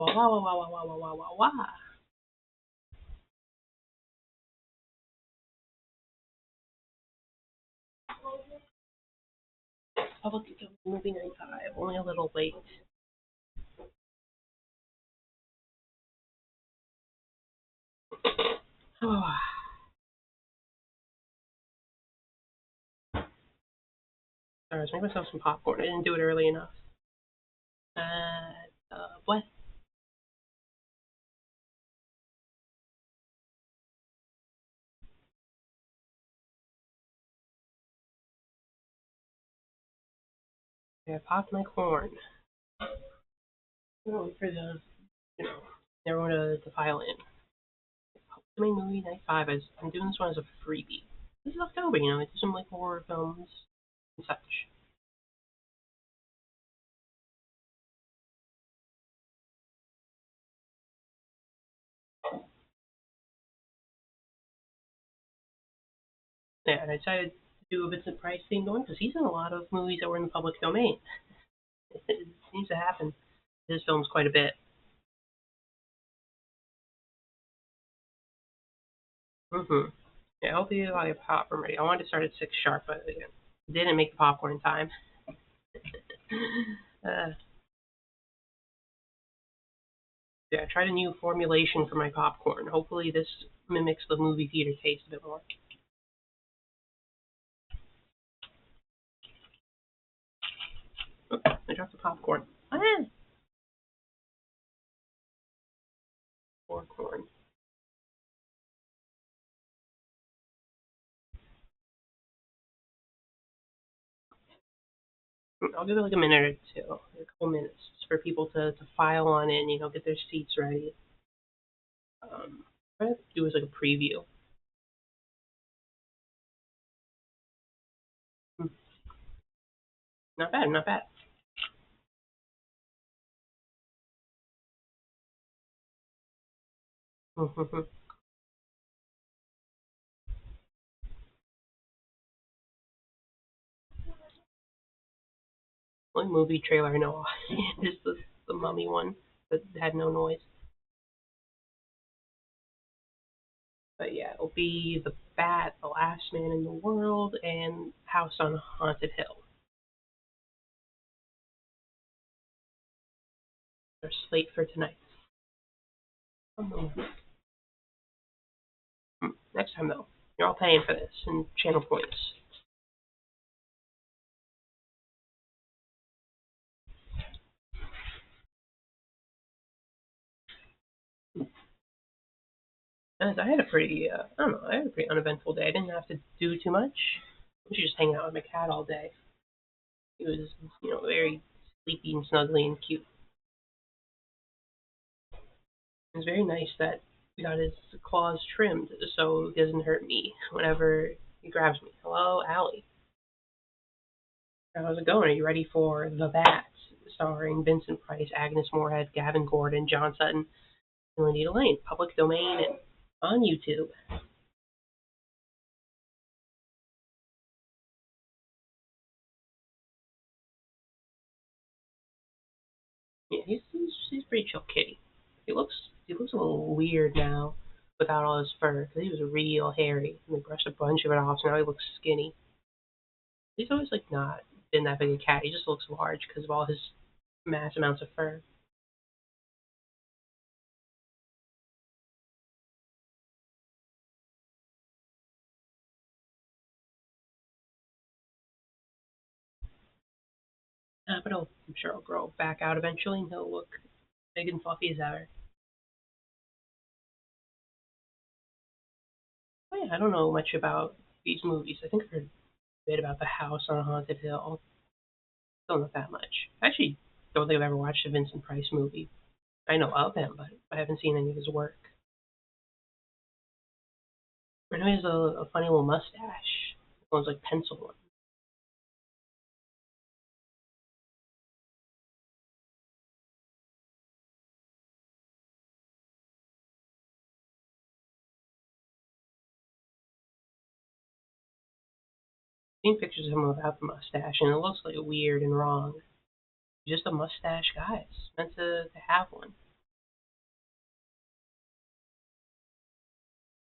Wah, wah, wah, wah, wah, wah, wah, wah, wah. Public movie night 5, only a little late. Oh, sorry, I was making myself some popcorn. I didn't do it early enough. What? I popped my corn. Wait for the, you know, everyone to file in. Doing movie night 5 is, I'm doing this one as a freebie. This is October, I do some like horror films and such. Yeah, and I decided to do a Vincent Price theme going because he's in a lot of movies that were in the public domain. It seems to happen his films quite a bit. Mm-hmm. Yeah, hopefully I'll get popcorn ready. I wanted to start at 6 sharp, but again, didn't make the popcorn in time. uh, yeah, I tried a new formulation for my popcorn. Hopefully this mimics the movie theater taste a bit more. Oops, I dropped the popcorn. Ah, popcorn. I'll give it like a minute or two, a couple minutes, just for people to file on in, get their seats ready. What I do is like a preview. Hmm, not bad, not bad. Only movie trailer I know is the Mummy one that had no noise. But yeah, it'll be The Bat, The Last Man in the World, and House on Haunted Hill. They're slate for tonight. Next time though, you're all paying for this and channel points. As I had a pretty, I don't know, I had a pretty uneventful day. I didn't have to do too much. I was just hanging out with my cat all day. He was, very sleepy and snuggly and cute. It was very nice that we got his claws trimmed so he doesn't hurt me whenever he grabs me. Hello, Allie. How's it going? Are you ready for The Bat, starring Vincent Price, Agnes Moorehead, Gavin Gordon, John Sutton, and Lenita Lane? Public domain and on YouTube. Yeah, he's a pretty chill kitty. He looks a little weird now without all his fur because he was real hairy and they brushed a bunch of it off, so now he looks skinny. He's always like not been that big a cat. He just looks large because of all his mass amounts of fur. But I'm sure he'll grow back out eventually and he'll look big and fluffy as ever. But yeah, I don't know much about these movies. I think I've heard a bit about The House on Haunted Hill. Don't know that much. I actually don't think I've ever watched a Vincent Price movie. I know of him, but I haven't seen any of his work. I know he has a funny little mustache. One's like pencil one. I've seen pictures of him without the mustache, and it looks like weird and wrong. He's just a mustache guy. It's meant to have one.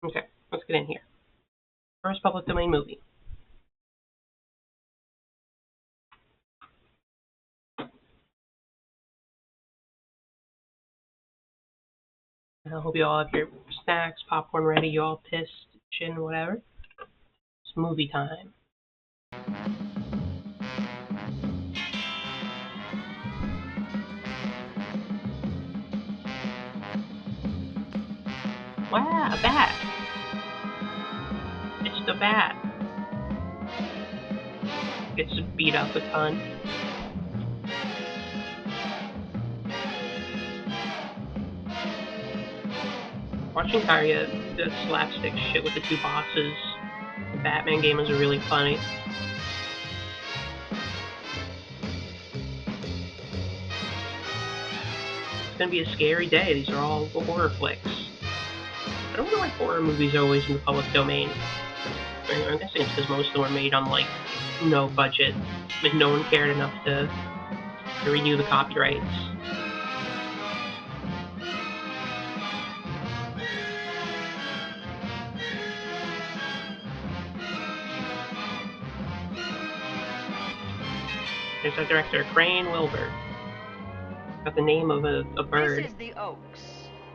Okay, let's get in here. First public domain movie. I hope you all have your snacks, popcorn ready. You all pissed, chin, whatever. It's movie time. Wow, a bat. It's the bat. Gets beat up a ton. Watching Karya do slapstick shit with the two bosses, the Batman game is really funny. It's gonna be a scary day. These are all horror flicks. I don't know why horror movies are always in the public domain. I'm guessing it's because most of them were made on like no budget, but no one cared enough to renew the copyrights. There's our director, Crane Wilbur. Got the name of a bird. This is the Oaks,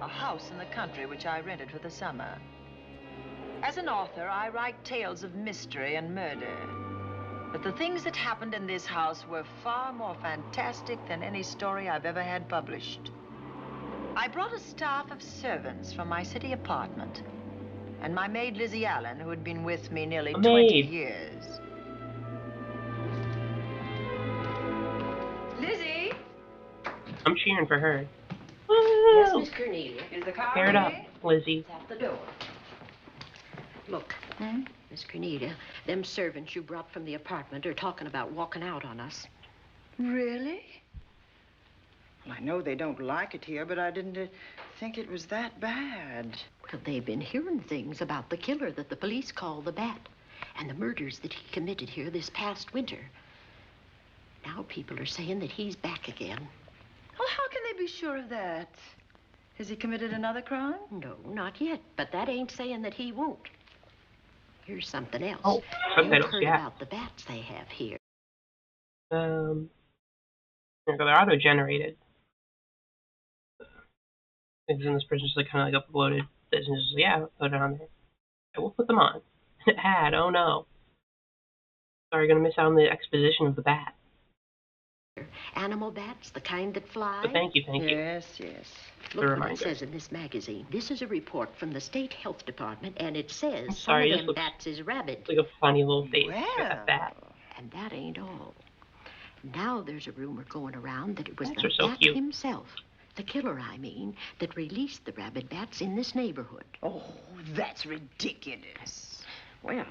a house in the country which I rented for the summer. As an author, I write tales of mystery and murder. But the things that happened in this house were far more fantastic than any story I've ever had published. I brought a staff of servants from my city apartment, and my maid Lizzie Allen, who had been with me nearly 20 years. Lizzie! I'm cheering for her. Yes, Miss Cornelia. Is the car Tear it up, Lizzie. It's at the door. Look, Miss Cornelia, them servants you brought from the apartment are talking about walking out on us. Really? Well, I know they don't like it here, but I didn't think it was that bad. Well, they've been hearing things about the killer that the police call the Bat and the murders that he committed here this past winter. Now people are saying that he's back again. Well, how can they be sure of that? Has he committed another crime? No, not yet, but that ain't saying that he won't. Here's something else. Oh, You've heard about the bats they have here. They're auto-generated. It's in this person's like kind of like uploaded business. Yeah, put it on there. I will put them on. Ad. Oh no. Sorry, gonna miss out on the exposition of the bat. Animal bats, the kind that fly. But thank you. Yes, yes. Look what it says in this magazine. This is a report from the state health department, and it says some of them bats is rabid. It's like a funny little face Well. for that bat. And that ain't all. Now there's a rumor going around that it was Bats the are so bat cute. himself, the killer, I mean, that released the rabid bats in this neighborhood. Oh, that's ridiculous. Well,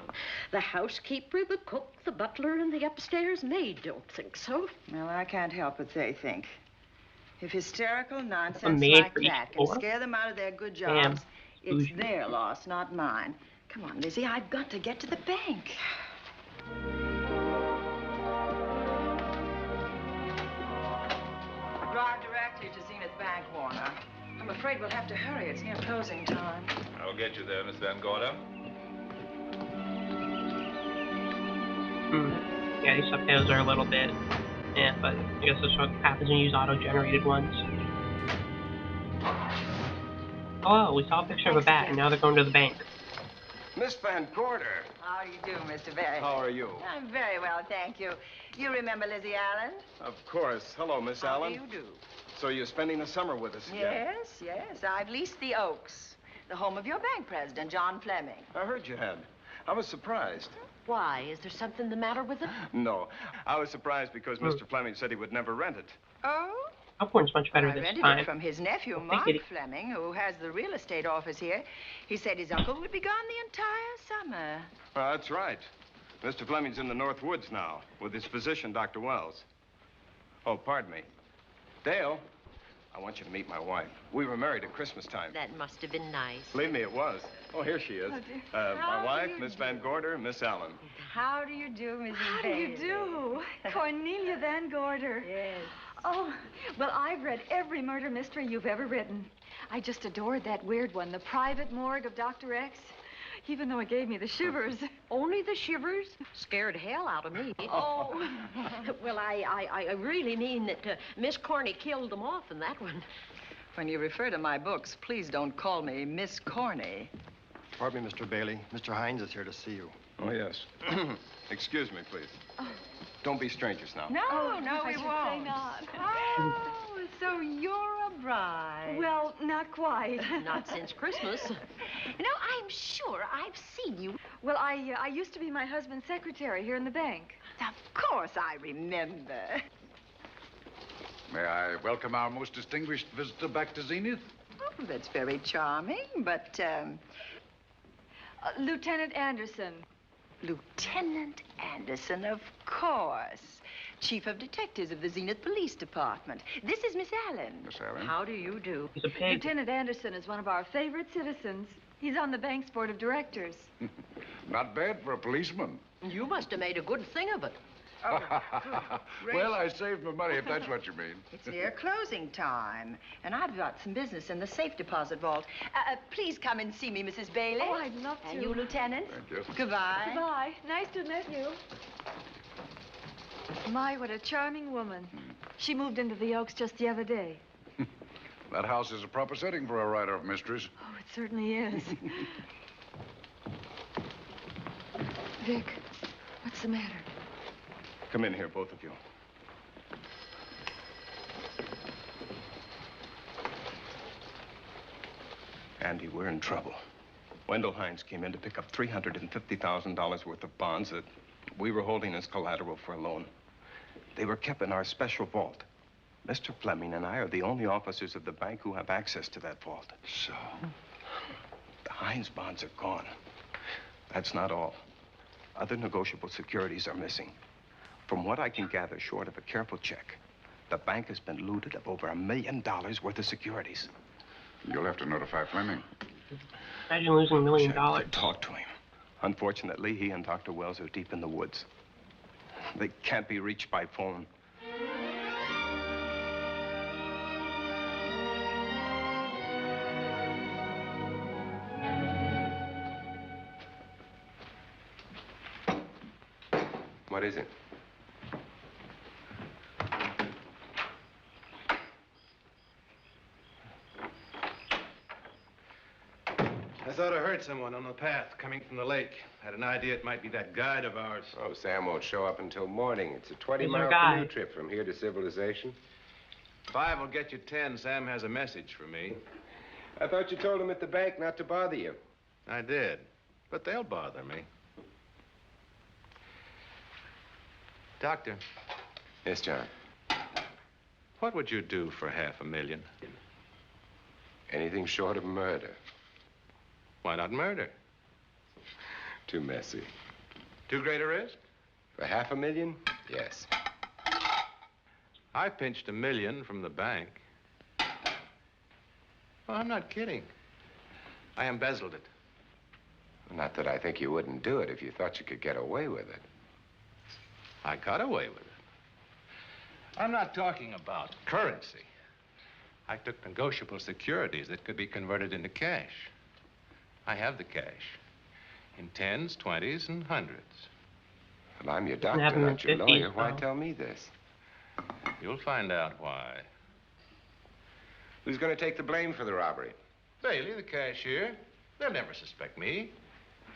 the housekeeper, the cook, the butler, and the upstairs maid don't think so. Well, I can't help what they think. If hysterical nonsense maid like for each that can floor? scare them out of their good Damn. jobs, it's their loss, not mine. Come on, Lizzie, I've got to get to the bank. Drive directly to Zenith Bank, Warner. I'm afraid we'll have to hurry. It's near closing time. I'll get you there, Miss Van Gorder. Yeah, these subtitles are a little bit. Yeah, but I guess that's what happens when you use auto-generated ones. Oh, we saw a picture of a bat, and now they're going to the bank. Miss Van Gorder. How do you do, Mr. Barry? How are you? I'm very well, thank you. You remember Lizzie Allen? Of course. Hello, Miss Allen. How do you do? So you're spending the summer with us again? Yes. I've leased the Oaks, the home of your bank president, John Fleming. I heard you had. I was surprised. Why? Is there something the matter with it? No. I was surprised because Mr. Fleming said he would never rent it. Oh? Popcorn's much better I this rented time. it from his nephew, Well, Mark take it. Fleming, who has the real estate office here. He said his uncle would be gone the entire summer. Well, that's right. Mr. Fleming's in the North Woods now with his physician, Dr. Wells. Oh, pardon me. Dale, I want you to meet my wife. We were married at Christmas time. That must have been nice. Believe me, it was. Oh, here she is. How My do wife, you Miss do? Van Gorder, Miss Allen. How do you do, Mrs. How do you do? Cornelia Van Gorder. Yes. Oh, well, I've read every murder mystery you've ever written. I just adored that weird one, The Private Morgue of Dr. X. even though it gave me the shivers. Only the shivers? Scared hell out of me. Oh. Well, I really mean that Miss Corny killed them off in that one. When you refer to my books, please don't call me Miss Corny. Pardon me, Mr. Bailey. Mr. Hines is here to see you. Oh, yes. Excuse me, please. Don't be strangers now. No, no, we I should won't. say not. Oh, so you're a bride. Well, not quite. Not since Christmas. You know, I'm sure I've seen you. Well, I used to be my husband's secretary here in the bank. Of course I remember. May I welcome our most distinguished visitor back to Zenith? Oh, that's very charming, but, Lieutenant Anderson. Lieutenant Anderson, of course. Chief of Detectives of the Zenith Police Department. This is Miss Allen. Miss Allen. How do you do? He's a pig. Lieutenant Anderson is one of our favorite citizens. He's on the bank's board of directors. Not bad for a policeman. You must have made a good thing of it. Well, I saved my money, if that's what you mean. It's near closing time, and I've got some business in the safe deposit vault. Please come and see me, Mrs. Bailey. Oh, I'd love to. And you, Lieutenant. Thank you. Goodbye. Goodbye. Nice to meet you. My, what a charming woman. She moved into the Oaks just the other day. That house is a proper setting for a writer of mysteries. Oh, it certainly is. Vic, what's the matter? Come in here, both of you. Andy, we're in trouble. Wendell Hines came in to pick up $350,000 worth of bonds that we were holding as collateral for a loan. They were kept in our special vault. Mr. Fleming and I are the only officers of the bank who have access to that vault. So? The Hines bonds are gone. That's not all. Other negotiable securities are missing. From what I can gather, short of a careful check, the bank has been looted of over $1 million worth of securities. You'll have to notify Fleming. Imagine losing $1 million. I could talk to him. Unfortunately, he and Dr. Wells are deep in the woods. They can't be reached by phone. What is it? I thought I heard someone on the path coming from the lake. Had an idea it might be that guide of ours. Oh, Sam won't show up until morning. It's a Who's our 20-mile guy? canoe trip from here to civilization. 5 will get you 10. Sam has a message for me. I thought you told him at the bank not to bother you. I did, but they'll bother me. Doctor, Yes, John. what would you do for $500,000? Anything short of murder. Why not murder? Too messy. Too great a risk? For $500,000? Yes. I pinched $1 million from the bank. Well, I'm not kidding. I embezzled it. Not that I think you wouldn't do it if you thought you could get away with it. I got away with it. I'm not talking about currency. I took negotiable securities that could be converted into cash. I have the cash in 10s, 20s, and 100s. Well, I'm your have doctor, him in not your 50s, lawyer. Why though. tell me this? You'll find out why. Who's going to take the blame for the robbery? Bailey, the cashier. They'll never suspect me.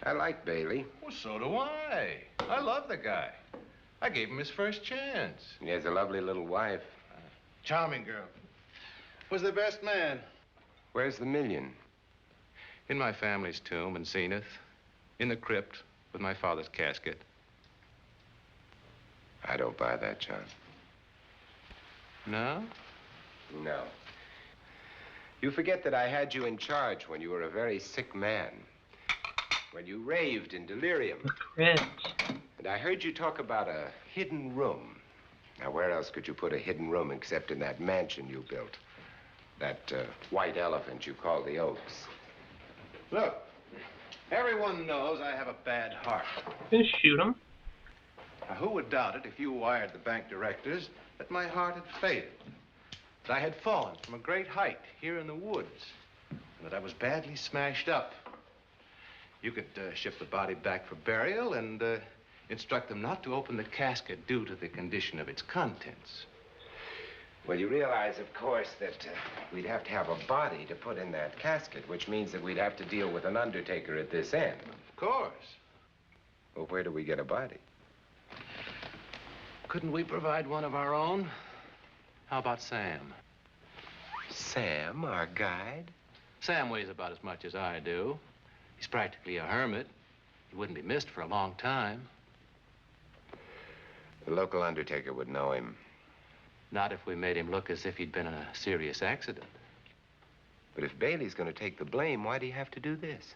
I like Bailey. Well, so do I. I love the guy. I gave him his first chance. He has a lovely little wife. Charming girl. Was the best man. Where's the $1 million? In my family's tomb in Zenith. In the crypt with my father's casket. I don't buy that, John. No? No. You forget that I had you in charge when you were a very sick man. When you raved in delirium. Crypt. And I heard you talk about a hidden room. Now, where else could you put a hidden room except in that mansion you built? That white elephant you call the Oaks. Look, everyone knows I have a bad heart. Gonna shoot him. Now, who would doubt it if you wired the bank directors that my heart had failed? That I had fallen from a great height here in the woods. And that I was badly smashed up. You could ship the body back for burial and instruct them not to open the casket due to the condition of its contents. Well, you realize, of course, that we'd have to have a body to put in that casket, which means that we'd have to deal with an undertaker at this end. Of course. Well, where do we get a body? Couldn't we provide one of our own? How about Sam? Sam, our guide? Sam weighs about as much as I do. He's practically a hermit. He wouldn't be missed for a long time. The local undertaker would know him. Not if we made him look as if he'd been in a serious accident. But if Bailey's going to take the blame, why'd he have to do this?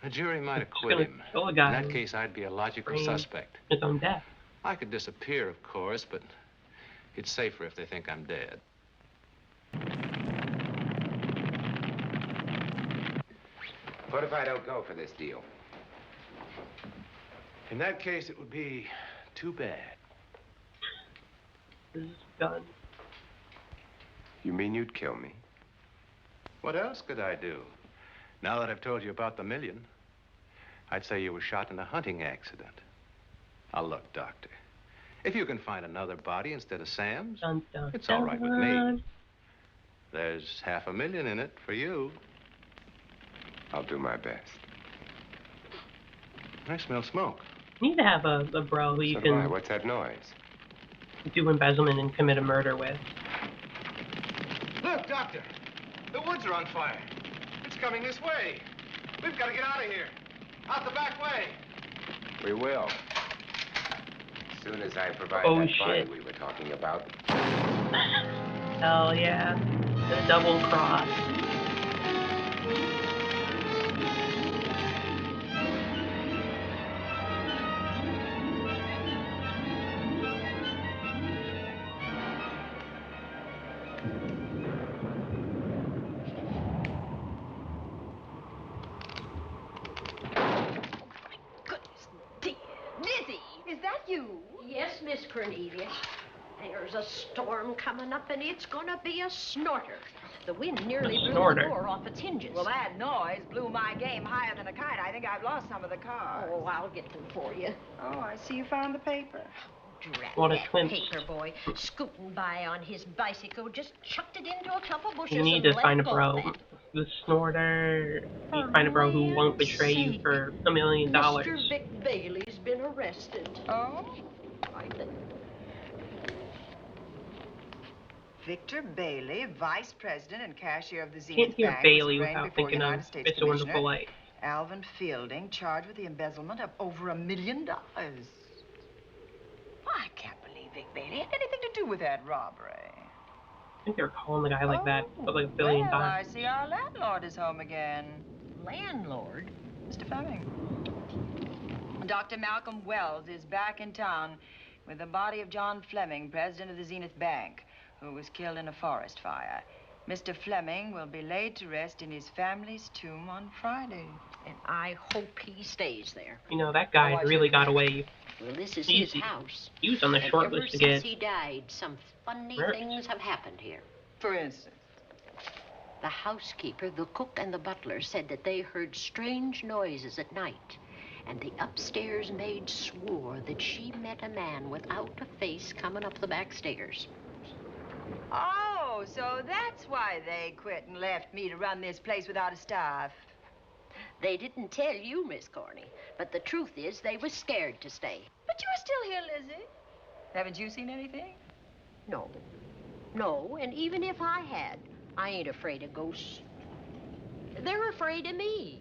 The jury might acquit him. Kill a In guy that case, I'd be a logical for suspect. his own death. I could disappear, of course, but it's safer if they think I'm dead. What if I don't go for this deal? In that case, it would be too bad. This is done. You mean you'd kill me? What else could I do? Now that I've told you about the $1 million, I'd say you were shot in a hunting accident. Now, look, Doctor, if you can find another body instead of Sam's, Dun, dun, it's all right with me. dun. There's $500,000 in it for you. I'll do my best. I smell smoke. You need to have a bro who you So do I. can What's that noise? do embezzlement and commit a murder with. Look, Doctor, the woods are on fire. It's coming this way. We've got to get out of here. Out the back way. We will. As soon as I provide Oh, that body shit. we were talking about. Hell yeah. The double cross. Lizzie, is that you? Yes, Miss Cornelia. There's a storm coming up, and it's gonna be a snorter. The wind nearly blew the snorter. door off its hinges. Well, that noise blew my game higher than a kite. I think I've lost some of the cars. Oh, I'll get them for you. Oh, I see you found the paper. Drat What a that twimp. paper boy, scooting by on his bicycle, just chucked it into a clump of bushes You need and to let find a go bro. of that. The snorter. You need to find a bro who won't betray you for $1 million. Mr. Vic Bailey's been arrested. Oh? I think. Victor Bailey, Vice President and Cashier of the Zenith Can't hear Bank, Bailey was arraigned without before thinking of United States Mr. Wonderful Commissioner Life. Alvin Fielding, charged with the embezzlement of over $1 million. I can't believe Vic Bailey had anything to do with that robbery. I think they're calling the guy like that for like $1 billion. Well, I see our landlord is home again. Landlord? Mr. Fleming. Dr. Malcolm Wells is back in town with the body of John Fleming, president of the Zenith Bank, who was killed in a forest fire. Mr. Fleming will be laid to rest in his family's tomb on Friday. And I hope he stays there. You know, that guy really got away. Well, this is Easy. his house. He was on the And short ever list to since get he died, some funny murdered. things have happened here. For instance? The housekeeper, the cook, and the butler said that they heard strange noises at night. And the upstairs maid swore that she met a man without a face coming up the back stairs. Oh, so that's why they quit and left me to run this place without a staff. They didn't tell you, Miss Corney, but the truth is they was scared to stay. But you're still here, Lizzie. Haven't you seen anything? No. No, and even if I had, I ain't afraid of ghosts. They're afraid of me.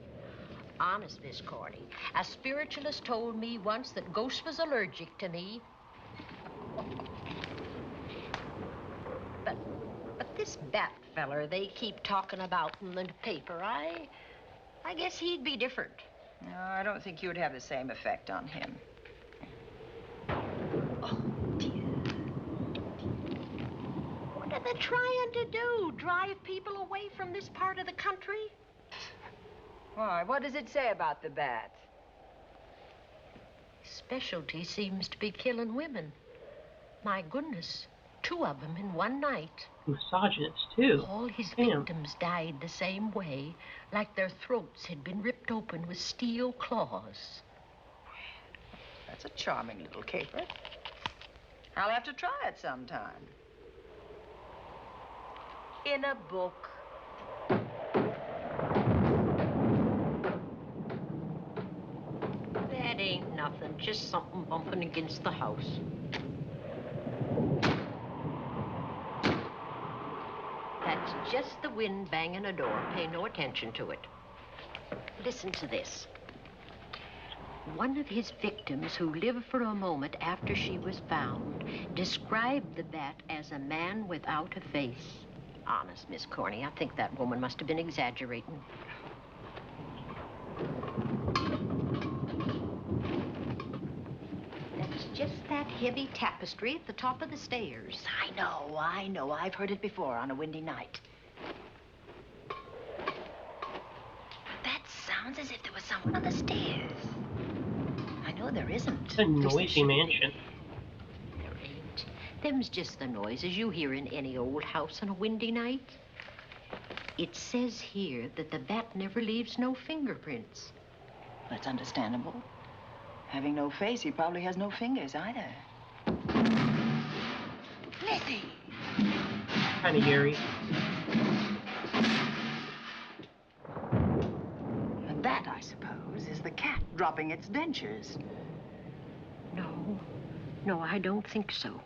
Honest, Miss Corney, a spiritualist told me once that ghosts was allergic to me. But this Bat feller they keep talking about in the paper, I guess he'd be different. No, I don't think you would have the same effect on him. Oh, dear. What are they trying to do? Drive people away from this part of the country? Why, what does it say about the bat? Specialty seems to be killing women. My goodness, 2 2 of them in one night. Misogynist, too. All his Damn. victims died the same way, like their throats had been ripped open with steel claws. That's a charming little caper. I'll have to try it sometime. In a book. That ain't nothing, just something bumping against the house. That's just the wind banging a door. Pay no attention to it. Listen to this. One of his victims, who lived for a moment after she was found, described the bat as a man without a face. Honest, Miss Corney, I think that woman must have been exaggerating. That's just that heavy tapestry at the top of the stairs. I know. I've heard it before on a windy night. That sounds as if there was someone on the stairs. I know there isn't. It's a noisy mansion. There ain't. Them's just the noises you hear in any old house on a windy night. It says here that the bat never leaves no fingerprints. That's understandable. Having no face, he probably has no fingers either. Lizzie! Kind of eerie. And that, I suppose, is the cat dropping its dentures. No, I don't think so.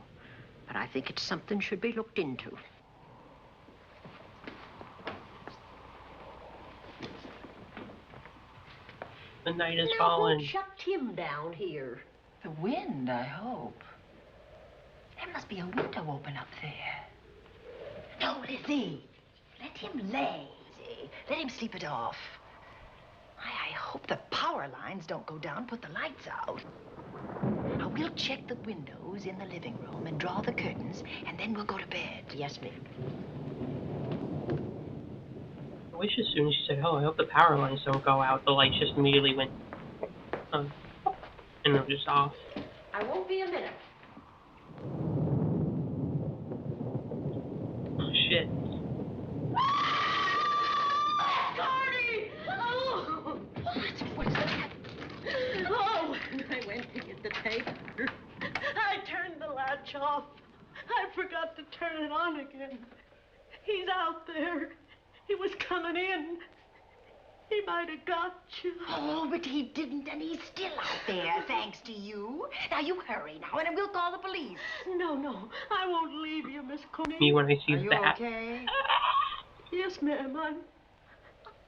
But I think it's something should be looked into. The night has Now, fallen. who chucked him down here? The wind, I hope. There must be a window open up there. No, Lizzie. Let him lay. Let him sleep it off. I hope the power lines don't go down, put the lights out. Now, we'll check the windows in the living room and draw the curtains, and then we'll go to bed. Yes, ma'am. I wish as soon as she said, oh, I hope the power lines don't go out, the lights just immediately went on. And they're just off. I won't be a minute. Oh, shit. Marty! Oh! What is that? Oh, when I went to get the tape, I turned the latch off. I forgot to turn it on again. He's out there. He was coming in. He might have got you. Oh, but he didn't, and he's still out there, thanks to you. Now, you hurry now, and we'll call the police. No, I won't leave you, Miss Coney. Me when I see Are you that. okay? Yes, ma'am,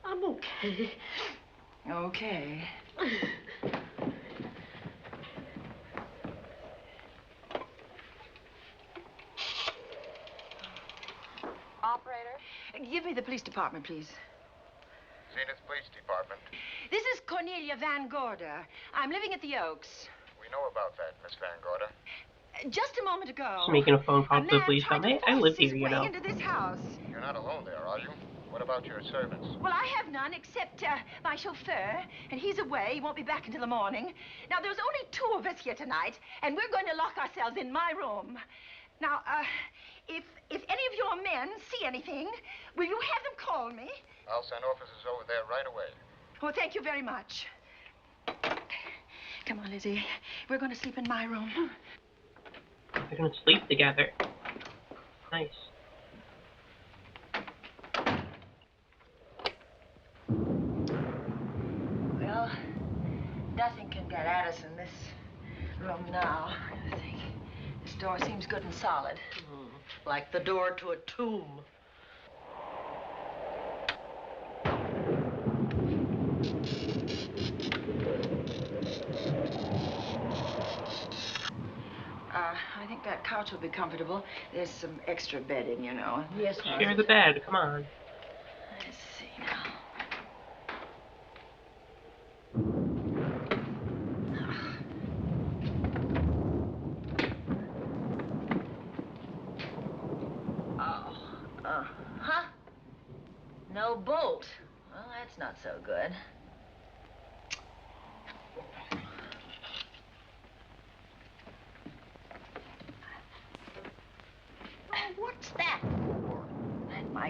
I'm okay. Okay. Operator? Give me the police department, please. Zenith Police Department. This is Cornelia Van Gorder. I'm living at the Oaks. We know about that, Miss Van Gorder. Just a moment ago. Just making a phone call a to the man police. tried to I force live his here, you way know. into this house. You're not alone there, are you? What about your servants? Well, I have none except my chauffeur, and he's away. He won't be back until the morning. Now, there's only 2 of us here tonight, and we're going to lock ourselves in my room. Now, if any of your men see anything, will you have them call me? I'll send officers over there right away. Well, thank you very much. Come on, Lizzie. We're going to sleep in my room. They're gonna sleep together. Nice. Well, nothing can get at us in this room now, I think. This door seems good and solid. Like the door to a tomb. I think that couch will be comfortable. There's some extra bedding, you know. Yes, Share the bed. Come on. Let's see now. Huh? No bolt. Well, that's not so good.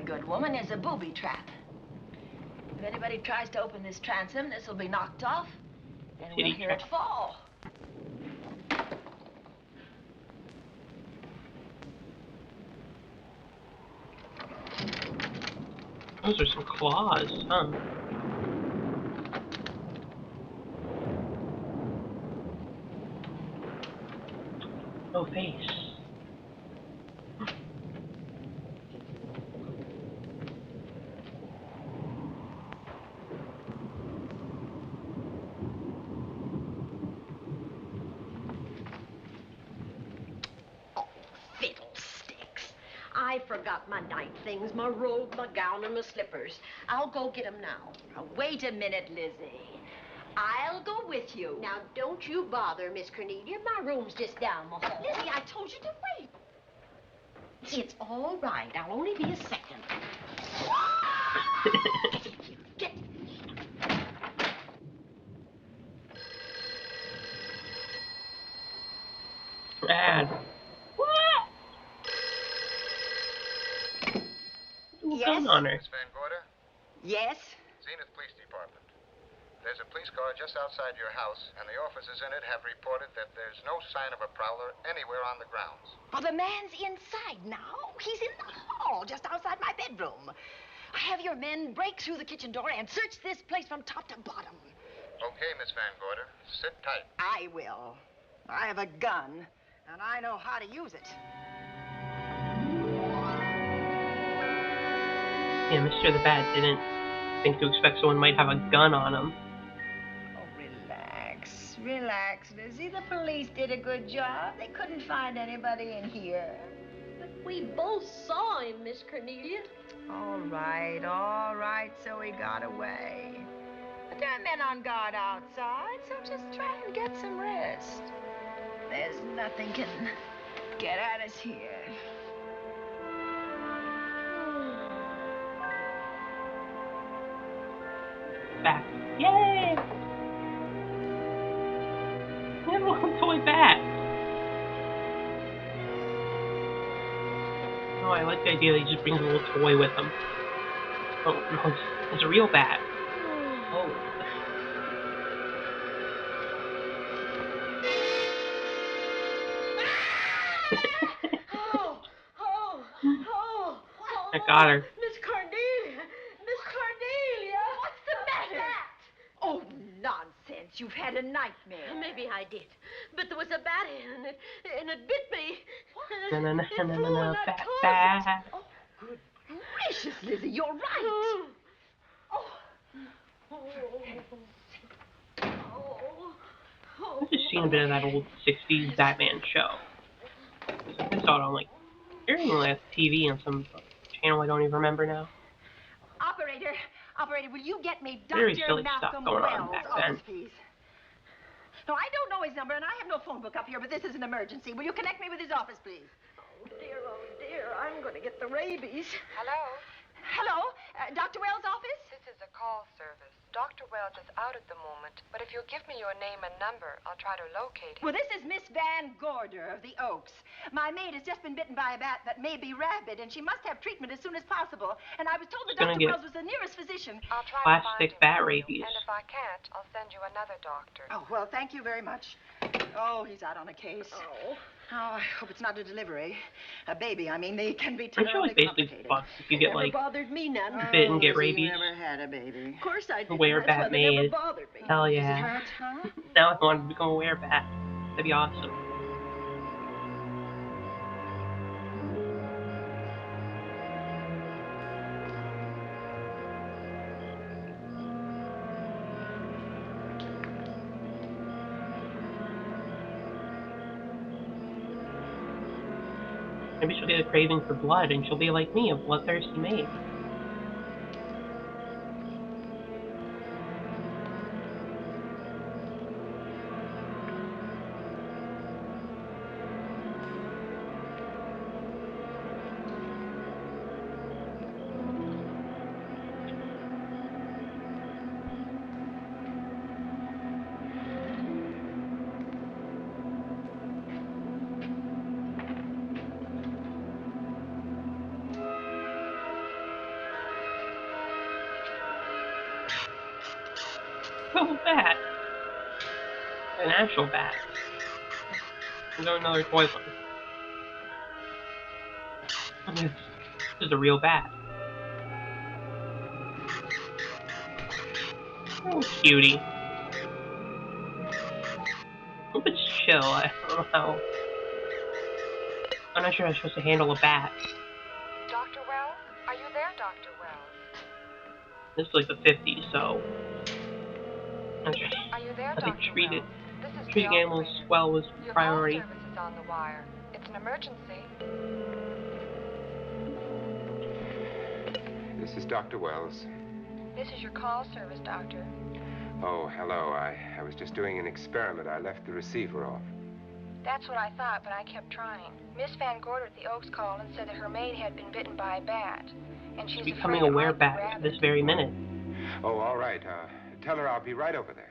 good woman, is a booby trap. If anybody tries to open this transom, this will be knocked off, and we'll Kitty hear trap. it fall. Those are some claws, huh? No face. Fiddlesticks. I forgot my night things, my robe, my gown, and my slippers. I'll go get 'em now. Now, wait a minute, Lizzie. I'll go with you. Now, don't you bother, Miss Cornelia. My room's just down the hall. Lizzie, I told you to wait. It's all right. I'll only be a second. Get... Brad. What? Yes? Gun on her. Miss Van Gorder, Yes? Zenith Police Department. There's a police car just outside your house, and the officers in it have reported that there's no sign of a prowler anywhere on the grounds. Oh, the man's inside now. He's in the hall, just outside my bedroom. Have your men break through the kitchen door and search this place from top to bottom. Okay, Miss Van Gorder, sit tight. I will. I have a gun, and I know how to use it. Yeah, Mr. the Bat didn't think to expect someone might have a gun on him. Oh, relax. Relax, Lizzie. The police did a good job. They couldn't find anybody in here. But we both saw him, Miss Cornelia. All right, so he got away. But there are men on guard outside, so just try and get some rest. There's nothing can get at us here. Back. Yay! We have a little toy bat. Oh, I like the idea that he just brings a little toy with him. Oh, no, it's a real bat. Oh. I got her. Miss Cornelia! Miss Cornelia! What's the matter? Oh, nonsense. You've had a nightmare. Maybe I did. But there was a bat and it bit me. No, no, no, It no, no, flew no, in that bat, closet. bat. Oh, good gracious, Lizzie, you're right. I've just seen a bit of that old 60s Batman show. I saw it on, like, airing TV on some channel I don't even remember now. Operator, will you get me Very Dr. silly stuff Malcolm going on Wells' back office, then. please? No, I don't know his number, and I have no phone book up here, but this is an emergency. Will you connect me with his office, please? Oh, dear, I'm going to get the rabies. Hello? Hello? Dr. Wells' office? This is a call service. Dr. Wells is out at the moment, but if you'll give me your name and number, I'll try to locate him. Well, this is Miss Van Gorder of the Oaks. My maid has just been bitten by a bat that may be rabid, and she must have treatment as soon as possible. And I was told that Gonna Dr. get Wells was the nearest physician. I'll try to find plastic him bat for you, rabies. and if I can't, I'll send you another doctor. Oh, well, thank you very much. Oh, he's out on a case. Oh, I hope it's not a delivery. A baby, I mean, they can be I'm sure terribly it's basically complicated. fucked if you get, like, bothered me none. bit and get Lizzie, rabies. You never had a baby. Of course I did. A werebat That's why they never maid. bothered me. Hell Does it yeah. hurt, huh? Now I want to become a werebat. That'd be awesome. Maybe she'll get a craving for blood and she'll be like me, a bloodthirsty maid. Oh, bat. An actual bat. There's another toy one. This is a real bat. Oh, cutie. Hope it's chill. I don't know how. I'm not sure I'm supposed to handle a bat. Dr. Wells? Are you there, Dr. Wells? This is like the 50s, so Are you there, I think Dr. treating Wells? This is the animals operator. well was Your call priority. service is on the wire. It's an emergency. This is Dr. Wells. This is your call service, Doctor. Oh, hello. I was just doing an experiment. I left the receiver off. That's what I thought, but I kept trying. Miss Van Gorder at the Oaks called and said that her maid had been bitten by a bat. And she's Becoming afraid a it might be werebat rabbit. this very minute. Oh, all right. Tell her I'll be right over there.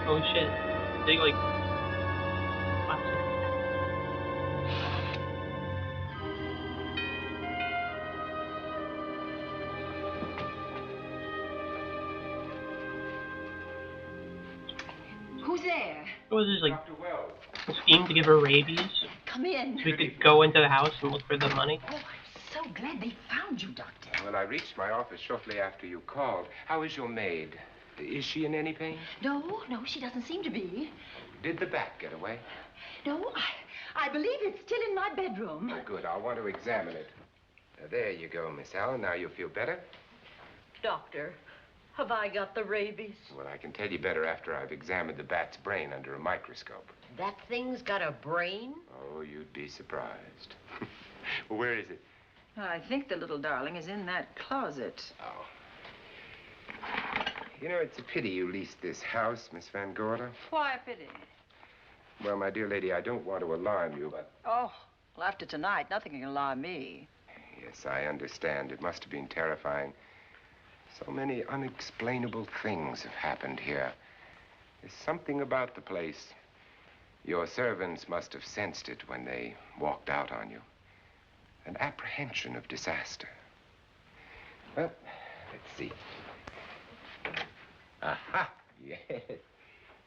Oh shit. They like plastic. Who's there? What was this, like Dr. Wells. a scheme to give her rabies? Come in. So we could go into the house and look for the money? Oh, I'm so glad they found you, Doctor. Well, I reached my office shortly after you called. How is your maid? Is she in any pain? No, she doesn't seem to be. Did the bat get away? No, I believe it's still in my bedroom. Oh, good. I'll want to examine it. There you go, Miss Allen. Now you feel better? Doctor, have I got the rabies? Well, I can tell you better after I've examined the bat's brain under a microscope. That thing's got a brain? Oh, you'd be surprised. Well, where is it? I think the little darling is in that closet. Oh. You know, it's a pity you leased this house, Miss Van Gorder. Why a pity? Well, my dear lady, I don't want to alarm you, but... Oh, well, after tonight, nothing can alarm me. Yes, I understand. It must have been terrifying. So many unexplainable things have happened here. There's something about the place. Your servants must have sensed it when they walked out on you. An apprehension of disaster. Well, let's see. Aha! Yes.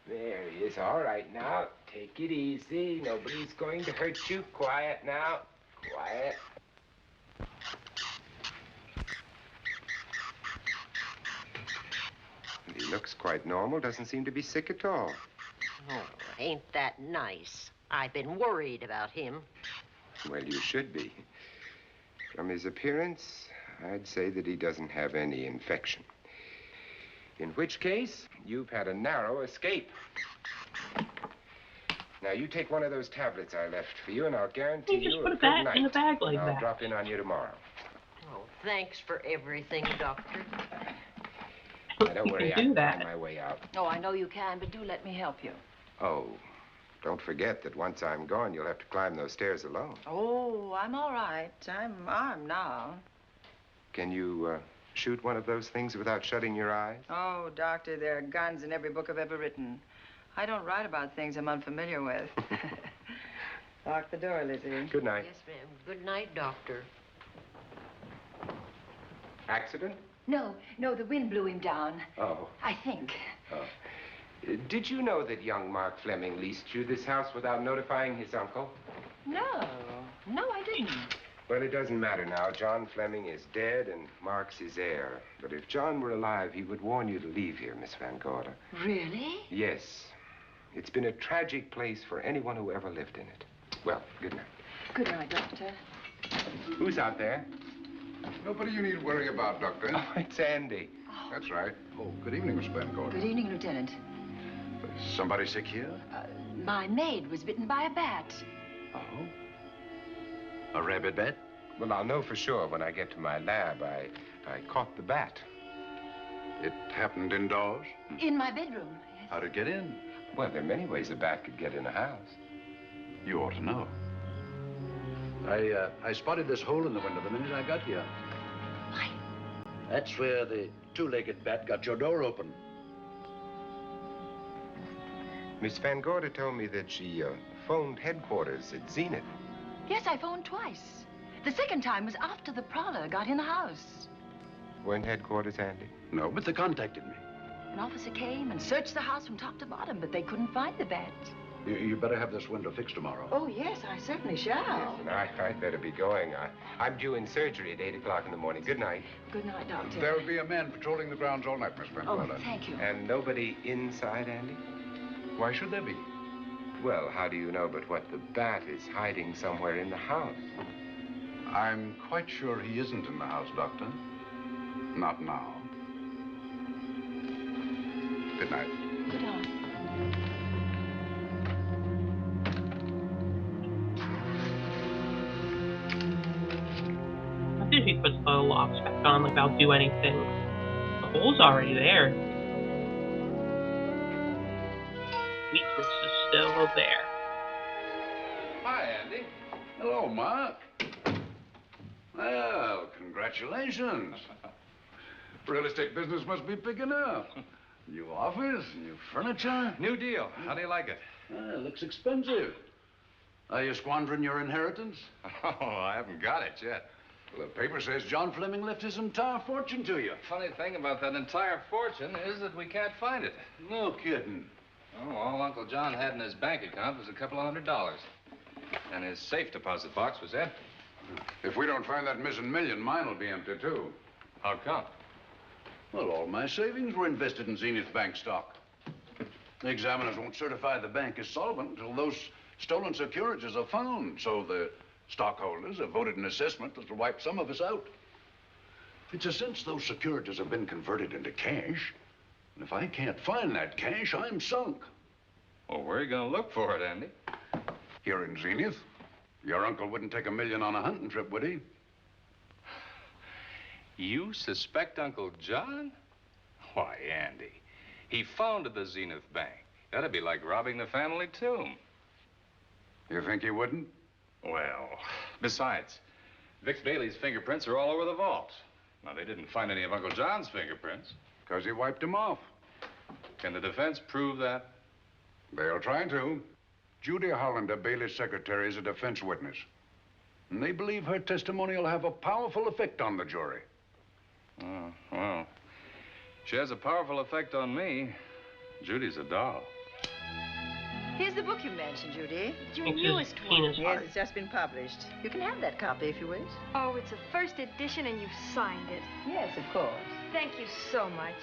There he is. All right, now, take it easy. Nobody's going to hurt you. Quiet now. Quiet. He looks quite normal. Doesn't seem to be sick at all. Oh, ain't that nice? I've been worried about him. Well, you should be. From his appearance, I'd say that he doesn't have any infection. In which case, you've had a narrow escape. Now, you take one of those tablets I left for you, and I'll guarantee You just you put a a good bat night. in a bag like I'll that. drop in on you tomorrow. Oh, thanks for everything, Doctor. Now, don't You worry, can do I'll that. find my way out. Oh, I know you can, but do let me help you. Oh, don't forget that once I'm gone, you'll have to climb those stairs alone. Oh, I'm all right. I'm armed now. Can you shoot one of those things without shutting your eyes? Oh, Doctor, there are guns in every book I've ever written. I don't write about things I'm unfamiliar with. Lock the door, Lizzie. Good night. Yes, ma'am. Good night, Doctor. Accident? No, the wind blew him down. Oh. I think. Oh. Did you know that young Mark Fleming leased you this house without notifying his uncle? No, I didn't. Well, it doesn't matter now. John Fleming is dead and Mark's his heir. But if John were alive, he would warn you to leave here, Miss Van Gorder. Really? Yes. It's been a tragic place for anyone who ever lived in it. Well, good night. Good night, Doctor. Who's out there? Nobody you need worry about, Doctor. Oh, it's Andy. That's right. Oh, good evening, Miss Van Gorder. Good evening, Lieutenant. Is somebody sick here? My maid was bitten by a bat. Oh? A rabid bat? Well, I'll know for sure when I get to my lab. I caught the bat. It happened indoors? In my bedroom. Yes. How'd it get in? Well, there are many ways a bat could get in a house. You ought to know. I spotted this hole in the window the minute I got here. Why? That's where the two-legged bat got your door open. Miss Van Gorder told me that she phoned headquarters at Zenith. Yes, I phoned twice. The second time was after the prowler got in the house. Weren't headquarters, Andy? No, but they contacted me. An officer came and searched the house from top to bottom, but they couldn't find the bat. You better have this window fixed tomorrow. Oh, yes, I certainly shall. Listen, I'd better be going. I'm due in surgery at 8 o'clock in the morning. Good night. Good night, Doctor. There'll be a man patrolling the grounds all night, Miss Van Oh, Gorder. thank you. And nobody inside, Andy? Why should there be? Well, how do you know but what the bat is hiding somewhere in the house? I'm quite sure he isn't in the house, Doctor. Not now. Good night. Good night. I think if he puts the locks back on, like, I'll do anything. The hole's already there. Weakness is still there. Hi, Andy. Hello, Mark. Well, congratulations. Real estate business must be picking up. New office, new furniture. New deal. How do you like it? Looks expensive. Are you squandering your inheritance? Oh, I haven't got it yet. Well, the paper says John Fleming left his entire fortune to you. Funny thing about that entire fortune is that we can't find it. No kidding. Oh, all Uncle John had in his bank account was a couple of $100. And his safe deposit box was empty. If we don't find that missing million, mine will be empty, too. How come? Well, all my savings were invested in Zenith Bank stock. The examiners won't certify the bank as solvent until those stolen securities are found. So the stockholders have voted an assessment that'll wipe some of us out. It's a since those securities have been converted into cash. And if I can't find that cash, I'm sunk. Well, where are you going to look for it, Andy? Here in Zenith. Your uncle wouldn't take $1 million on a hunting trip, would he? You suspect Uncle John? Why, Andy, he founded the Zenith Bank. That'd be like robbing the family tomb. You think he wouldn't? Well, besides, Vic Bailey's fingerprints are all over the vault. Now, they didn't find any of Uncle John's fingerprints. Because he wiped them off. Can the defense prove that? They'll try to. Judy Hollander, Bailey's secretary, is a defense witness. And they believe her testimony will have a powerful effect on the jury. Oh, well, she has a powerful effect on me. Judy's a doll. Here's the book you mentioned, Judy. Your newest one. Yes, it's just been published. You can have that copy if you wish. Oh, it's a first edition and you've signed it. Yes, of course. Thank you so much.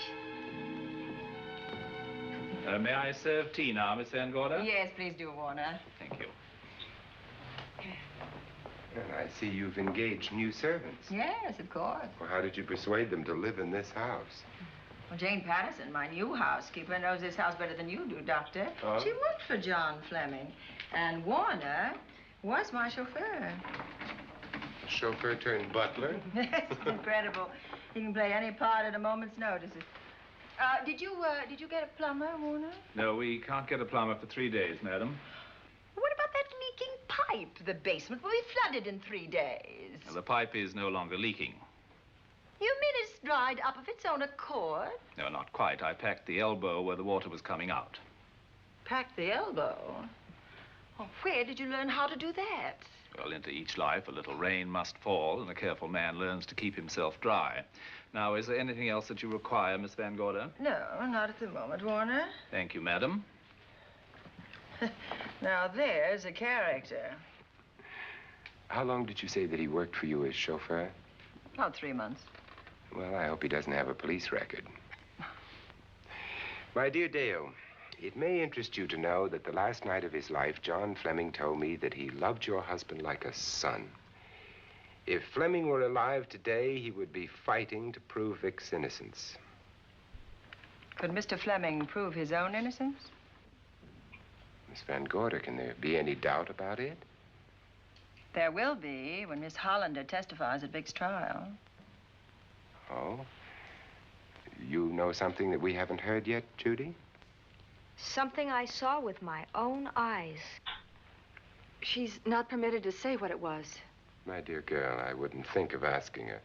May I serve tea now, Miss Van Gorder? Yes, please do, Warner. Thank you. And I see you've engaged new servants. Yes, of course. Well, how did you persuade them to live in this house? Well, Jane Patterson, my new housekeeper, knows this house better than you do, Doctor. Oh? She worked for John Fleming. And Warner was my chauffeur. Chauffeur turned butler? It's incredible. He can play any part at a moment's notice. Did you get a plumber, Warner? No, we can't get a plumber for 3 days, madam. What about that leaking pipe? The basement will be flooded in 3 days. The pipe is no longer leaking. You mean it's dried up of its own accord? No, not quite. I packed the elbow where the water was coming out. Packed the elbow? Oh, where did you learn how to do that? Well, into each life, a little rain must fall, and a careful man learns to keep himself dry. Now, is there anything else that you require, Miss Van Gorder? No, not at the moment, Warner. Thank you, madam. Now, there's a character. How long did you say that he worked for you as chauffeur? About 3 months. Well, I hope he doesn't have a police record. My dear Dale, it may interest you to know that the last night of his life, John Fleming told me that he loved your husband like a son. If Fleming were alive today, he would be fighting to prove Vic's innocence. Could Mr. Fleming prove his own innocence? Miss Van Gorder, can there be any doubt about it? There will be when Miss Hollander testifies at Vic's trial. Oh? You know something that we haven't heard yet, Judy? Something I saw with my own eyes. She's not permitted to say what it was. My dear girl, I wouldn't think of asking her.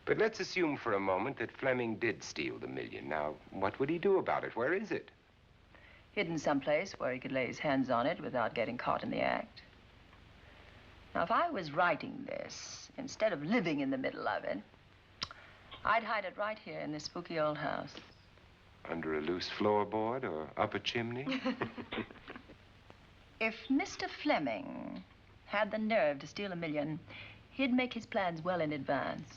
But let's assume for a moment that Fleming did steal the $1 million. Now, what would he do about it? Where is it? Hidden someplace where he could lay his hands on it without getting caught in the act. Now, if I was writing this, instead of living in the middle of it, I'd hide it right here in this spooky old house. Under a loose floorboard or up a chimney? If Mr. Fleming had the nerve to steal $1 million, he'd make his plans well in advance.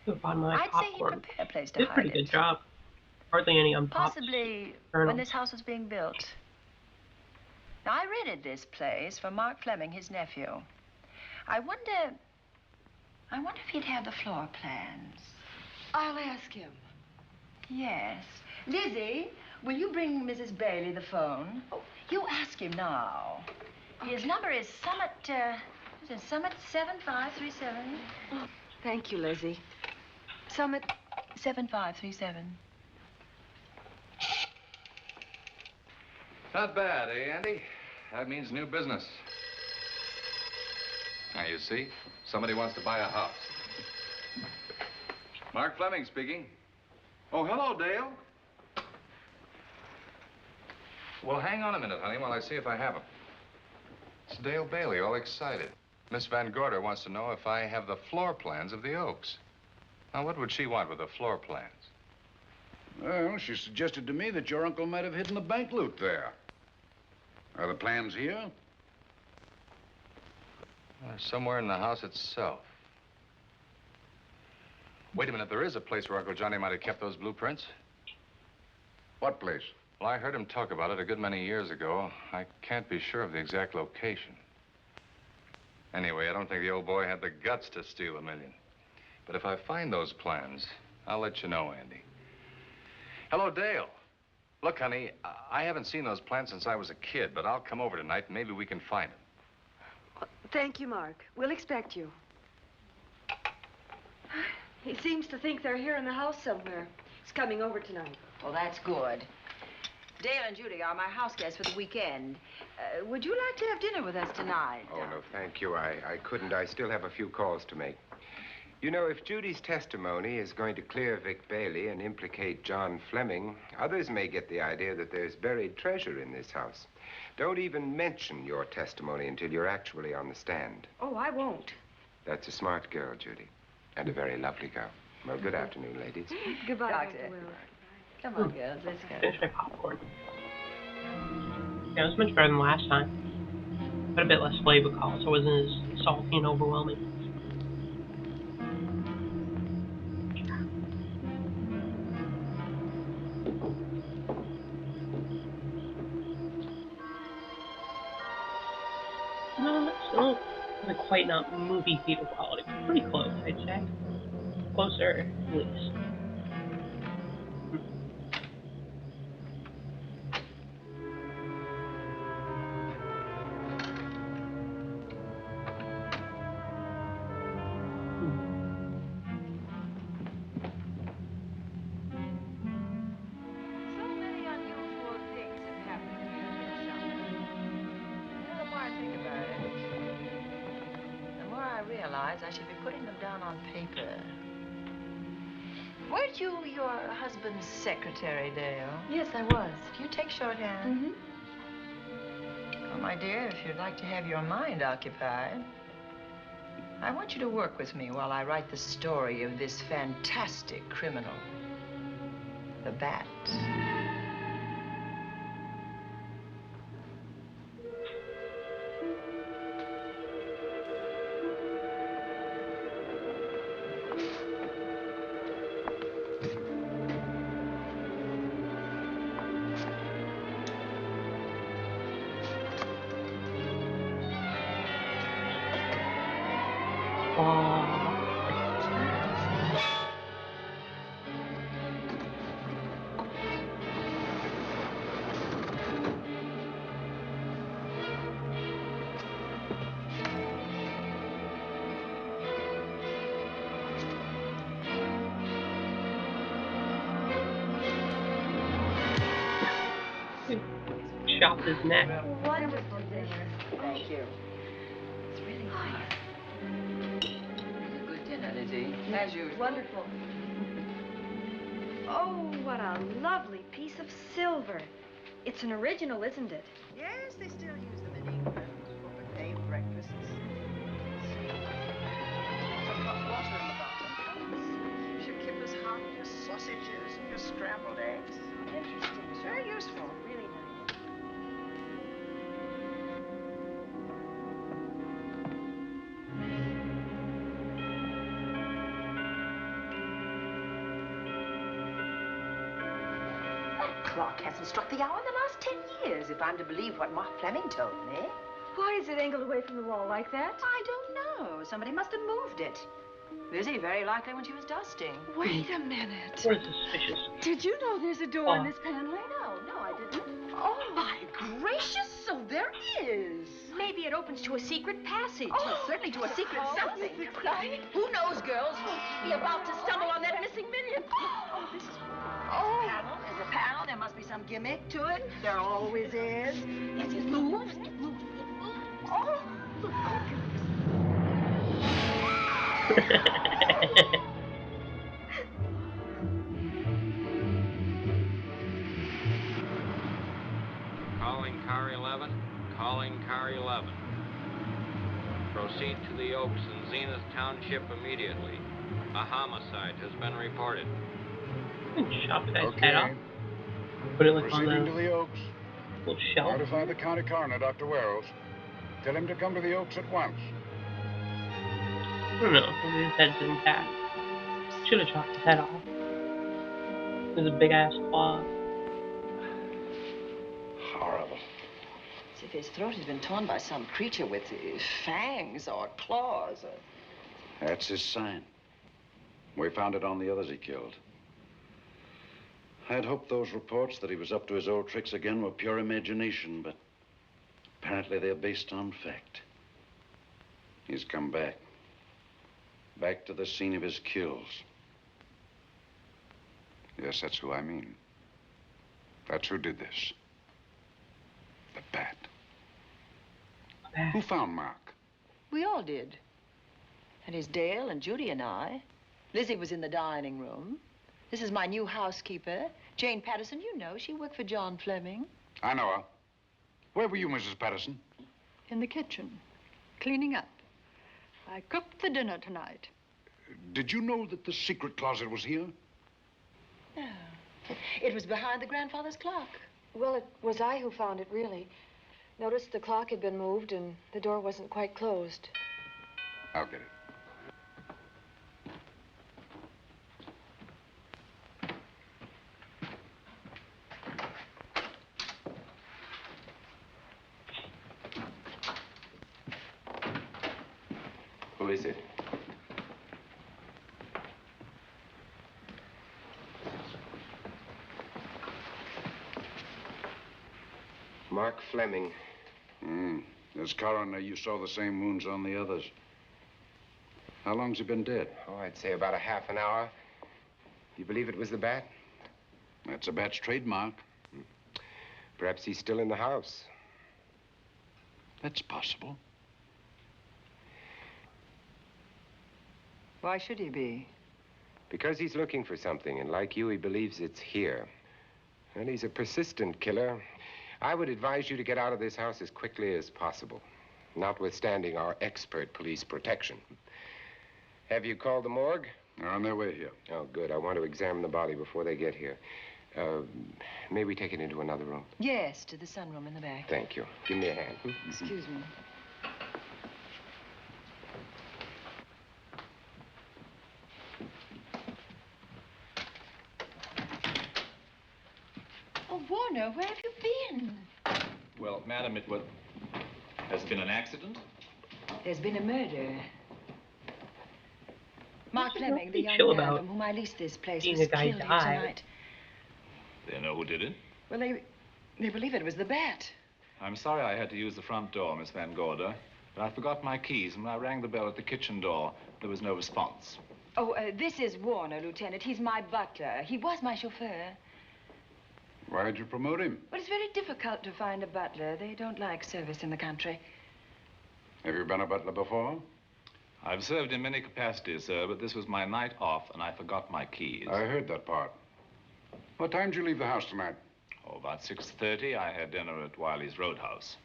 I'd say he'd prepare a place to Did a hide pretty it. good job. Hardly any unpopped Possibly kernels. when this house was being built. Now, I rented this place for Mark Fleming, his nephew. I wonder if he'd have the floor plans. I'll ask him. Yes. Lizzie, will you bring Mrs. Bailey the phone? Oh, you ask him now. Okay. His number is Summit 7537. Oh, thank you, Lizzie. Summit 7537. Not bad, eh, Andy? That means new business. Now, you see, somebody wants to buy a house. Mark Fleming speaking. Oh, hello, Dale. Well, hang on a minute, honey, while I see if I have him. It's Dale Bailey, all excited. Miss Van Gorder wants to know if I have the floor plans of the Oaks. Now, what would she want with the floor plans? Well, she suggested to me that your uncle might have hidden the bank loot there. Are the plans here? They're somewhere in the house itself. Wait a minute, there is a place where Uncle Johnny might have kept those blueprints. What place? Well, I heard him talk about it a good many years ago. I can't be sure of the exact location. Anyway, I don't think the old boy had the guts to steal $1 million. But if I find those plans, I'll let you know, Andy. Hello, Dale. Look, honey, I haven't seen those plans since I was a kid, but I'll come over tonight and maybe we can find them. Thank you, Mark. We'll expect you. He seems to think they're here in the house somewhere. He's coming over tonight. Well, that's good. Dale and Judy are my house guests for the weekend. Would you like to have dinner with us tonight? Oh, no, thank you. I couldn't. I still have a few calls to make. You know, if Judy's testimony is going to clear Vic Bailey and implicate John Fleming, others may get the idea that there's buried treasure in this house. Don't even mention your testimony until you're actually on the stand. Oh, I won't. That's a smart girl, Judy. And a very lovely girl. Well, good afternoon, ladies. Goodbye, Doctor. Dr. Will. Come on, girls, let's go. Finish my popcorn. Yeah, it was much better than last time. But a bit less flavor call, so it wasn't as salty and overwhelming. No, that's still like quite not movie theater quality. Pretty close, I'd say. Closer, at least. So many unusual things have happened here this summer. The more I think about it, the more I realize I should be putting them down on paper. Weren't you your husband's secretary, Dale? Yes, I was. Do you take shorthand? Mm-hmm. Well, my dear, if you'd like to have your mind occupied, I want you to work with me while I write the story of this fantastic criminal, the Bat. Chopped his neck. Wonderful dinner. Thank you. It's really nice. A good dinner, Lizzie, as usual. Wonderful. Oh, what a lovely piece of silver. It's an original, isn't it? Yes, they still use them in England for buffet breakfasts. Some hot water in the bottom. Keeps your kippers hot, your sausages, and your scrambled eggs. Interesting. It's very useful. Really nice. That clock hasn't struck the hour in the last 10 years, if I'm to believe what Ma Fleming told me. Why is it angled away from the wall like that? I don't know. Somebody must have moved it. Lizzie, very likely when she was dusting. Wait a minute. What is suspicious? Did you know there's a door in this paneling? No, I didn't. Oh, my gracious, so there is. Maybe it opens to a secret passage. Oh, certainly to a secret something. Who knows, girls? Who'll be about to stumble on that missing million? Oh, this is... Oh, there's a panel. There must be some gimmick to it. There always is. Yes, it moves. It moves. It moves. Oh. Calling car 11. Calling car 11. Proceed to the Oaks in Zenith Township immediately. A homicide has been reported. Chop the guy's head off. Put it like on Proceeding to the Oaks. little shelf. Notify the county coroner, Dr. Wells. Tell him to come to the Oaks at once. I don't know. Maybe his head's intact. Should have chopped his head off. There's a big ass claw. Horrible. As if his throat has been torn by some creature with fangs or claws. That's his sign. We found it on the others he killed. I'd hoped those reports that he was up to his old tricks again were pure imagination, but apparently they're based on fact. He's come back. Back to the scene of his kills. Yes, that's who I mean. That's who did this. The Bat. Who found Mark? We all did. And his Dale and Judy and I. Lizzie was in the dining room. This is my new housekeeper, Jane Patterson. You know, she worked for John Fleming. I know her. Where were you, Mrs. Patterson? In the kitchen, cleaning up. I cooked the dinner tonight. Did you know that the secret closet was here? No. It was behind the grandfather's clock. Well, it was I who found it, really. Noticed the clock had been moved and the door wasn't quite closed. I'll get it. Who is it? Mark Fleming. As coroner, you saw the same wounds on the others. How long's he been dead? Oh, I'd say about a half an hour. You believe it was the Bat? That's a Bat's trademark. Perhaps he's still in the house. That's possible. Why should he be? Because he's looking for something, and like you, he believes it's here. And he's a persistent killer. I would advise you to get out of this house as quickly as possible, notwithstanding our expert police protection. Have you called the morgue? They're on their way here. Oh, good. I want to examine the body before they get here. May we take it into another room? Yes, to the sunroom in the back. Thank you. Give me a hand. Excuse me. Oh, Warner, where have you been? Well, madam, has been an accident? There's been a murder. Mark Fleming, the young chill man about from whom I leased this place, seeing was a guy killed here die. tonight. They know who did it? Well, they believe it was the bat. I'm sorry I had to use the front door, Miss Van Gorder, but I forgot my keys, and when I rang the bell at the kitchen door, there was no response. Oh, this is Warner, Lieutenant. He's my butler. He was my chauffeur. Why'd you promote him? Well, it's very difficult to find a butler. They don't like service in the country. Have you been a butler before? I've served in many capacities, sir, but this was my night off, and I forgot my keys. I heard that part. What time did you leave the house tonight? Oh, about 6:30. I had dinner at Wiley's Roadhouse.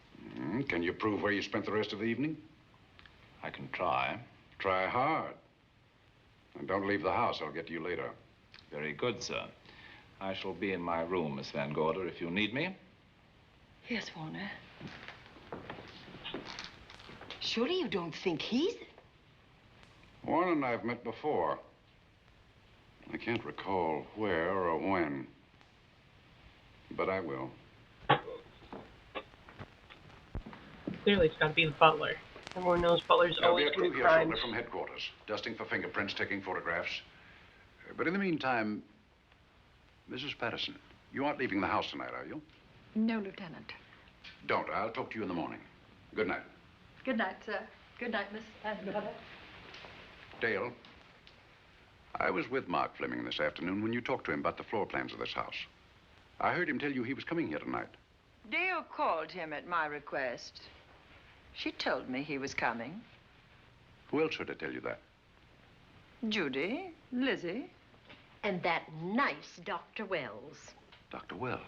Can you prove where you spent the rest of the evening? I can try. Try hard. And don't leave the house. I'll get to you later. Very good, sir. I shall be in my room, Miss Van Gorder, if you need me. Yes, Warner. Surely you don't think he's... Warren and I have met before. I can't recall where or when, but I will. Clearly, it's got to be the butler. Everyone knows butlers There'll be always a crew commit here crimes. shortly from headquarters, dusting for fingerprints, taking photographs. But in the meantime, Mrs. Patterson, you aren't leaving the house tonight, are you? No, Lieutenant. Don't. I'll talk to you in the morning. Good night. Good night, sir. Good night, Miss Van Gorder. Dale, I was with Mark Fleming this afternoon when you talked to him about the floor plans of this house. I heard him tell you he was coming here tonight. Dale called him at my request. She told me he was coming. Who else heard her tell you that? Judy, Lizzie. And that nice Dr. Wells. Dr. Wells.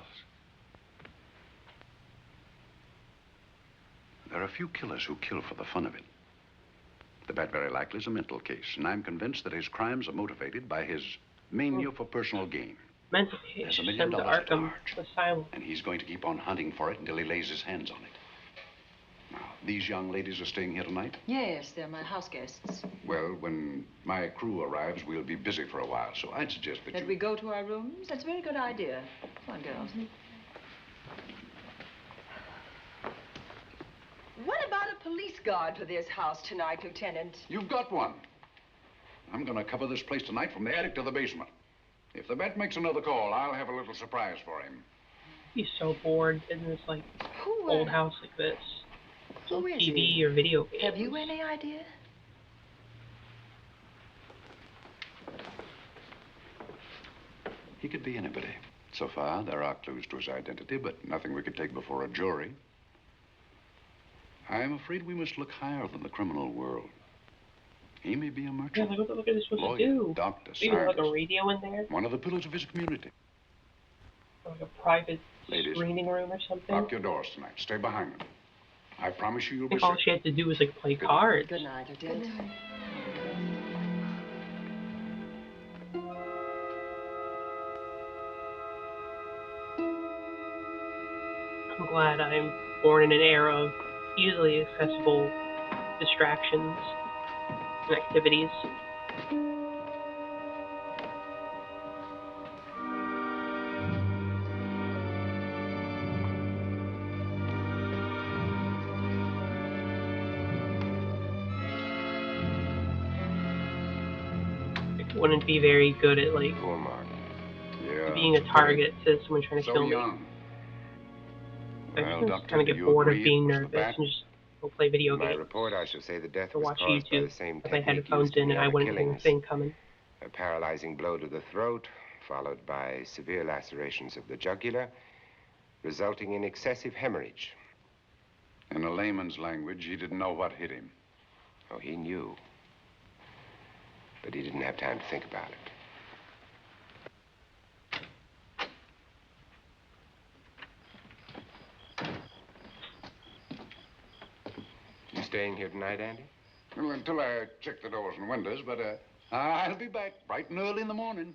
There are a few killers who kill for the fun of it. The bat very likely is a mental case, and I'm convinced that his crimes are motivated by his mania for personal gain. Mental case. There's $1 million Sent to at Arkham large, Asylum. and he's going to keep on hunting for it until he lays his hands on it. Now, these young ladies are staying here tonight? Yes, they're my house guests. Well, when my crew arrives, we'll be busy for a while, so I'd suggest that That we go to our rooms? That's a very good idea. Come on, girls. What about a police guard for this house tonight, Lieutenant? You've got one. I'm going to cover this place tonight from the attic to the basement. If the bat makes another call, I'll have a little surprise for him. He's so bored in this, like, old house like this. Who is TV he? or video games. Have you any idea? He could be anybody. So far, there are clues to his identity, but nothing we could take before a jury. I am afraid we must look higher than the criminal world. He may be a merchant. Yeah, like, what are they supposed lawyer, to do? doctor, Maybe like a scientist. radio in there? One of the pillars of his community. Or like a private Ladies, screening room or something? lock your doors tonight. Stay behind them. I promise you you'll I be think all safe. she had to do was, like, play cards. Good night, Lieutenant. Good night. I'm glad I'm born in an era of easily accessible distractions and activities. I wouldn't be very good at, like, Poor Mark. Yeah, being a it's target to someone trying to so kill me. young. I Well, just Doctor, kind of do get you bored of agree it being was the nervous bat? and just go play video In my games report, I shall say the death or was watch caused by YouTube the same with my technique headphones used in in the and I other wouldn't hear a killings. thing coming. A paralyzing blow to the throat, followed by severe lacerations of the jugular, resulting in excessive hemorrhage. In a layman's language, he didn't know what hit him. Oh, he knew. But he didn't have time to think about it. staying here tonight, Andy? Well, until I check the doors and windows, but I'll be back bright and early in the morning.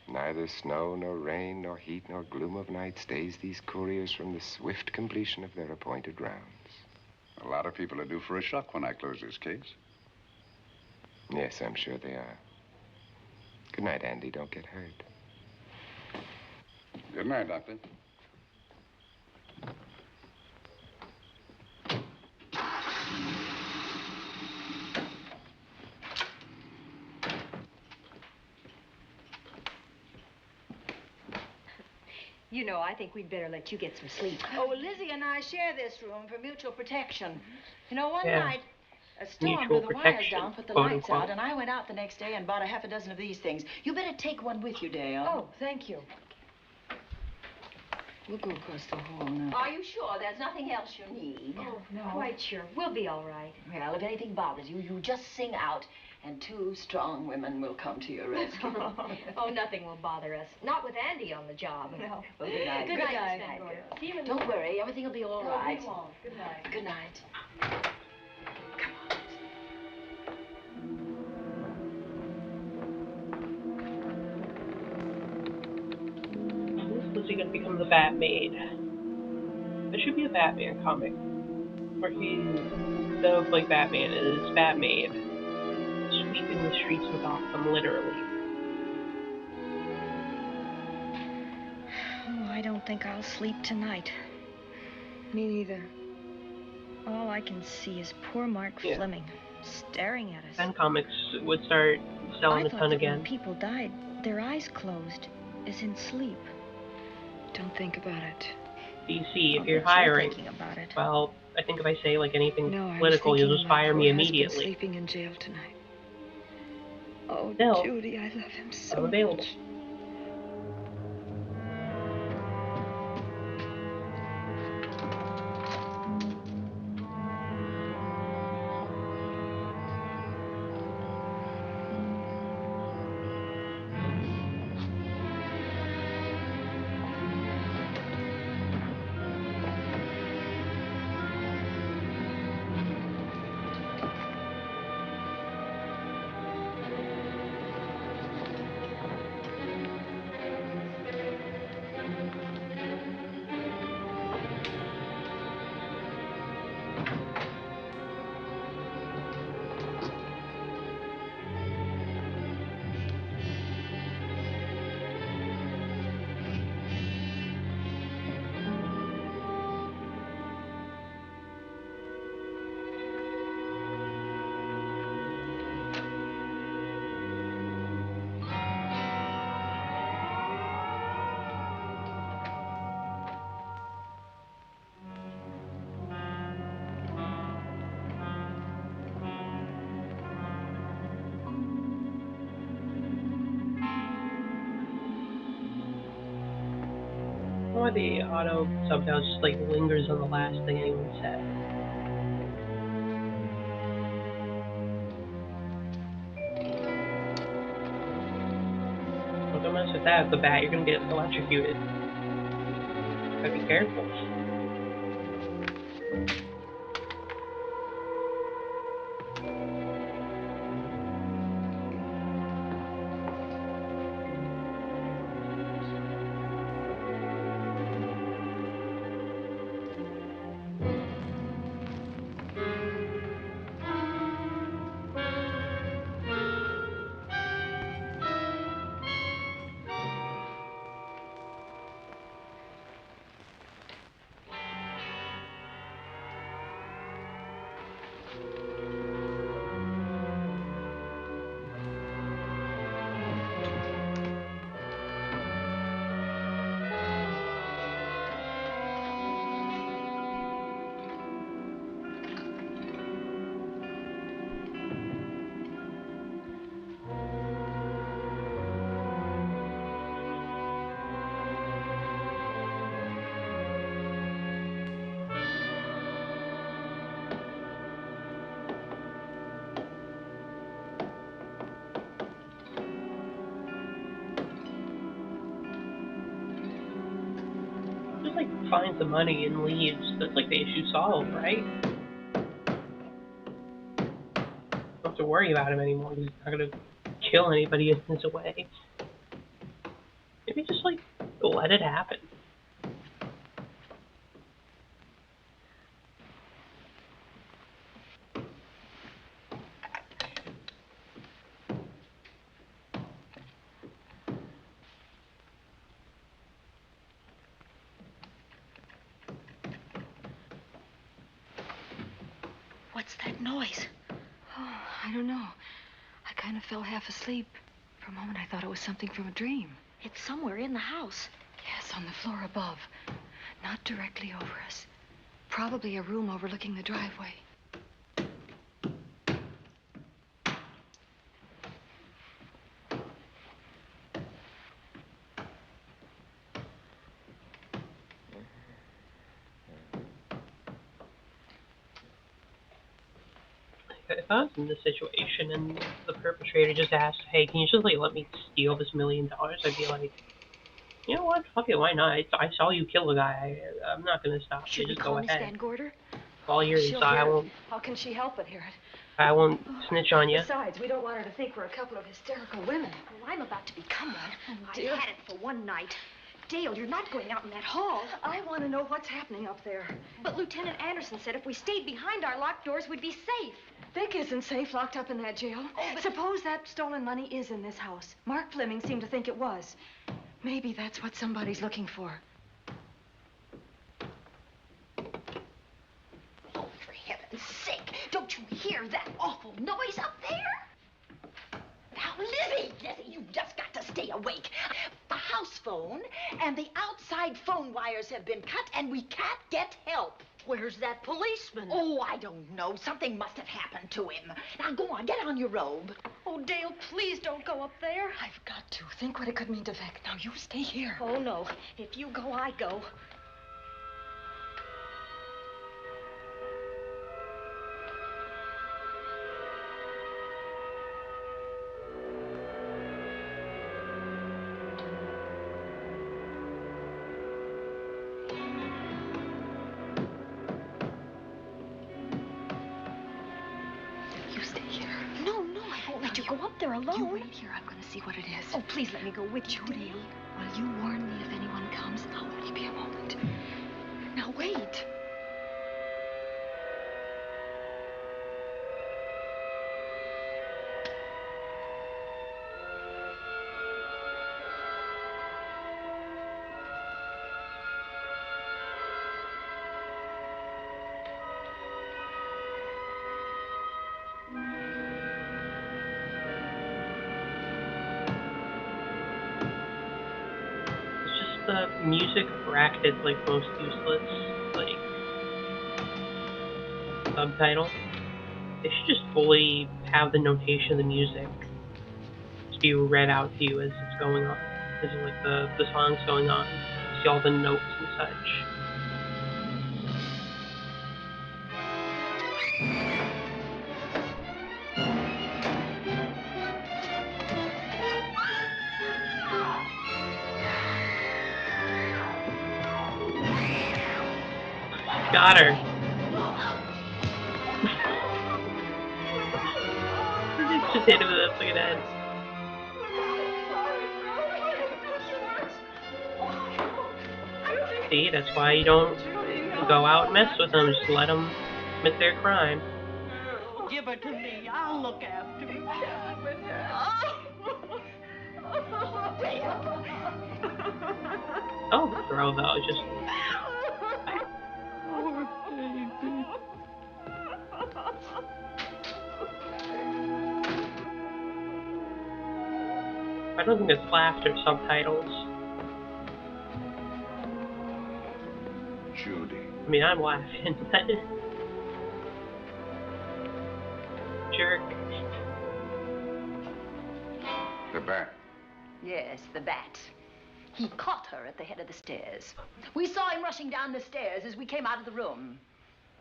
Neither snow, nor rain, nor heat, nor gloom of night stays these couriers from the swift completion of their appointed rounds. A lot of people are due for a shock when I close this case. Yes, I'm sure they are. Good night, Andy. Don't get hurt. Good night, Doctor. You know, I think we'd better let you get some sleep. Oh, well, Lizzie and I share this room for mutual protection. You know, one Yeah. night, a storm Mutual blew the wires protection, down, put the quote, lights unquote. out, and I went out the next day and bought a half a dozen of these things. You better take one with you, Dale. Oh, thank you. We'll go across the hall now. Are you sure there's nothing else you need? Oh, no. Quite sure. We'll be all right. Well, if anything bothers you, you just sing out, and 2 strong women will come to your rescue. Oh, nothing will bother us. Not with Andy on the job. No. Well, good night. Good night, Miss Van Good Gordon. night, See you in the Don't morning. worry, everything will be all No, right. we won't. Good night. Good night. Who's Lizzie gonna become the Batmaid? There should be a Batman comic where he, instead of like Batman, is Batmaid sweeping the streets of Gotham, literally. Oh, I don't think I'll sleep tonight. Me neither. All I can see is poor Mark Yeah. Fleming staring at us. Then comics would start selling I a thought ton that again. when people died, their eyes closed, as in sleep. Don't think about it. DC, if I'll you're bet you're hiring, thinking about it. well, I think if I say like anything No, I was political, thinking you'll just of my fire poor me husband immediately. sleeping in jail tonight. Oh, Still, Judy, I love him so I'm available. much. Or the auto subtitle just like lingers on the last thing anyone said. Well, don't mess with that with the bat, you're gonna get electrocuted. Gotta be careful. Just like finds the money and leaves. That's like the issue solved, right? have to worry about him anymore. He's not gonna kill anybody in his way. Maybe just like let it happen. What's that noise? Oh, I don't know. I kind of fell half asleep. For a moment, I thought it was something from a dream. It's somewhere in the house. Yes, on the floor above. Not directly over us. Probably a room overlooking the driveway. If I was in this situation and the perpetrator just asked, "Hey, can you just like let me steal this $1 million?" I'd be like, "You know what? Fuck it, why not? I saw you kill a guy. I'm not gonna stop you. Should we Just call go Miss ahead. Van Gorder? All yours. She'll I hear it. won't. How can she help but hear it? I won't snitch on you." Besides, we don't want her to think we're a couple of hysterical women. Oh, I'm about to become one. Oh, I dear. had it for one night. Dale, you're not going out in that hall. I want to know what's happening up there. But Lieutenant Anderson said if we stayed behind our locked doors, we'd be safe. Vic isn't safe locked up in that jail. Oh, but... Suppose that stolen money is in this house. Mark Fleming seemed to think it was. Maybe that's what somebody's looking for. Oh, for heaven's sake, don't you hear that awful noise up there? Now, Lizzie, you just got to stay awake. The house phone and the outside phone wires have been cut, and we can't get help. Where's that policeman? Oh, I don't know. Something must have happened to him. Now, go on, get on your robe. Oh, Dale, please don't go up there. I've got to. Think what it could mean to Vic. Now, you stay here. Oh, no. If you go, I go. You stay here. No, I won't let you go up there alone. You wait here. I'm going to see what it is. Oh, please let me go with you, Judy, Dale. will you warn me if anyone comes? I'll only be a moment. Now, wait. The music bracket like most useless like subtitle. They should just fully have the notation of the music to be read out to you as it's going on. As in, like the song's going on. You see all the notes and such. Got her. Just hit him with a fucking head. See, that's why you don't go out and mess with them. Just let them commit their crime. Give her to me. I'll look after her. Oh, throw though, just. Poor baby. I don't think it's laughter subtitles. Judy. I mean, I'm laughing, but... Jerk. The bat. Yes, the bat. He caught her at the head of the stairs. We saw him rushing down the stairs as we came out of the room.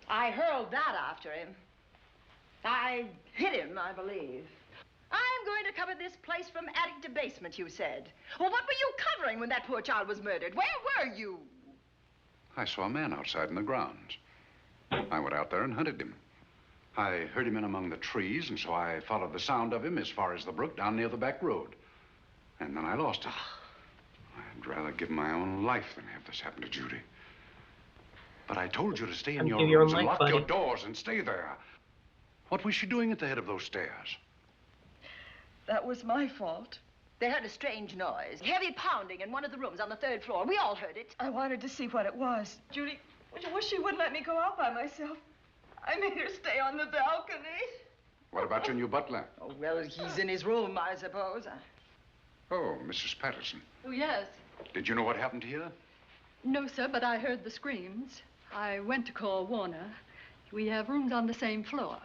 I hurled that after him. I hit him, I believe. I'm going to cover this place from attic to basement, you said. Well, what were you covering when that poor child was murdered? Where were you? I saw a man outside in the grounds. I went out there and hunted him. I heard him in among the trees, and so I followed the sound of him as far as the brook down near the back road. And then I lost it. I'd rather give my own life than have this happen to Judy. But I told you to stay in your rooms and lock your doors and stay there. What was she doing at the head of those stairs? That was my fault. They heard a strange noise. Heavy pounding in one of the rooms on the 3rd floor. We all heard it. I wanted to see what it was. Judy, she wouldn't let me go out by myself. I made her stay on the balcony. What about your new butler? Oh, well, he's in his room, I suppose. Oh, Mrs. Patterson. Oh, yes. Did you know what happened here? No, sir, but I heard the screams. I went to call Warner. We have rooms on the same floor,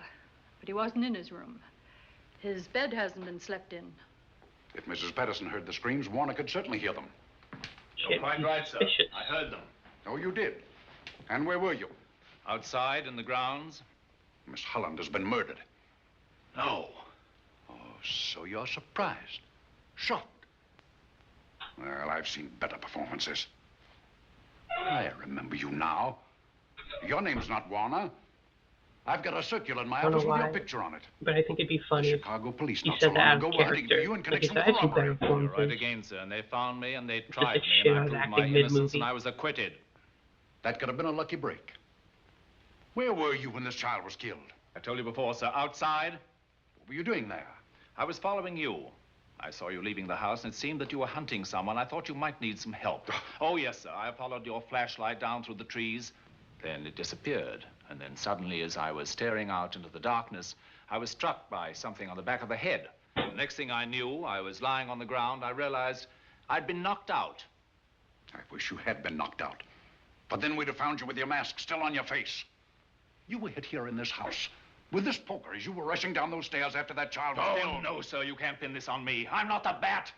but he wasn't in his room. His bed hasn't been slept in. If Mrs. Patterson heard the screams, Warner could certainly hear them. You're quite right, sir. I heard them. Oh, you did? And where were you? Outside in the grounds. Miss Holland has been murdered. No. Oh, so you're surprised. Shocked. Well, I've seen better performances. I remember you now. Your name's not Warner. I've got a circular in my office with your picture on it. But I think it'd be funny if Chicago police you not so said that long out ago of were hunting for character. you in Like, connection it's with actually better robbery. You're performances. right again, sir. And they found me and they Just tried the me. shit And I I was proved my acting innocence mid-movie. and I was acquitted. That could have been a lucky break. Where were you when this child was killed? I told you before, sir. Outside. What were you doing there? I was following you. I saw you leaving the house, and it seemed that you were hunting someone. I thought you might need some help. Oh, yes, sir. I followed your flashlight down through the trees. Then it disappeared. And then suddenly, as I was staring out into the darkness, I was struck by something on the back of the head. The next thing I knew, I was lying on the ground. I realized I'd been knocked out. I wish you had been knocked out. But then we'd have found you with your mask still on your face. You were hit here in this house with this poker as you were rushing down those stairs after that child was killed. Oh, no, sir. You can't pin this on me. I'm not the bat.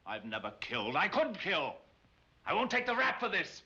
I've never killed. I couldn't kill. I won't take the rap for this.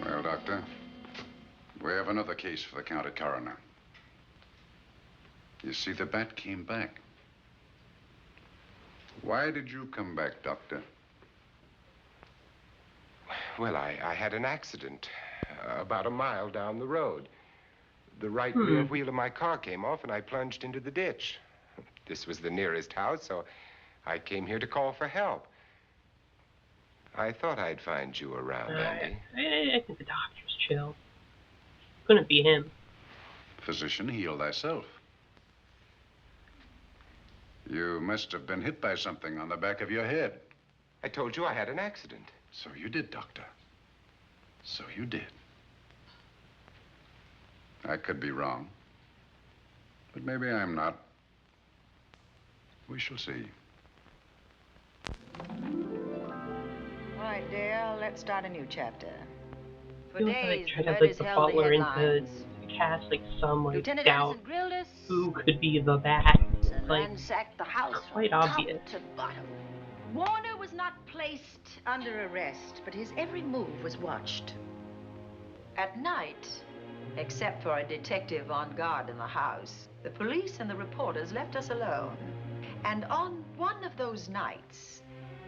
Well, Doctor, we have another case for the county coroner. You see, the bat came back. Why did you come back, Doctor? Well, I had an accident about a mile down the road. The right rear wheel of my car came off, and I plunged into the ditch. This was the nearest house, so I came here to call for help. I thought I'd find you around, Andy. I think the doctor's chill. Couldn't be him. Physician, heal thyself. You must have been hit by something on the back of your head. I told you I had an accident. So you did, Doctor. So you did. I could be wrong. But maybe I'm not. We shall see. All right, dear, let's start a new chapter. For Feels days, like trying the to have like murders the held the butler into headlines. cast like some like Lieutenant doubt Anderson grilled us who could be the bat. and Like ransacked the house quite from obvious. top to bottom. Warner was not placed under arrest, but his every move was watched. At night, except for a detective on guard in the house, the police and the reporters left us alone. And on one of those nights,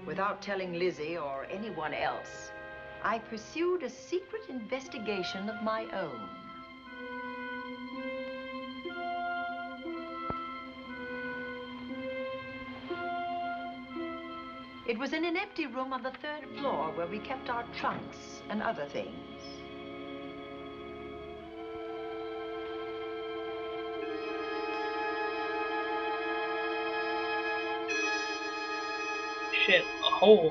without telling Lizzie or anyone else, I pursued a secret investigation of my own. It was in an empty room on the 3rd floor where we kept our trunks and other things. shit, a hole.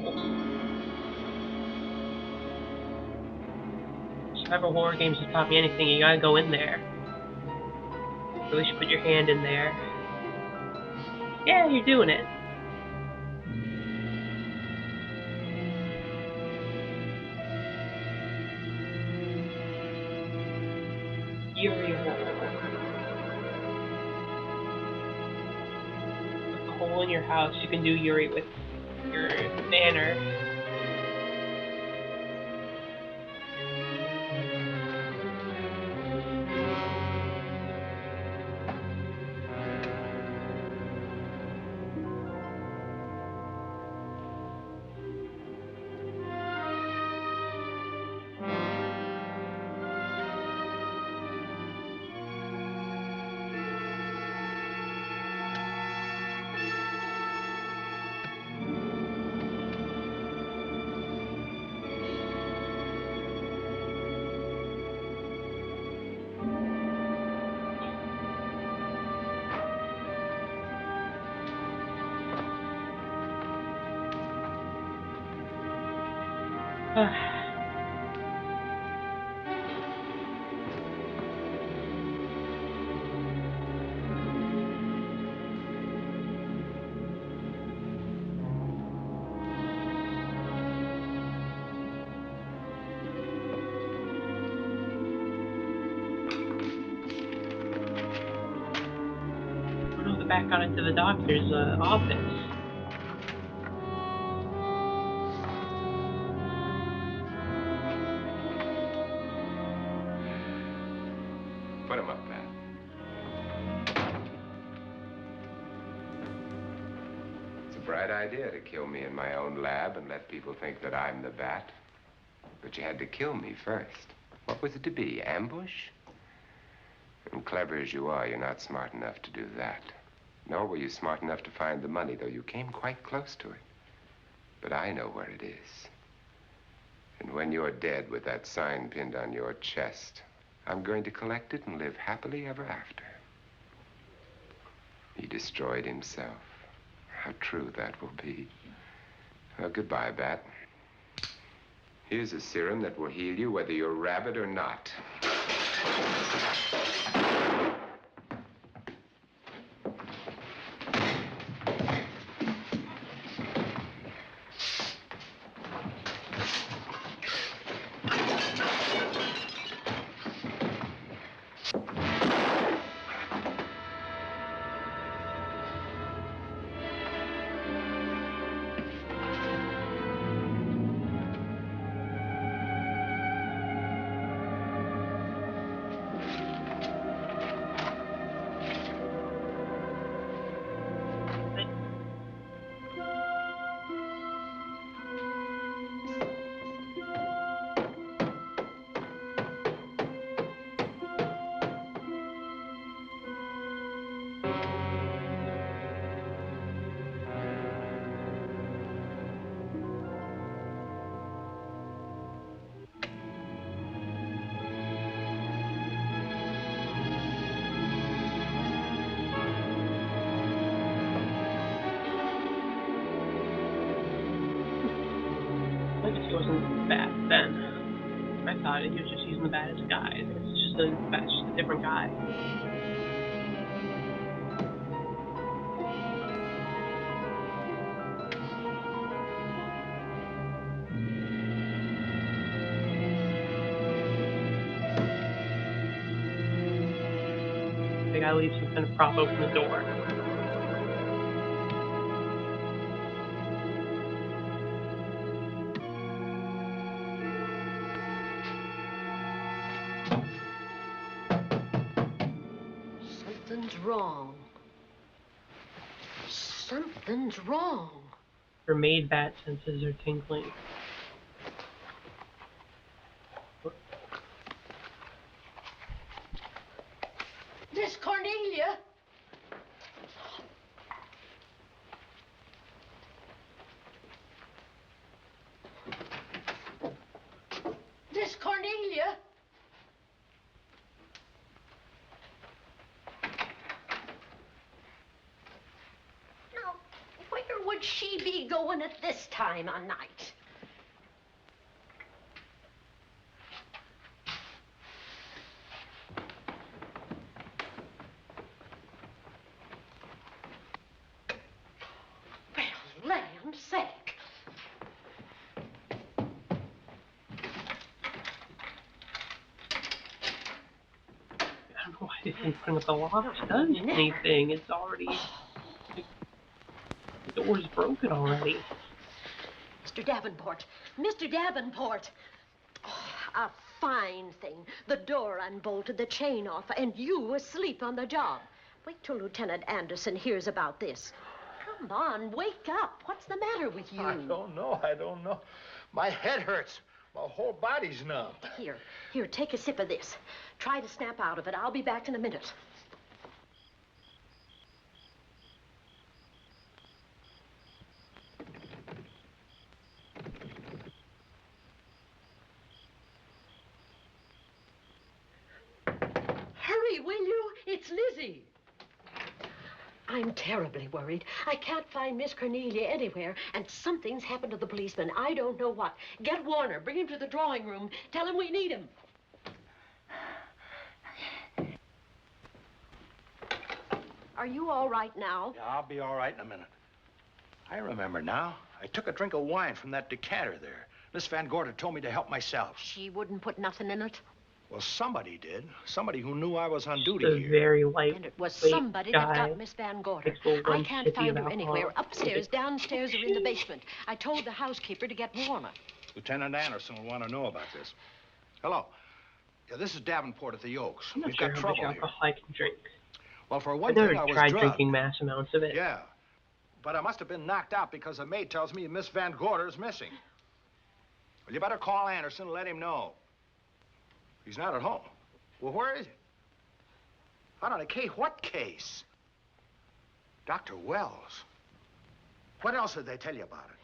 Survival horror games have taught me anything, you gotta go in there. Or at least put your hand in there. Yeah, you're doing it. Eerie hole. in your house, you can do Yuri with your banner. Back out into the doctor's office. Put him up, Pat. It's a bright idea to kill me in my own lab and let people think that I'm the bat. But you had to kill me first. What was it to be, ambush? And clever as you are, you're not smart enough to do that. Nor were you smart enough to find the money, though you came quite close to it. But I know where it is. And when you're dead with that sign pinned on your chest, I'm going to collect it and live happily ever after. He destroyed himself. How true that will be. Well, goodbye, Bat. Here's a serum that will heal you whether you're rabid or not. I guess he wasn't bad then. I thought he was just using the bat as a guide. It's just a different guy. The guy leaves him kind of prop open the door. Something's wrong. Something's wrong. Her maid bat senses are tingling. Miss Cornelia. Miss Cornelia. Now, where would she be going at this time of night? Well, land's sake. I don't know why they think putting up the loft does anything. It's already... door's broken already. Mr. Davenport. Mr. Davenport. Oh, a fine thing. The door unbolted, the chain off, and you asleep on the job. Wait till Lieutenant Anderson hears about this. Come on, wake up. What's the matter with you? I don't know. My head hurts. My whole body's numb. Here, take a sip of this. Try to snap out of it. I'll be back in a minute. Hurry, will you? It's Lizzie. I'm terribly worried. I can't find Miss Cornelia anywhere, and something's happened to the policeman. I don't know what. Get Warner. Bring him to the drawing room. Tell him we need him. Are you all right now? Yeah, I'll be all right in a minute. I remember now. I took a drink of wine from that decanter there. Miss Van Gorder told me to help myself. She wouldn't put nothing in it? Well, somebody did. Somebody who knew I was on duty The here. very light. And it was somebody that got Miss Van Gorder. I can't find her anywhere. Upstairs, downstairs, or in the basement. I told the housekeeper to get Warner. Lieutenant Anderson will want to know about this. Hello. Yeah, this is Davenport at the Oaks. I'm not We've sure got how trouble much here. alcohol I can drink. Well, for I've one never thing, I was tried drugged. drinking mass amounts of it. Yeah. But I must have been knocked out because the maid tells me Miss Van Gorder is missing. Well, you better call Anderson and let him know. He's not at home. Well, where is he? Out on a case? What case? Dr. Wells. What else did they tell you about it?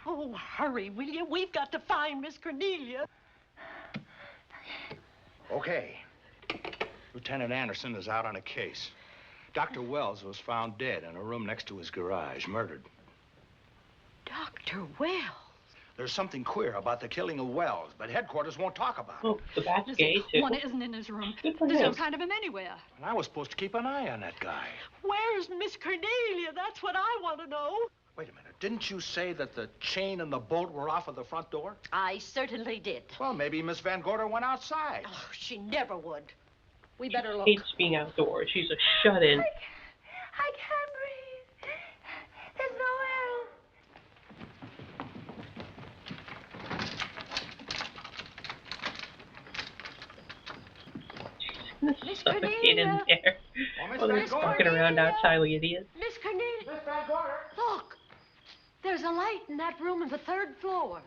Oh, hurry, will you? We've got to find Miss Cornelia. Okay. Lieutenant Anderson is out on a case. Dr. Wells was found dead in a room next to his garage, murdered. Dr. Wells? There's something queer about the killing of Wells, but headquarters won't talk about it. Oh, the back's gay, too. Warner isn't in his room. Good for There's him. no sign of him anywhere. And I was supposed to keep an eye on that guy. Where's Miss Cornelia? That's what I want to know. Wait a minute. Didn't you say that the chain and the bolt were off of the front door? I certainly did. Well, maybe Miss Van Gorder went outside. Oh, she never would. We better look. Hates being outdoors. She's a shut-in. I can't breathe. There's no Suffocate in there. While they're walking around outside like idiots. Miss Cornelia. Miss Van Gorder. Look. There's a light in that room on the 3rd floor.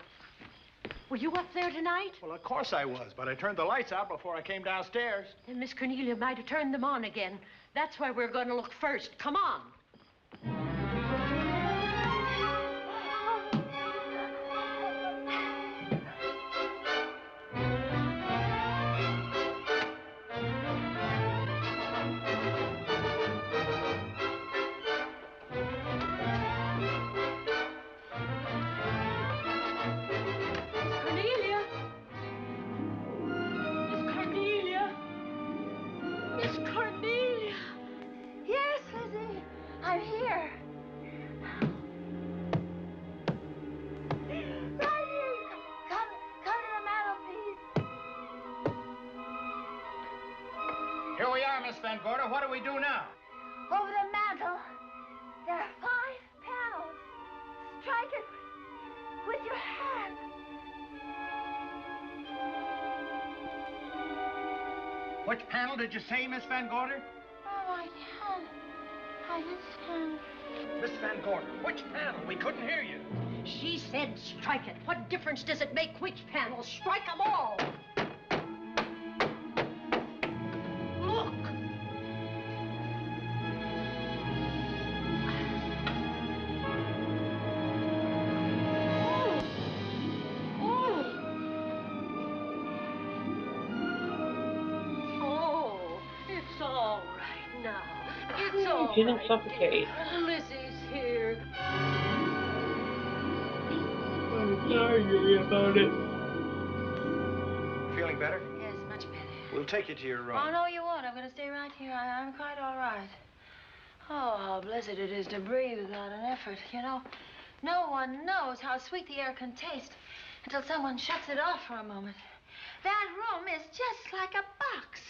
Were you up there tonight? Well, of course I was, but I turned the lights out before I came downstairs. Then Miss Cornelia might have turned them on again. That's where we're going to look first. Come on. Here we are, Miss Van Gorder. What do we do now? Over the mantel, there are 5 panels. Strike it with your hand. Which panel did you say, Miss Van Gorder? Oh, I can't. I just can't. Miss Van Gorder, which panel? We couldn't hear you. She said strike it. What difference does it make which panel? Strike them all. Look. Oh, it's all right now. It's all She didn't right. suffocate. Lizzie's here. I'm sorry about it. Feeling better? Yes, much better. We'll take you to your room. Oh, no, you won't. I'm going to stay right here. I'm quite all right. Oh, how blessed it is to breathe without an effort. You know, no one knows how sweet the air can taste until someone shuts it off for a moment. That room is just like a box.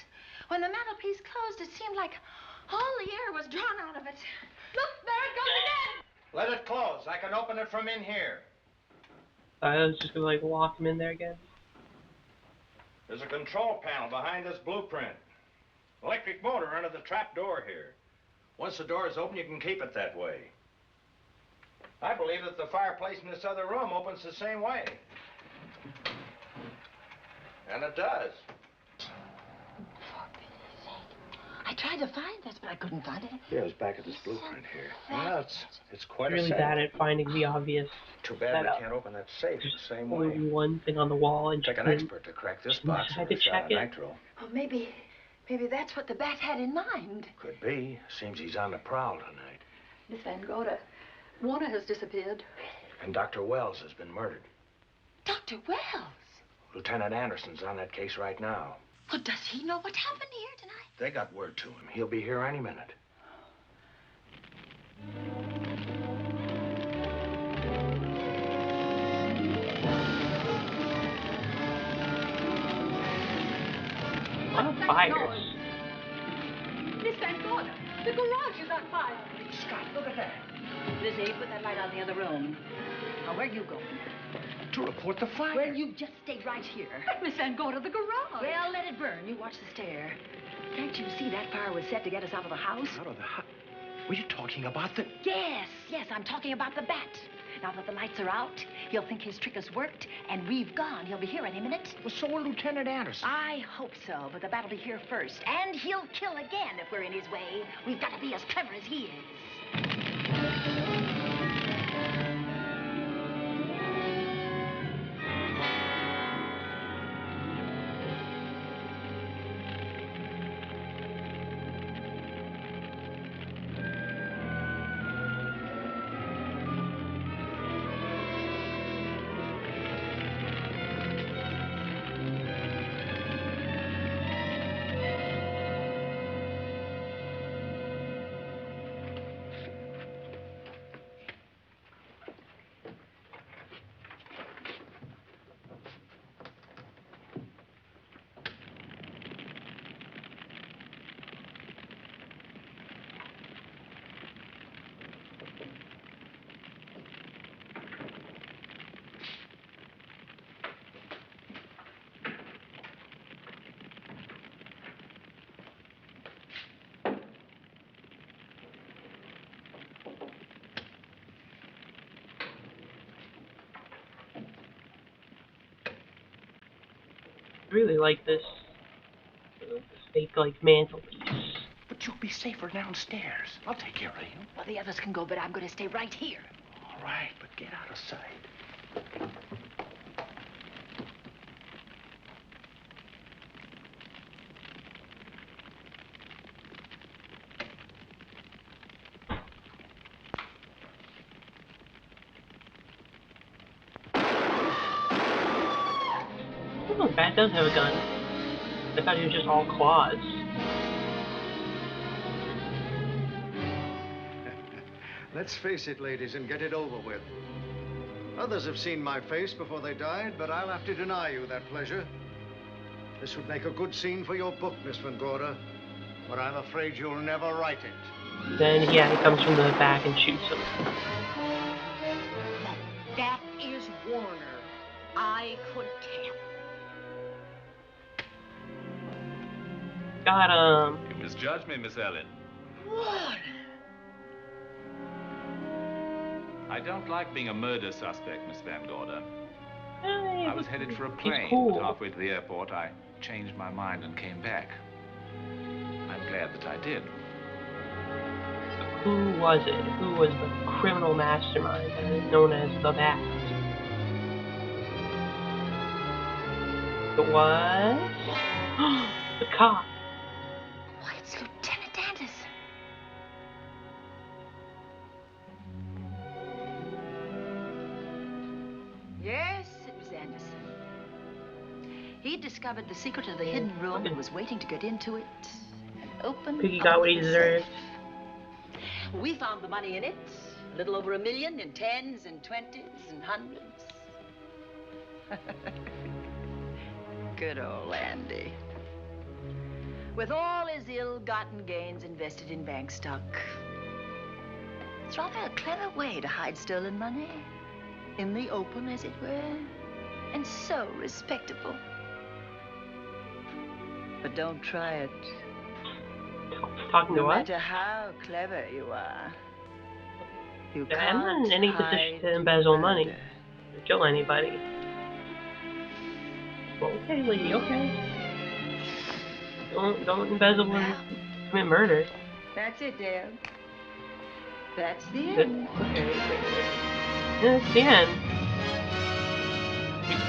When the mantelpiece closed, it seemed like all the air was drawn out of it. Look, there it goes again. Let it close. I can open it from in here. I was just gonna like lock him in there again. There's a control panel behind this blueprint. Electric motor under the trap door here. Once the door is open, you can keep it that way. I believe that the fireplace in this other room opens the same way. And it does. I tried to find this, but I couldn't find it. Yeah, it's back at this blueprint here. Well, it's quite Really a set. bad at finding the obvious Too bad setup. we can't open that safe the same Only way. one thing on the wall and Take an expert to crack this box had with to a shot check of it. nitro. Well, maybe that's what the bat had in mind. Could be. Seems he's on the prowl tonight. Miss Van Gorder, Warner has disappeared. And Dr. Wells has been murdered. Dr. Wells? Lieutenant Anderson's on that case right now. Well, does he know what happened here tonight? They got word to him. He'll be here any minute. On fire. Miss Van Gorder, the garage is on fire. Scott, look at that. Lizzie, put that light out in the other room. Now, where are you going? To report the fire. Well, you just stay right here. But Miss Van Gorder, the garage. Well, let it burn. You watch the stair. Can't you see that fire was set to get us out of the house? Out of the house? Were you talking about the... Yes, I'm talking about the bat. Now that the lights are out, he'll think his trick has worked, and we've gone. He'll be here any minute. Well, so will Lieutenant Anderson. I hope so, but the bat will be here first. And he'll kill again if we're in his way. We've got to be as clever as he is. I really like this fake like mantelpiece. But you'll be safer downstairs. I'll take care of you. Well, the others can go, but I'm going to stay right here. All right, but get out of sight. Oh, the bat does have a gun. I thought he was just all claws. Let's face it, ladies, and get it over with. Others have seen my face before they died, but I'll have to deny you that pleasure. This would make a good scene for your book, Miss Van Gorder, but I'm afraid you'll never write it. Then, yeah, he comes from the back and shoots him. That is Warner. I could tell. Got him. You misjudged me, Miss Ellen. Warner! I don't like being a murder suspect, Miss Van Gorder. Hey, I was headed for a plane, cool. but halfway to the airport, I changed my mind and came back. I'm glad that I did. Who was it? Who was the criminal mastermind that is known as the Bat? It was... the cop. Why, it's Lieutenant Anderson. Yes, it was Anderson. He discovered the secret of the hidden room and was waiting to get into it and open. Piggy got what he deserved. We found the money in it. A little over $1 million in tens and twenties and hundreds. Good old Andy. With all his ill-gotten gains invested in bank stock. It's rather a clever way to hide stolen money. In the open, as it were. And so respectable. But don't try it. Talking to No us? matter how clever you are, you I'm can't not in any position hide to embezzle money. murder. Or kill anybody. Well, okay, lady, okay. Don't embezzle and commit murder. That's it, Dale. That's the Good. end. Okay. Yeah, that's the end.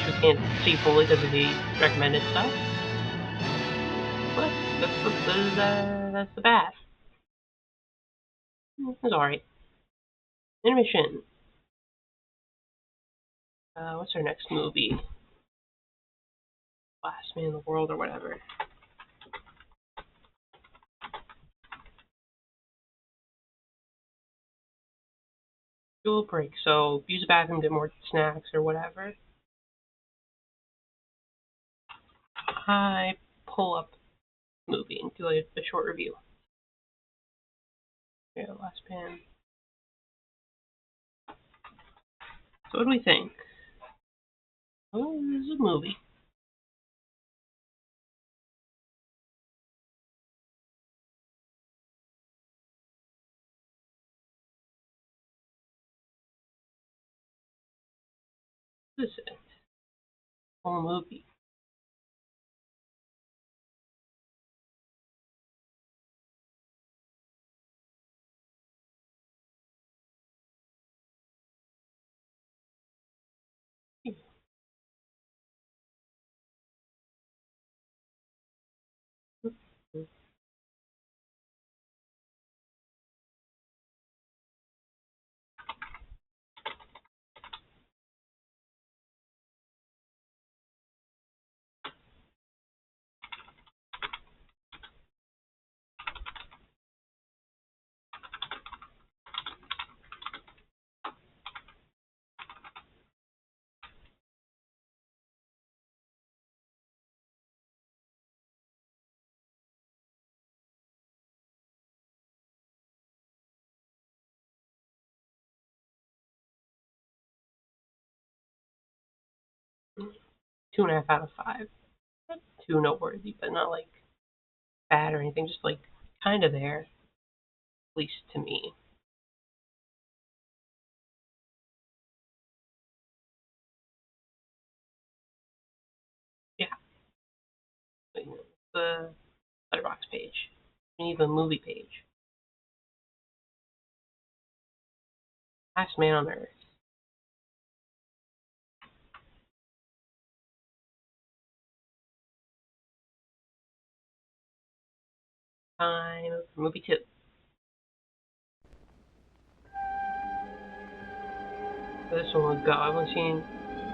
You can't see fully because of the recommended stuff. But that's the bad. It's alright. Intermission. What's our next movie? Last Man in the World or whatever. Do a break, so use the bathroom, get more snacks or whatever. I pull up movie and do a short review. Yeah, Last Man. So what do we think? Oh, this is a movie. What is it? Whole movie. Two and a half out of five. Not too noteworthy, but not like bad or anything. Just like kind of there, at least to me. Yeah. But, you know, the letterbox page. We need the movie page. Last Man on Earth. Time for movie 2. So this one would go. I've only seen.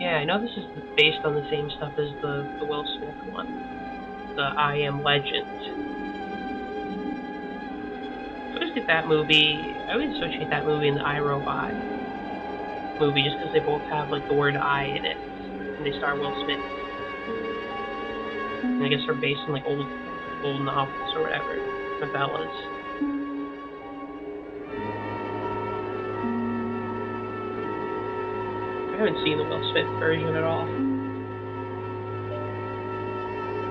Yeah, I know this is based on the same stuff as the Will Smith one. The I Am Legend. I always get that movie. I always associate that movie and the I, Robot movie just because they both have like the word I in it. And they star Will Smith. And I guess they're based on like old novels or whatever. Novellas. I haven't seen the Will Smith version at all.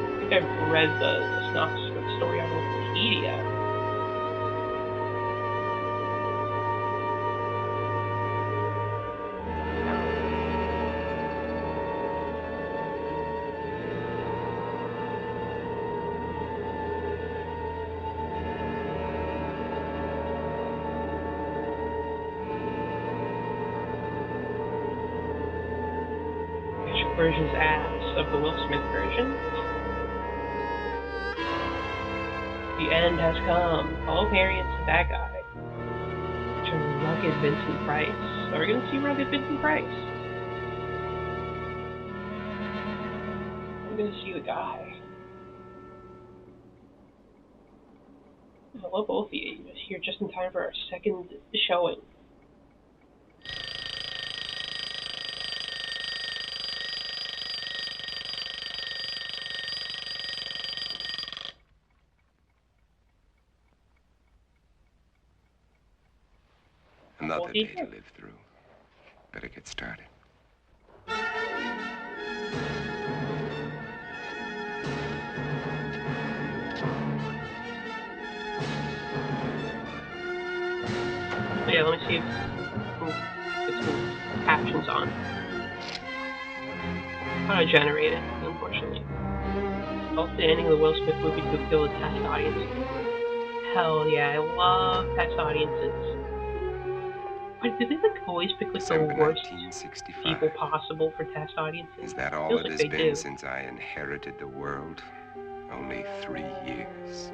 I think I've read the synopsis for the story on Wikipedia. Which version's ads of the Will Smith version? The end has come. Follow Harriet to that guy. Turn rugged Vincent Price. Are we gonna see rugged Vincent Price? We're gonna see the guy. Hello, both of you. You're here just in time for our second showing. Another he day to did. live through. Better get started. Yeah, let me see if it's captions on. How to generate it, unfortunately. Also, the ending of the Will Smith movie to appeal to test audiences. Hell yeah, I love test audiences. But do they always pick like December the worst 1965. people possible for test audiences? Is that all Feels it like has they been do. since I inherited the world? Only 3 years.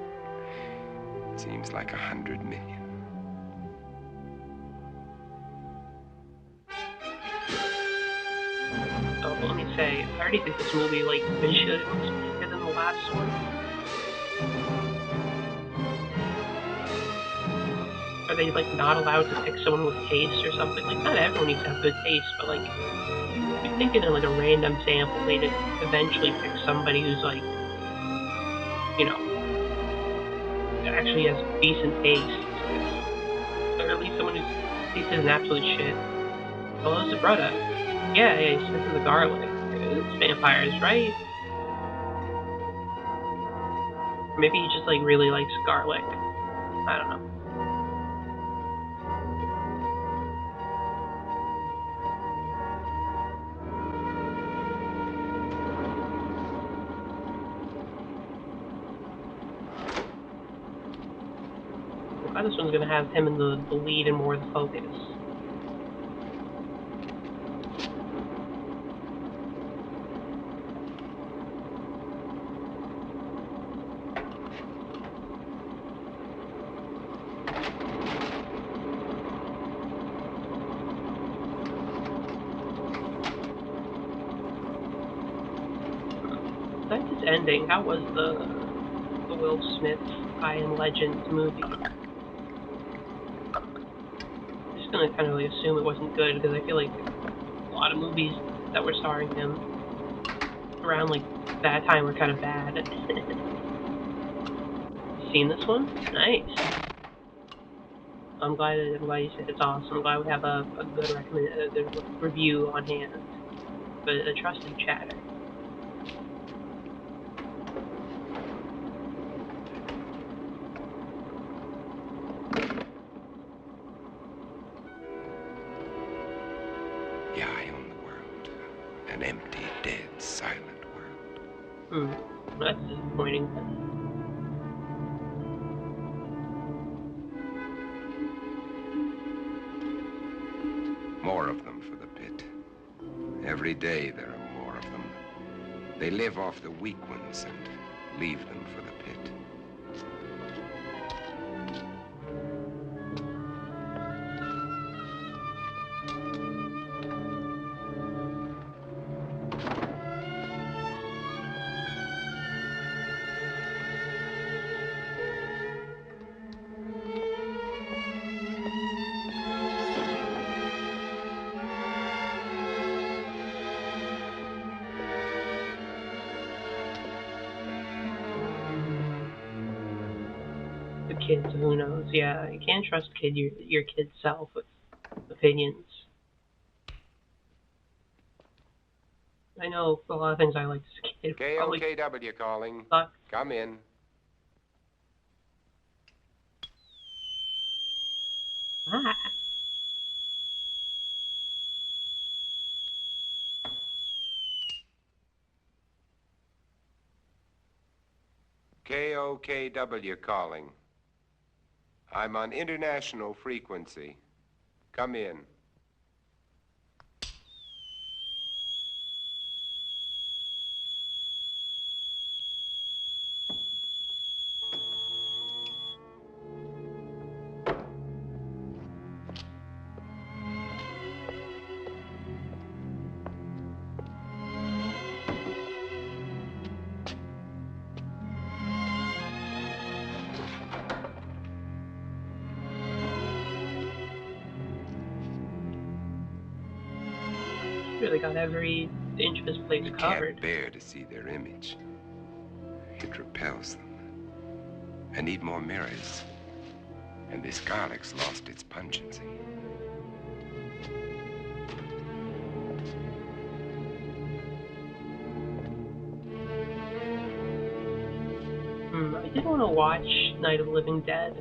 Seems like 100 million. So let me say, I already think this movie, like, visually looks better than the last one. Are they, like, not allowed to pick someone with taste or something? Like, not everyone needs to have good taste, but, like, you're thinking in, like, a random sample, they'd eventually pick somebody who's, like, you know, actually has decent taste. Or at least someone whose taste isn't absolute shit. Hello, Zabrota. Yeah, he's into the garlic. It's vampires, right? Maybe he just, like, really likes garlic. I don't know. I'm glad this one's gonna have him in the lead and more of the focus. Besides this ending, how was the Will Smith I Am Legend movie? I'm just gonna kind of like assume it wasn't good because I feel like a lot of movies that were starring him around like that time were kind of bad. Seen this one? Nice. I'm glad you said it's awesome. I'm glad we have a good a good review on hand. But a trusted chatter. Yeah, I own the world. An empty, dead, silent world. That's disappointing. More of them for the pit. Every day there are more of them. They live off the weak ones and leave them for the pit. The kids, who knows? Yeah, you can't trust your kid's self with opinions. I know a lot of things I liked as a kid. KOKW calling. Suck. Come in. Ah. KOKW calling. I'm on international frequency. Come in. Really got every inch of this place covered. Can't bear to see their image. It repels them. I need more mirrors. And this garlic's lost its pungency. did want to watch Night of the Living Dead.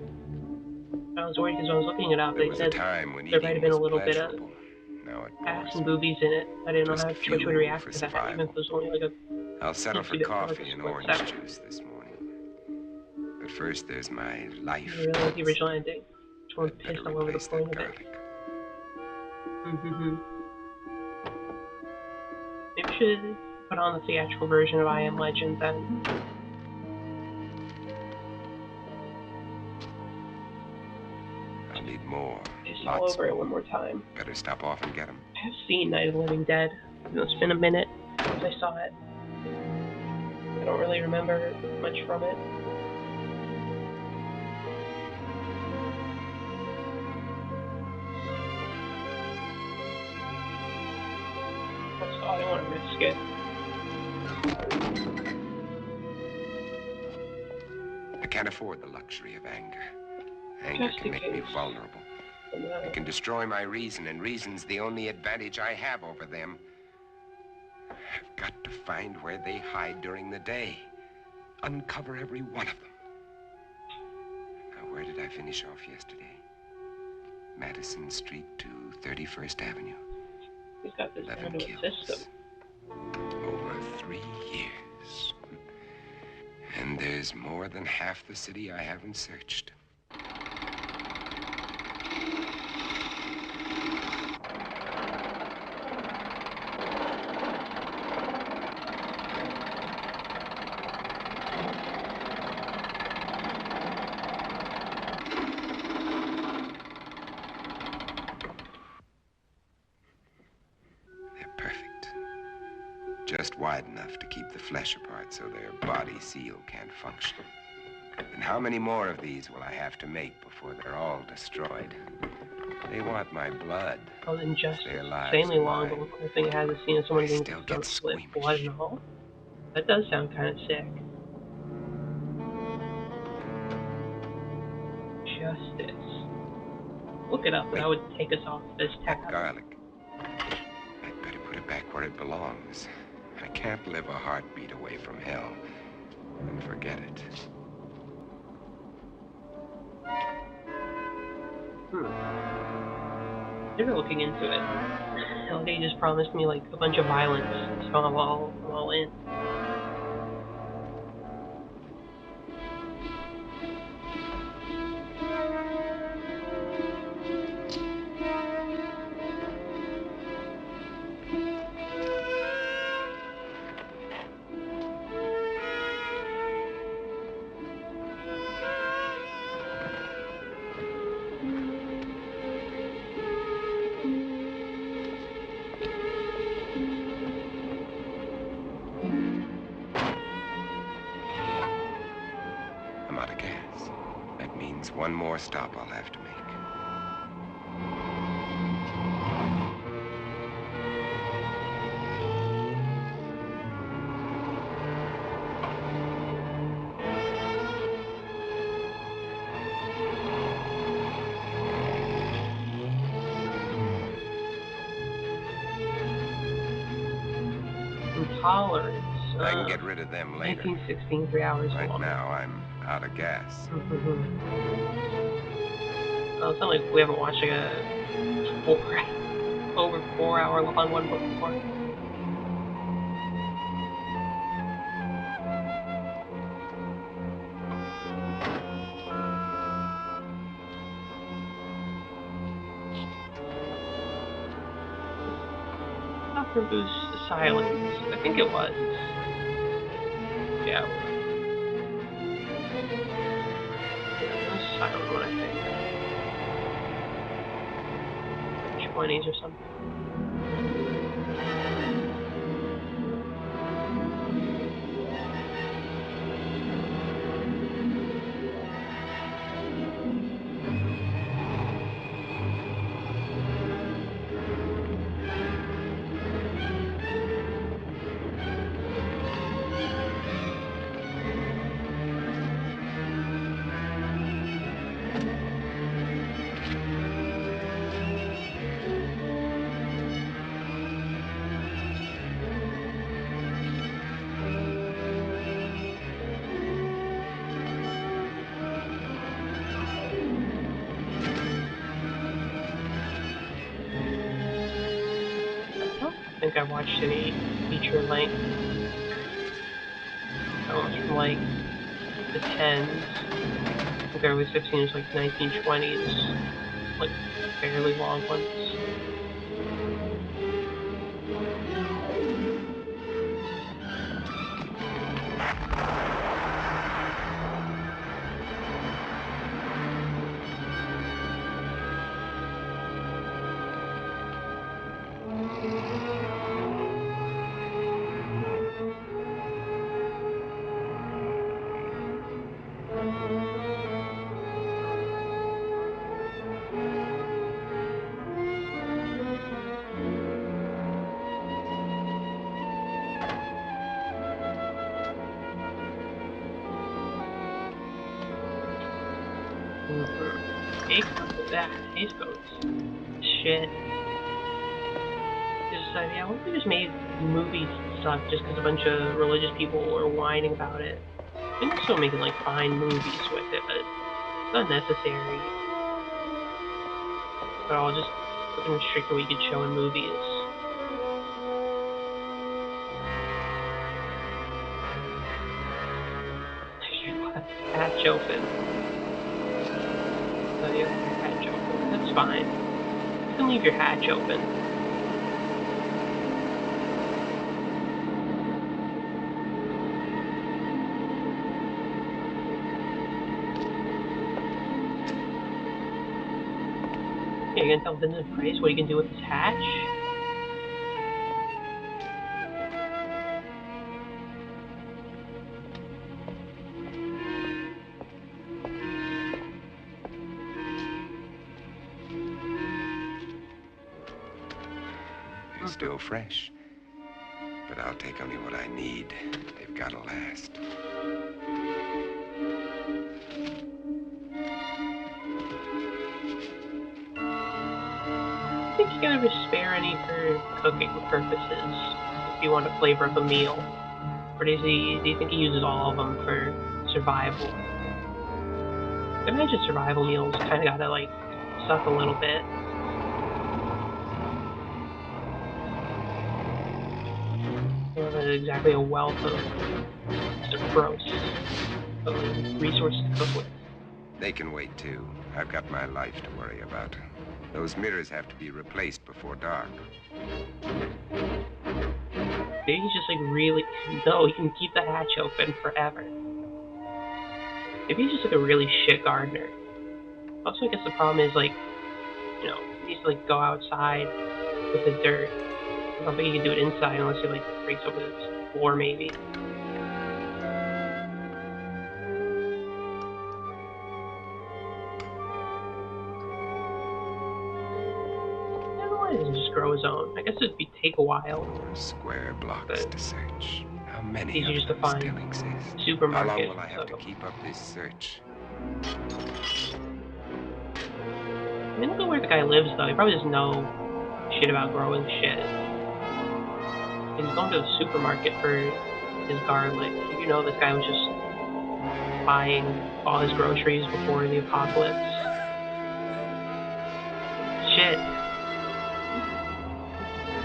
I was worried because when I was looking it up, There they was said a time when there might eating have been a was little bit of pleasurable. Now it ass bores and me. boobies in it. I didn't know Just how Twitch would fuel react for to that, even if it was only like a I'll settle for teensy bit more, like coffee a and split orange second. juice this morning. But first, there's my life. I really like the original ending. Someone I'd better pissed all over the replace point that of it. garlic. Maybe we should put on the theatrical version of I Am Legend then. I'll need more. Just all Lots over it more. one more time. Better stop off and get them. I have seen Night of the Living Dead. It's been a minute since I saw it. I don't really remember much from it. That's all. I don't want to risk it. I can't afford the luxury of anger. Anger can make me vulnerable. It can destroy my reason, and reason's the only advantage I have over them. I've got to find where they hide during the day. Uncover every one of them. Now, where did I finish off yesterday? Madison Street to 31st Avenue. He's got this 11 into a kills. system. Over 3 years. And there's more than half the city I haven't searched. Just wide enough to keep the flesh apart so their body seal can't function. And how many more of these will I have to make before they're all destroyed? They want my blood. Oh, Injustice. Their lives Insanely are long, mine. but the thing it has is seeing someone being still get split blood and all. That does sound kind of sick. Justice. Look it up, and that would take us off this tab. That garlic. I'd better put it back where it belongs. I can't live a heartbeat away from hell and forget it. Never looking into it. LD just promised me like a bunch of violence, so I'm all in. I'm out of gas. That means one more stop I'll have to make. Intolerance. I can get rid of them later. 1916, 3 hours Right long. now, I'm out of gas. Well, it's not like we haven't watched like a over 4 hour long one before. Dr. Boo's silence. I think it was. Yeah. It was a silent one, I think. 20s or something. think I watched any feature length. That was from like the 10s. I think early 15s, like 1920s, like fairly long ones. Haze coats. Shit. Just said, yeah, what if we just made movies suck just because a bunch of religious people were whining about it? I think they're still making like fine movies with it, but it's not necessary. But I'll just put them restrict what you could show in movies. Hatch open. So you have your hatch open. That's fine. You can leave your hatch open. Yeah, you're gonna tell Vincent Price what he can do with his hatch? They're still fresh. But I'll take only what I need. They've got to last. I think you gotta spare any for cooking purposes if you want to flavor up a meal. Or do you think he uses all of them for survival? I imagine survival meals kind of gotta like suck a little bit. Not exactly a wealth of gross resources to cook with. They can wait too. I've got my life to worry about. Those mirrors have to be replaced before dark. Maybe he's just like really... No, he can keep the hatch open forever. Maybe he's just like a really shit gardener. Also, I guess the problem is like, you know, he needs to like go outside with the dirt. I don't think he can do it inside unless he like breaks open his floor maybe. Why doesn't he just grow his own? I guess it'd take a while. 4 square blocks to search. How many easy of just to them find. still exist? Supermarket. How long will I have to keep up this search? I mean, look at where the guy lives though. He probably doesn't know shit about growing shit. He's going to the supermarket for his garlic. You know this guy was just buying all his groceries before the apocalypse. Shit.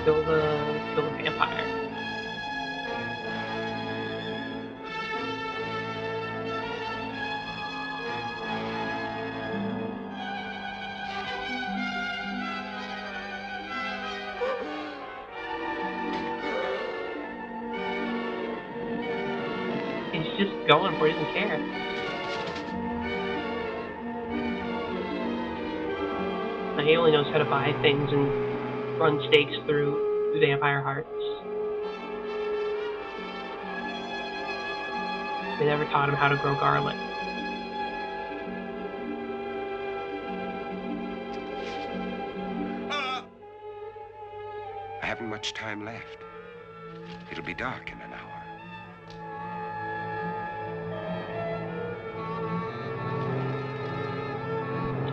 Kill the vampire. He's just going for it, he doesn't care. He only knows how to buy things and run stakes through vampire hearts. They never taught him how to grow garlic. I haven't much time left. It'll be dark in an hour.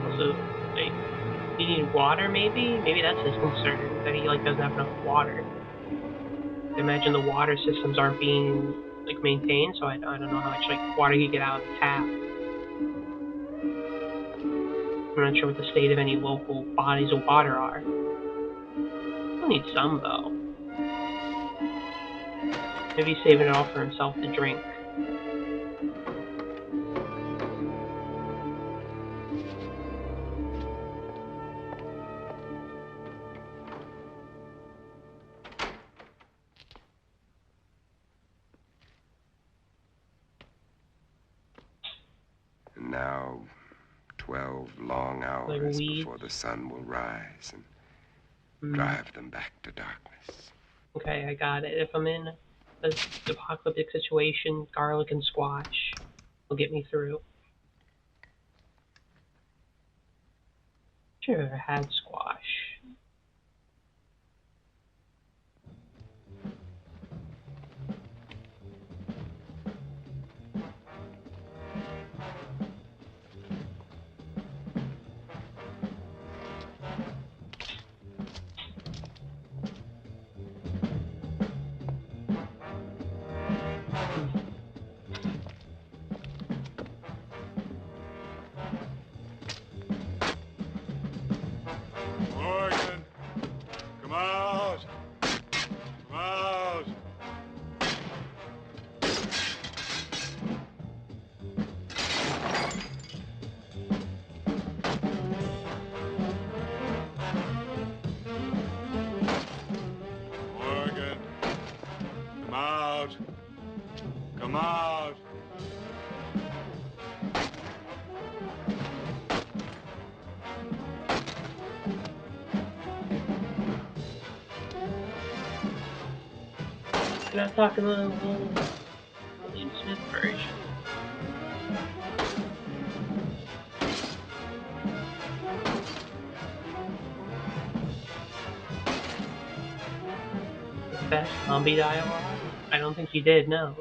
Also, like, he needed water maybe? Maybe that's his concern, that he like doesn't have enough water. I imagine the water systems aren't being like maintained, so I don't know how much like water you get out of the tap. I'm not sure what the state of any local bodies of water are. We'll need some though. Maybe he's saving it all for himself to drink. And now, 12 long hours before the sun will rise and drive them back to darkness. Okay, I got it. If I'm in an apocalyptic situation, garlic and squash will get me through. Sure, I had squash. Morgan, come out. Come out. Morgan, come out. Come out. You're not talking about the William Smith version. Best zombie dialogue? I don't think he did, no.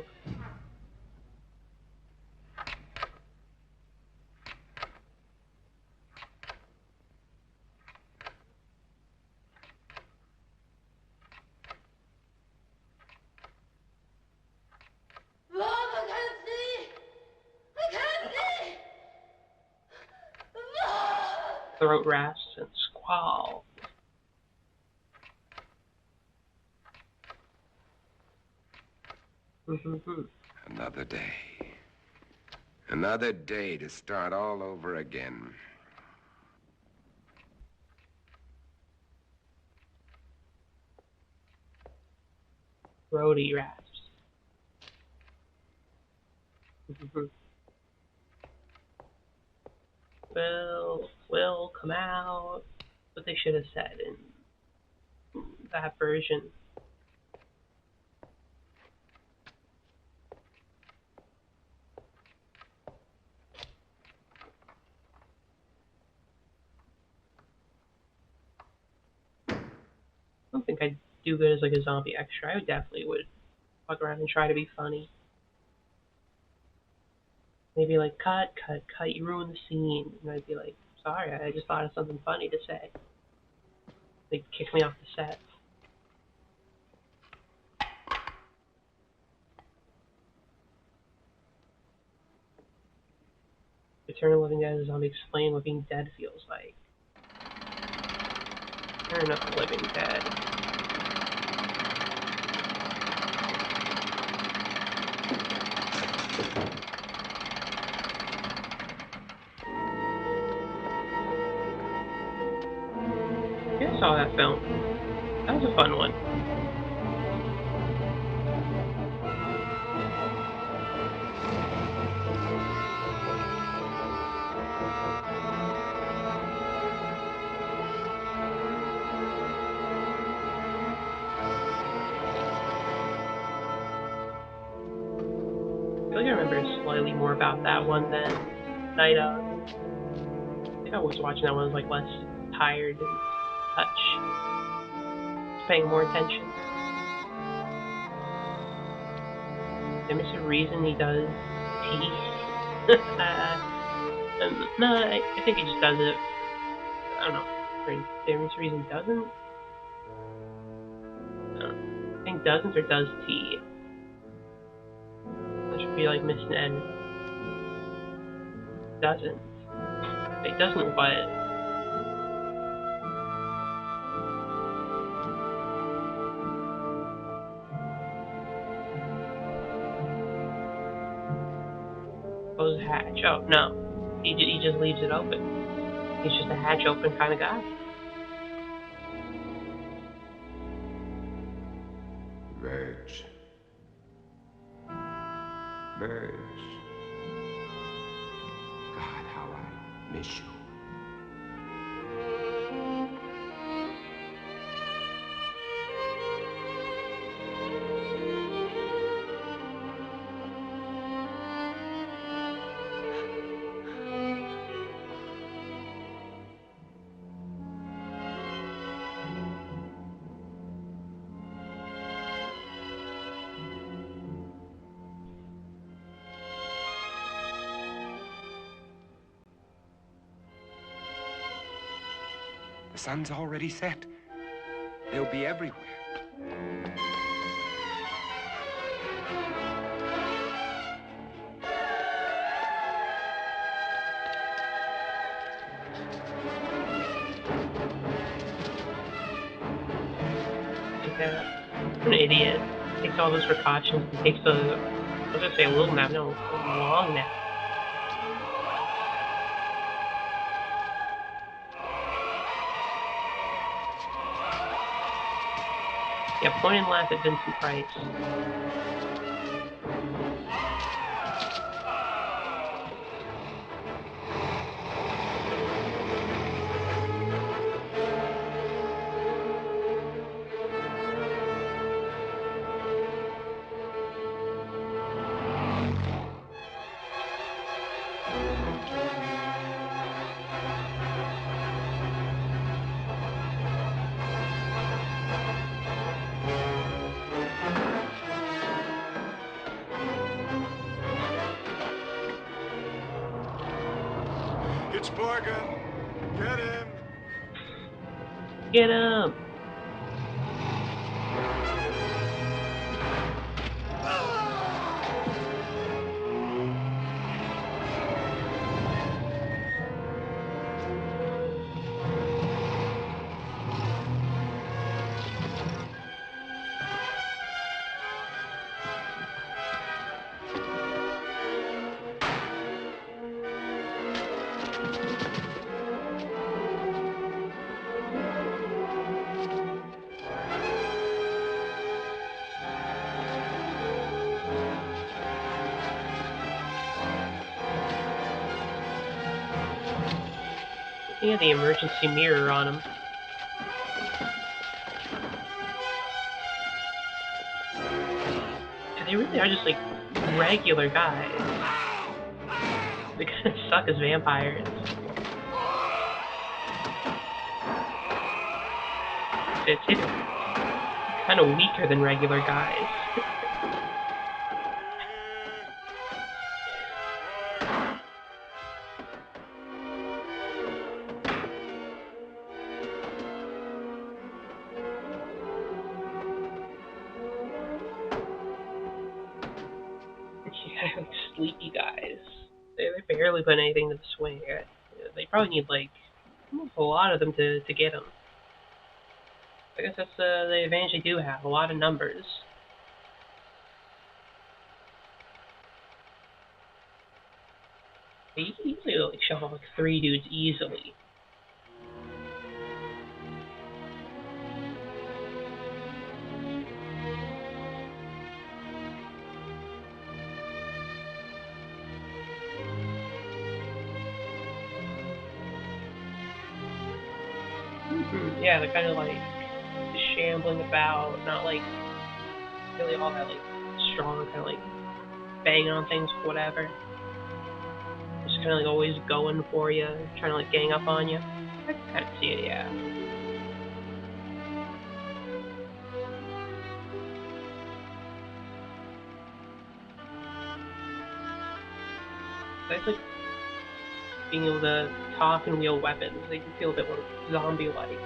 Mom, I can't see! I can't see! Mom! Throat rasps and squall. Another day. Another day to start all over again. Throaty rasps. Will come out. What they should have said in that version. I don't think I'd do good as like a zombie extra. I definitely would walk around and try to be funny. Maybe like, cut, you ruined the scene. And I'd be like, sorry, I just thought of something funny to say. They'd kick me off the set. Return of the Living Dead as a zombie, explain what being dead feels like. Return of the Living Dead. Yeah, I saw that film. That was a fun one. I feel like I remember slightly more about that one than Night Of. I think I was watching that one, I was like less tired and touch. Just paying more attention. There is a reason he does tea. No, I think he just does it. I don't know. There is a reason he doesn't. I think doesn't or does tea. That should be like Miss N. Doesn't. It doesn't what? Close the hatch. Oh, no. He just leaves it open. He's just a hatch open kind of guy. Birds. Birds. God, how I miss you. The sun's already set. They'll be everywhere. An idiot. Takes all those precautions. He takes I was gonna say a little nap, no, a long nap. Yeah, point and laugh at Vincent Price. It's Morgan. Get him. Get him. He had the emergency mirror on him. And they really are just like regular guys. They kind of suck as vampires. It's kind of weaker than regular guys. Yeah, like sleepy guys. They barely put anything to the swing. They probably need like a lot of them to get them. I guess that's the advantage they do have. A lot of numbers. He can easily like shove off like 3 dudes easily. Yeah, they're kind of like shambling about, not like really all that like strong, kind of like banging on things, whatever. Just kind of like always going for you, trying to like gang up on you. I can kind of see it, yeah. It's like being able to talk and wield weapons. They can feel a bit more zombie-like.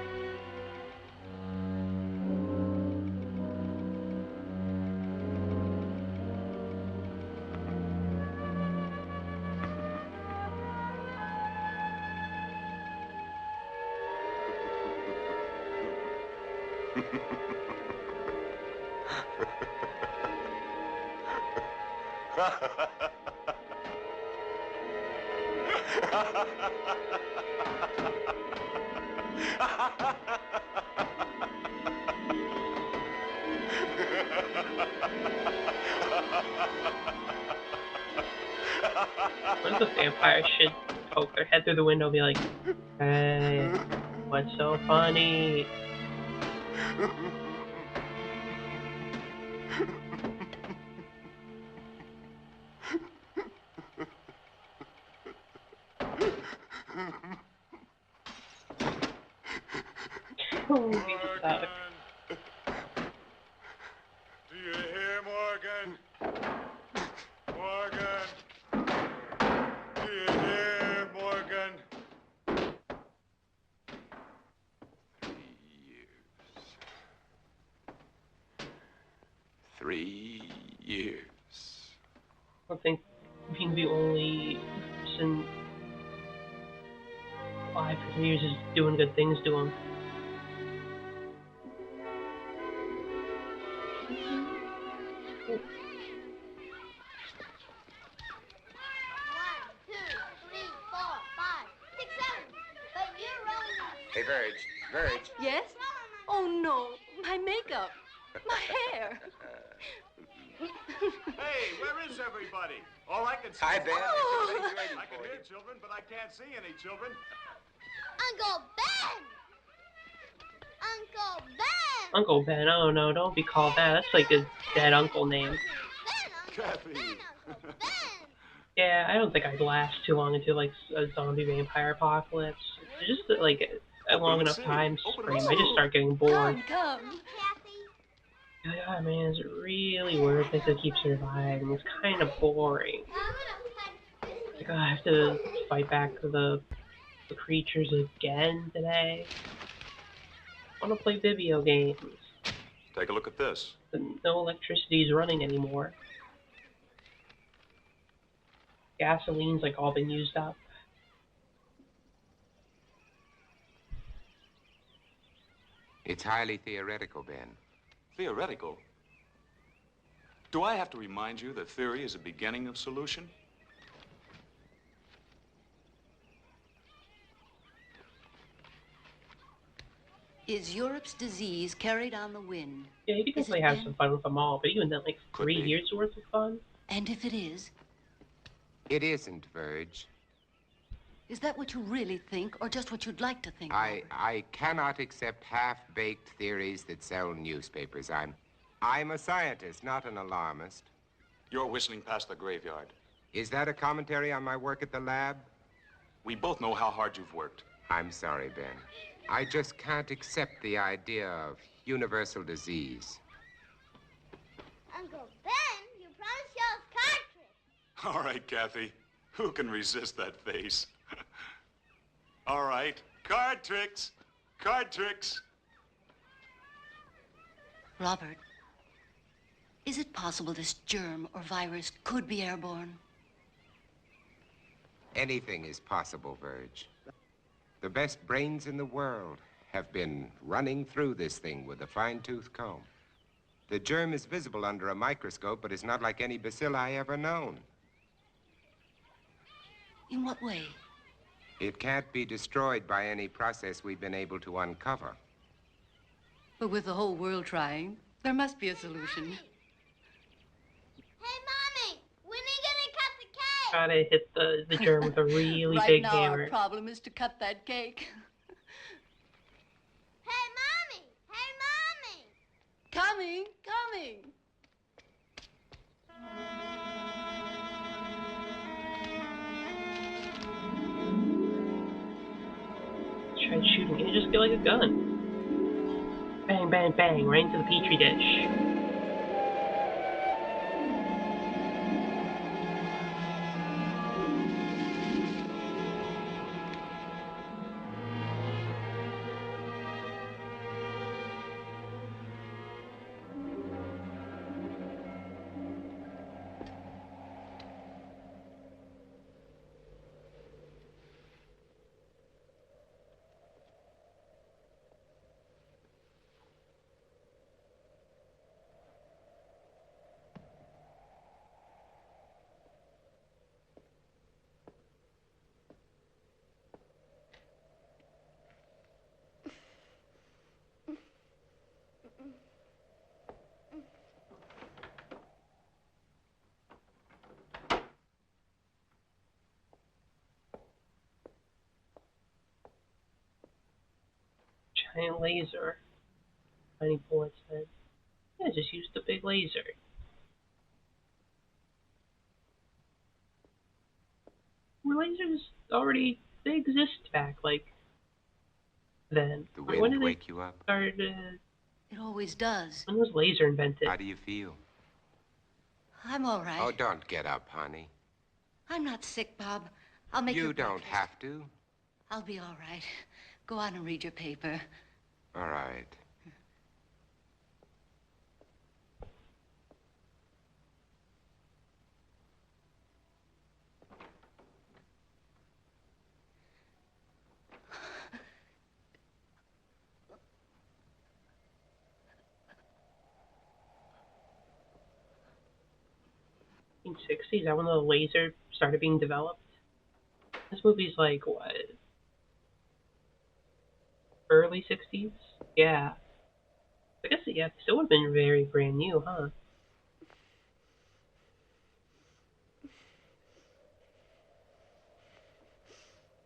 What if the vampire should poke their head through the window and be like, hey, what's so funny? Oh, he's exotic. Do you hear, Morgan? Morgan? Do you hear, Morgan? 3 years. I think being the only person alive for 3 years is doing good things to him. Hey, Verge. Yes? Oh, no. My makeup. My hair. Hey, where is everybody? All I can see Hi, is... Ben. Oh. I can hear children, but I can't see any children. Uncle Ben! Uncle Ben! Uncle Ben, oh no, don't be called that. That's like a dead uncle name. Kathy. Yeah, I don't think I'd last too long into like a zombie vampire apocalypse. Just like a long enough time frame, I just start getting bored. Come. Yeah, man, is it really worth it to keep surviving? It's kind of boring. Like, I have to fight back the creatures again today. I want to play video games. Take a look at this. But no electricity is running anymore. Gasoline's like all been used up. It's highly theoretical, Ben. Theoretical? Do I have to remind you that theory is a beginning of solution? Is Europe's disease carried on the wind? Yeah, you can definitely have some fun with them all, but even then, like 3 years worth of fun? And if it is, It isn't, Verge. is that what you really think, or just what you'd like to think? I cannot accept half-baked theories that sell newspapers. I'm a scientist, not an alarmist. You're whistling past the graveyard. Is that a commentary on my work at the lab? We both know how hard you've worked. I'm sorry, Ben. I just can't accept the idea of universal disease. Uncle Ben, you promised you us card tricks. All right, Kathy. Who can resist that face? All right. Card tricks. Card tricks. Robert, is it possible this germ or virus could be airborne? Anything is possible, Verge. The best brains in the world have been running through this thing with a fine-tooth comb. The germ is visible under a microscope, but it's not like any bacilli ever known. In what way? It can't be destroyed by any process we've been able to uncover. But with the whole world trying, there must be a solution. Hey, Mommy, when are you gonna cut the cake? Gotta hit the germ with a really right big now, hammer. our problem is to cut that cake. Hey, Mommy! Hey, Mommy! Coming, coming. Tried shooting it, just get like a gun. Bang, bang, bang, right into the petri dish. giant laser. Tiny bullets then. Yeah, just use the big laser. Well, lasers already, they exist back, like, then. The Like, when wind did they wake you up? start, It always does. when was laser invented? How do you feel? I'm all right. Oh, don't get up, honey. I'm not sick, Bob. I'll make You your don't breakfast. have to. I'll be all right. Go on and read your paper. All right. In 60s, is that when the laser started being developed? This movie's like, what? Early 60s? Yeah. I guess, yeah, it still would have been very brand new, huh?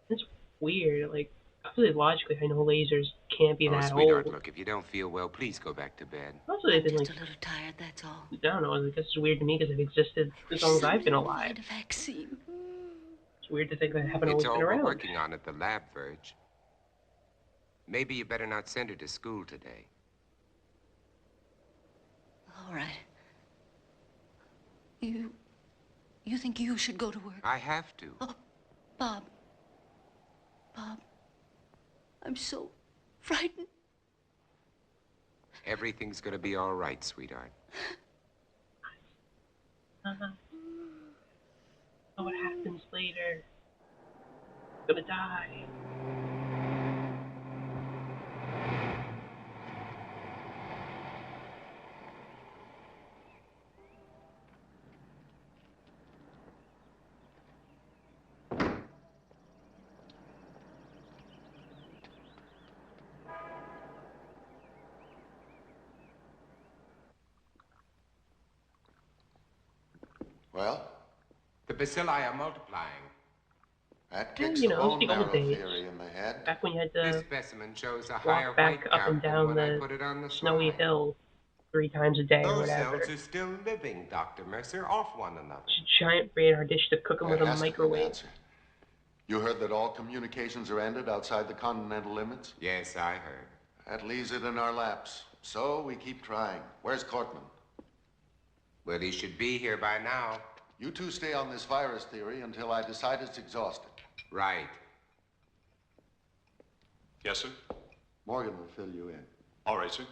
It's weird, like, obviously logically I know lasers can't be Oh, that sweetheart, old. look, if you don't feel well, please go back to bed. Also, they've I'm been just like, a little tired, that's all. I don't know, I guess it's weird to me because they've existed as long as I've been Somebody would alive. find a vaccine. It's weird to think they haven't It's always all been we're around. working on at the lab, Verge. Maybe you better not send her to school today. All right. You think you should go to work? I have to. Oh, Bob. Bob. I'm so frightened. Everything's gonna be all right, sweetheart. Oh, what happens later? I'm gonna die. Well? The bacilli are multiplying. That Yeah, kicks you the know, it's bone the old marrow days. theory in the head. Back when you had This to specimen shows a higher walk back white up count and than down when I the put it on the snowy slide. hill 3 times a day or Those whatever. cells are still living, Dr. Mercer, off one another. Giant radar dish to cook them with There a has to be an microwave. answer. You heard that all communications are ended outside the continental limits? Yes, I heard. That leaves it in our laps. So we keep trying. Where's Cortman? Well, he should be here by now. You two stay on this virus theory until I decide it's exhausted. Right. Yes, sir? Morgan will fill you in. All right, sir.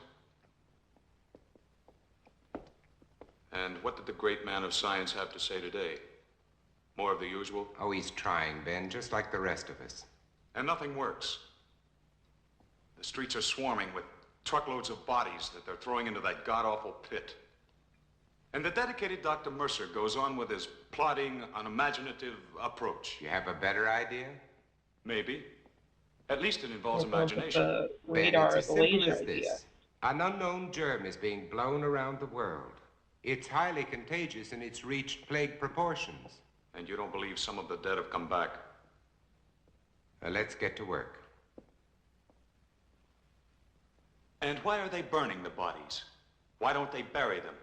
And what did the great man of science have to say today? More of the usual? Oh, he's trying, Ben, just like the rest of us. And nothing works. The streets are swarming with truckloads of bodies that they're throwing into that god-awful pit. And the dedicated Dr. Mercer goes on with his plodding, unimaginative approach. You have a better idea? Maybe. At least it involves We'll come up with imagination. the Ben, radar, it's as the simple laser as idea. this. An unknown germ is being blown around the world. It's highly contagious and it's reached plague proportions. And you don't believe some of the dead have come back? Let's get to work. And why are they burning the bodies? Why don't they bury them?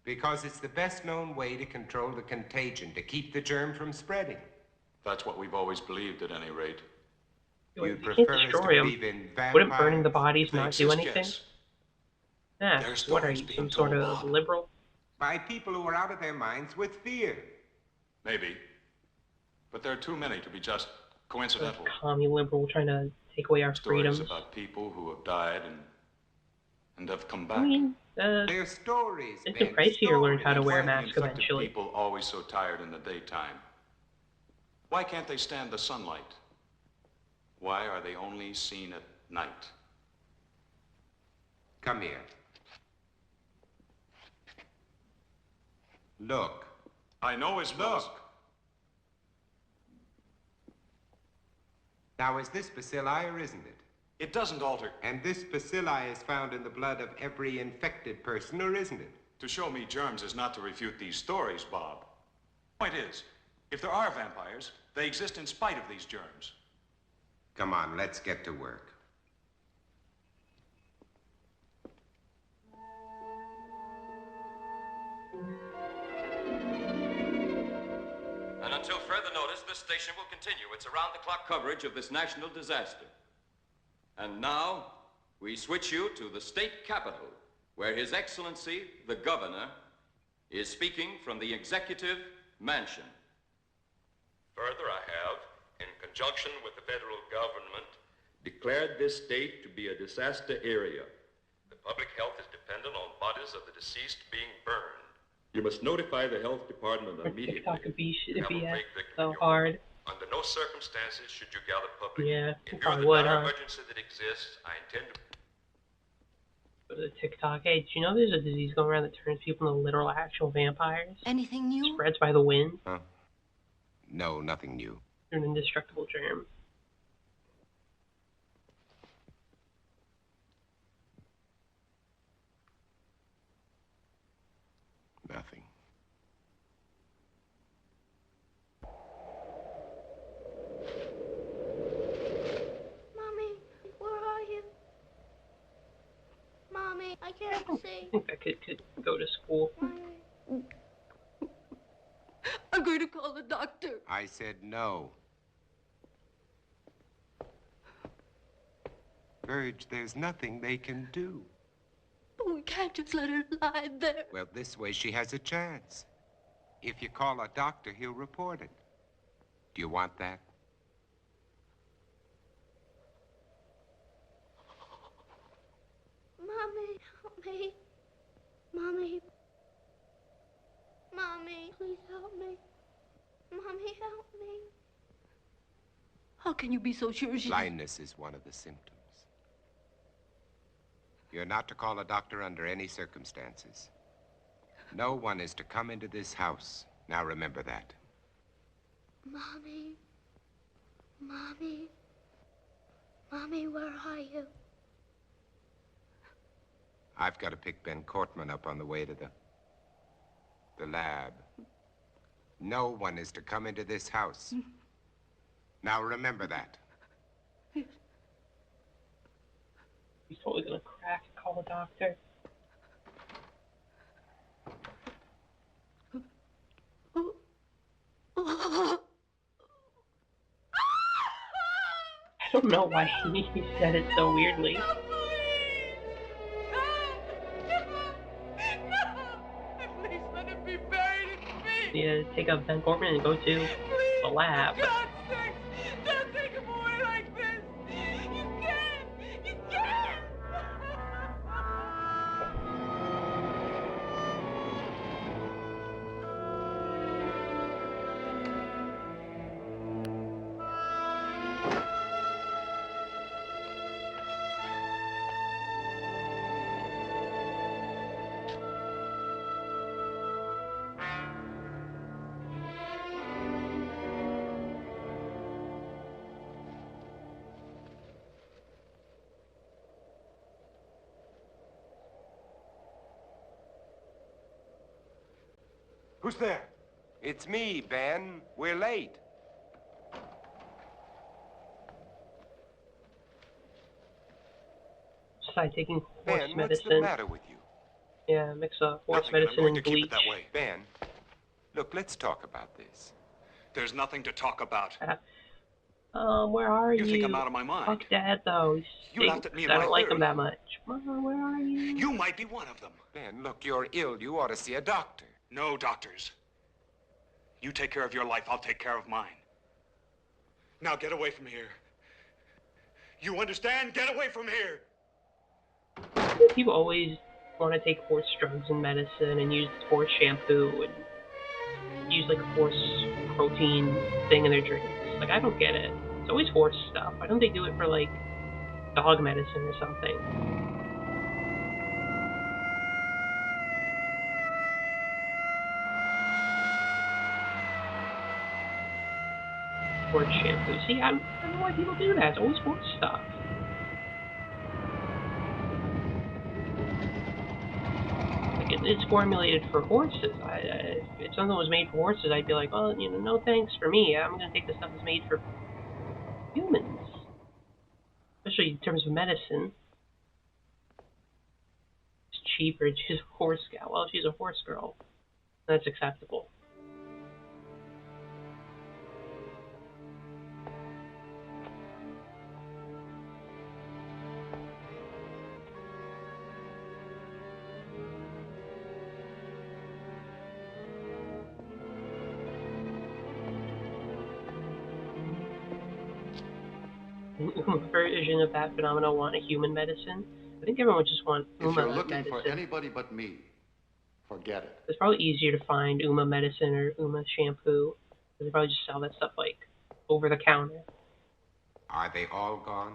Because it's the best known way to control the contagion, to keep the germ from spreading. That's what we've always believed, at any rate. You'd You prefer can't us to destroy them. believe in vampires? Wouldn't burning the bodies If they not do exist, anything? yes. Yeah, Their what are stories you, being some sort told, of Bob. liberal? By people who are out of their minds with fear. Maybe. But there are too many to be just coincidental. Commie liberal trying to take away our Stories freedoms. about people who have died and have come back. I mean, They're stories, Mr. Ben, Price here learned how to And wear a why are the mask infected eventually. people always so tired in the daytime? Why can't they stand the sunlight? Why are they only seen at night? Come here. Look. I know as well as... Now, is this bacilli or isn't it? It doesn't alter. And this bacilli is found in the blood of every infected person, or isn't it? To show me germs is not to refute these stories, Bob. Point is, if there are vampires, they exist in spite of these germs. Come on, let's get to work. the notice, this station will continue its around-the-clock coverage of this national disaster. And now, we switch you to the state capitol, where His Excellency, the Governor, is speaking from the Executive Mansion. Further, I have, in conjunction with the federal government, declared this state to be a disaster area. The public health is dependent on bodies of the deceased being burned. You must notify the health department immediately. TikTok would be so hard. Under no circumstances should you gather public. Yeah, In view of probably the would, dire huh? emergency that exists, I intend to... Go to TikTok. Hey, did you know there's a disease going around that turns people into literal actual vampires? Anything new? Spreads by the wind. Huh? No, nothing new. They're an indestructible germ. Nothing. Mommy, where are you? Mommy, I can't see. I think that kid could go to school. I'm going to call the doctor. I said no. Verge, there's nothing they can do. But we can't just let her lie there. Well, this way she has a chance. If you call a doctor, he'll report it. Do you want that? Mommy, help me. Mommy. Mommy, please help me. Mommy, help me. How can you be so sure she's... Blindness is one of the symptoms. You're not to call a doctor under any circumstances. No one is to come into this house. Now remember that. Mommy. Mommy. Mommy, where are you? I've got to pick Ben Cortman up on the way to the lab. No one is to come into this house. Now remember that. He's totally gonna crack and call the doctor. I don't know why he said it so weirdly. Please let him be buried in me. Yeah, take up Ben Cortman and go to the lab. For God's sake, don't take him away like this. You can't. You can't. Who's there? It's me, Ben. We're late. Besides taking horse Ben, what's medicine. the matter with you? Yeah, mix a horse Nothing, medicine I'm going and to keep bleach. it that way. Ben, look, let's talk about this. There's nothing to talk about. Where are you? You think I'm out of my mind. Fuck Dad, though. He's You laughed at me and I my don't like theory. him that much. Mom, where are you? You might be one of them. Ben, look, you're ill. You ought to see a doctor. No doctors. You take care of your life, I'll take care of mine. Now get away from here. You understand? Get away from here! People always want to take horse drugs and medicine and use horse shampoo and use like a horse protein thing in their drinks. Like, I don't get it. It's always horse stuff. Why don't they do it for like dog medicine or something? Horse shampoo. See, I don't know why people do that. It's always horse stuff. Like, it's formulated for horses. If something was made for horses, I'd be like, well, no thanks for me. I'm going to take the stuff that's made for humans. Especially in terms of medicine. It's cheaper to choose a horse cow. Well, she's a horse girl. That's acceptable. version of that phenomenon want a human medicine. I think everyone just wants If you're Uma looking for medicine. anybody but me, forget it. It's probably easier to find Uma medicine or Uma shampoo. They probably just sell that stuff like over the counter. Are they all gone?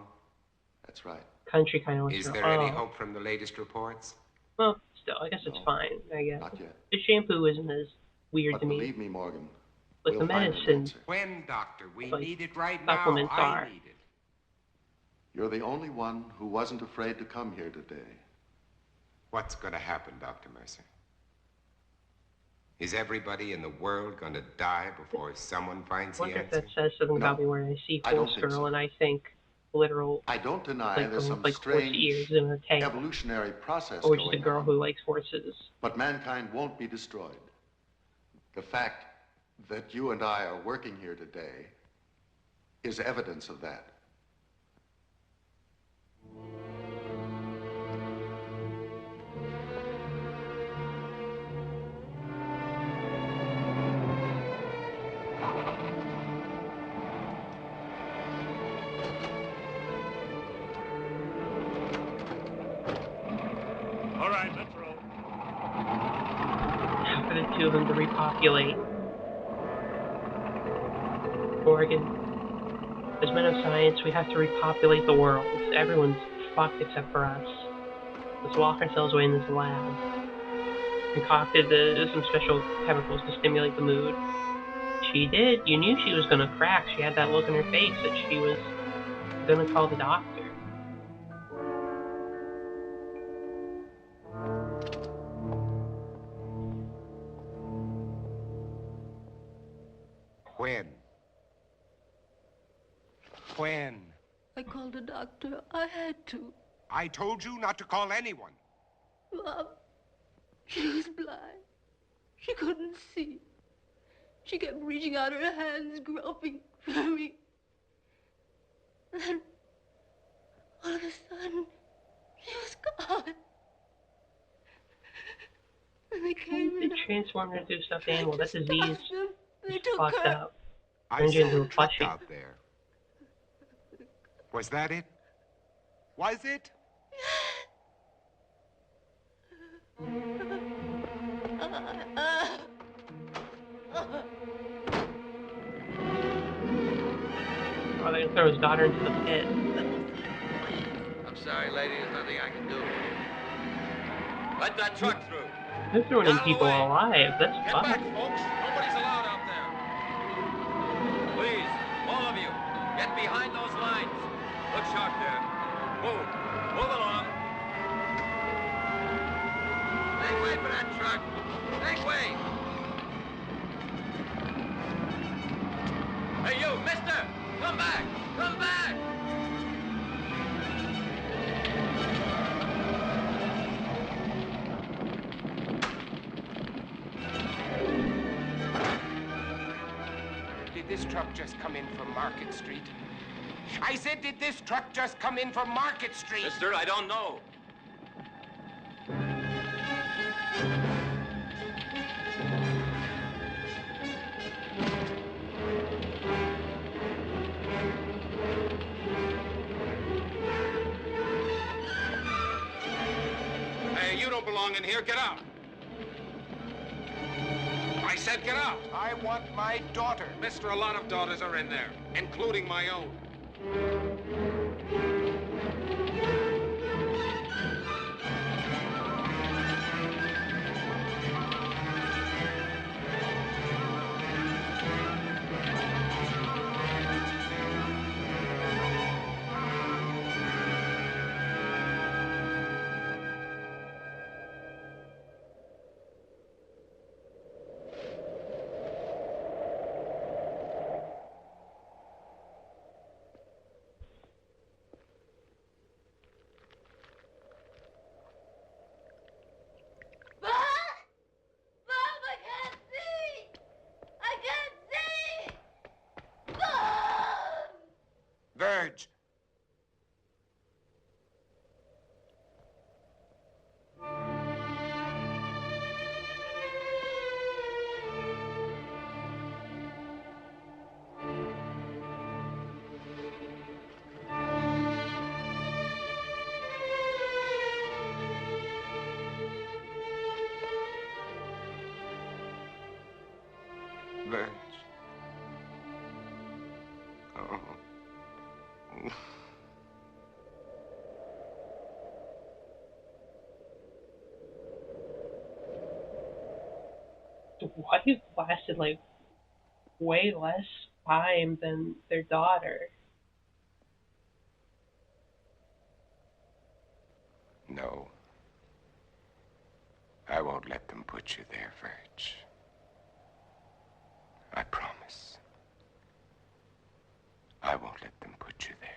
That's right. Country kind of. Is there any hope from the latest reports? Well, still, I guess it's fine. I guess. Not yet. The shampoo isn't as weird But to me. believe me, Morgan, But we'll the find an medicine. answer. When, Doctor? We like, need it right now. supplements I are. need it. You're the only one who wasn't afraid to come here today. What's going to happen, Dr. Mercer? Is everybody in the world going to die before someone finds I the wonder if answer? that says something about me when I see I don't Horse think Girl so. and I think literal. I don't deny like, there's some like horse ears strange in her tail. evolutionary process Or just a going girl on. who likes horses. But mankind won't be destroyed. The fact that you and I are working here today is evidence of that. All right, let's roll. For the two of them to repopulate. Morgan, as men of science, we have to repopulate the world. Everyone's fucked except for us. Let's lock ourselves away in this lab. Concocted some special chemicals to stimulate the mood. She did. You knew she was gonna crack. She had that look in her face that she was gonna call the doctor. When? When? I called a doctor. I had to. I told you not to call anyone. Mom, she was blind. She couldn't see. She kept reaching out her hands, groping for me. And then, all of a sudden, she was gone. And they came They in. transformed her into a stuffed animal. That disease They is took fucked her. up. I Turned you saw into a a truck plushie. out there. Was that it? Was it? Oh, they're gonna throw his daughter into the pit. I'm sorry, lady. There's nothing I can do. Let that truck through. They're throwing in Out of the people way. alive. That's Get fucked. back, folks. Nobody's allowed out there. Please, all of you, get behind those lines. Look sharp there. Move. Move along. Make way for that truck. Make way. Hey, you, mister! Come back! Come back! Did this truck just come in from Market Street? I said, did this truck just come in from Market Street? Mister, I don't know. Hey, you don't belong in here. Get out. I said get out. I want my daughter. Mister, a lot of daughters are in there, including my own. Birch. Oh. Wife lasted like way less time than their daughter. No. I won't let them put you there, Virg. I promise. I won't let them put you there.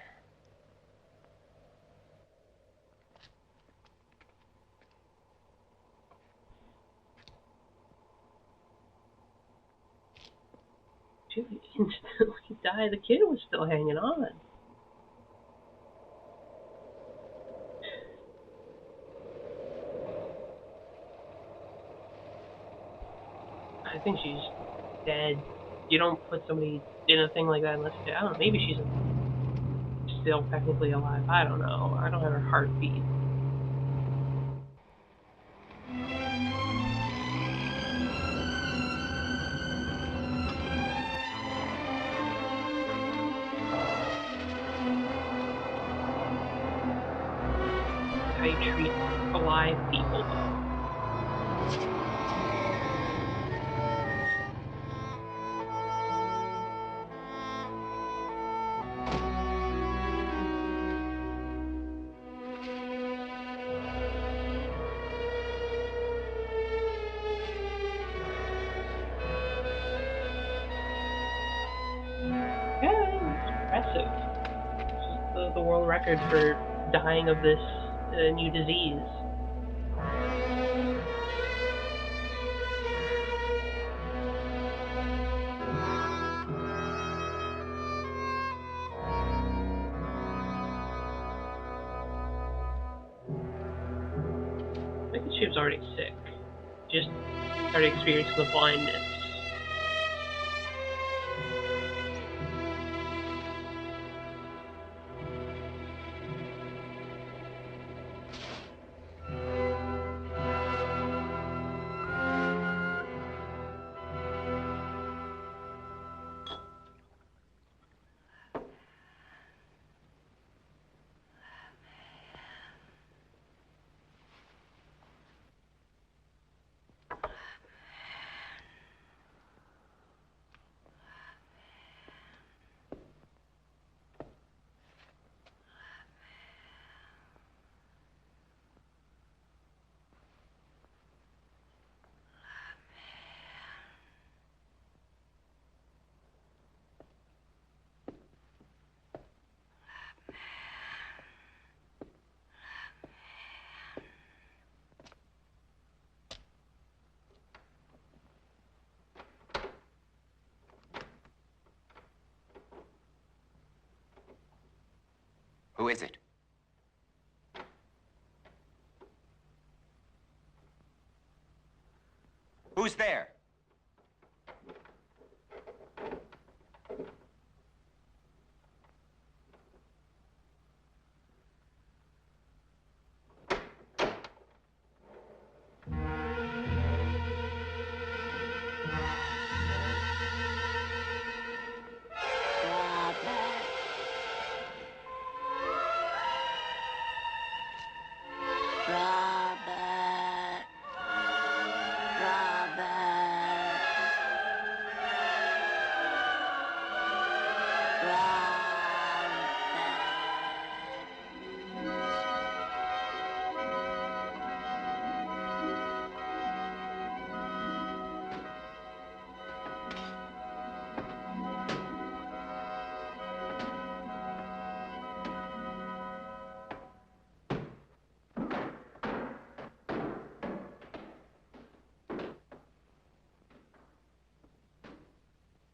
She instantly died. The kid was still hanging on. I think she's dead. You don't put somebody in a thing like that unless, I don't know, maybe she's still technically alive. I don't know. I don't have her heartbeat. How you treat alive people, though. Yeah, it's impressive. It's the world record for dying of this new disease. I think she was already sick. Just started experiencing the blindness. Who is it? Who's there?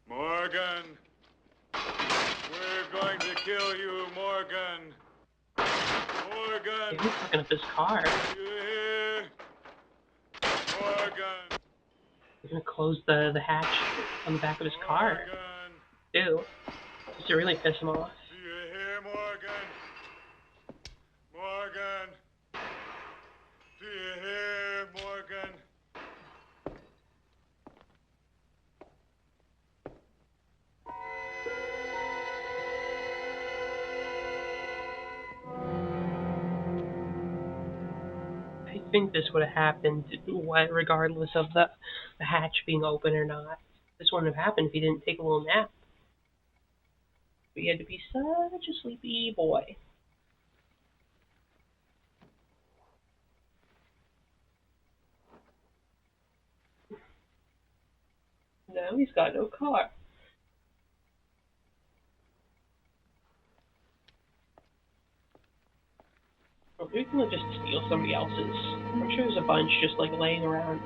Morgan! We're going to kill you, Morgan! Morgan! He was fucking up his car. You hear? Morgan! He's gonna close the hatch on the back of his car. Ew. Just to really piss him off. Do you hear, Morgan? Morgan! Do you hear, Morgan? think this would have happened regardless of the hatch being open or not. This wouldn't have happened if he didn't take a little nap. But he had to be such a sleepy boy. Now he's got no car. Well, maybe he'll just steal somebody else's. I'm sure there's a bunch just like laying around.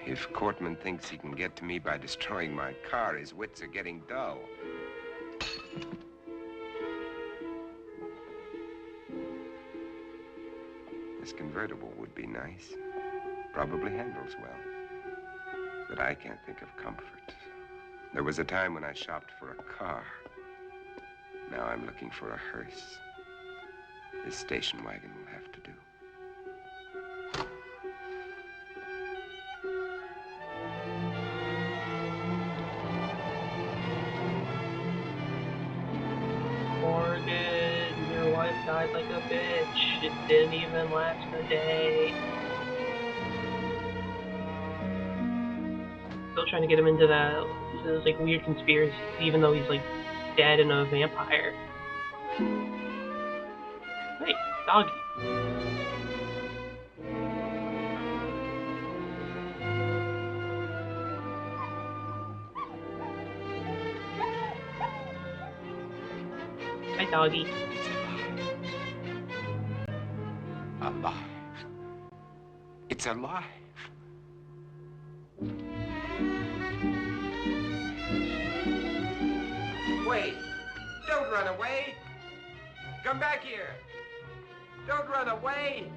If Cortman thinks he can get to me by destroying my car, his wits are getting dull. This convertible would be nice. Probably handles well. But I can't think of comfort. There was a time when I shopped for a car. Now I'm looking for a hearse. This station wagon will have to do. Morgan, your wife died like a bitch. It didn't even last a day. Still trying to get him into those like weird conspiracies, even though he's like dead and a vampire. Hey, doggy. Hi, doggy. Alive. It's alive. Wait! Don't run away! Come back here! Don't run away!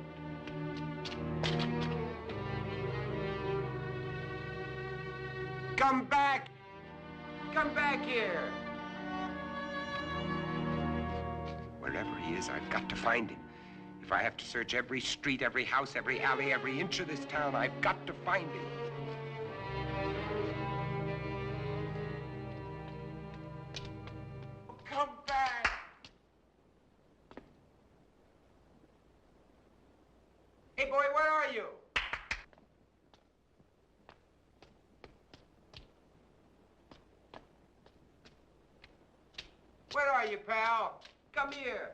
Come back! Come back here! Wherever he is, I've got to find him. If I have to search every street, every house, every alley, every inch of this town, I've got to find him. Come back! Hey, boy, where are you? Where are you, pal? Come here.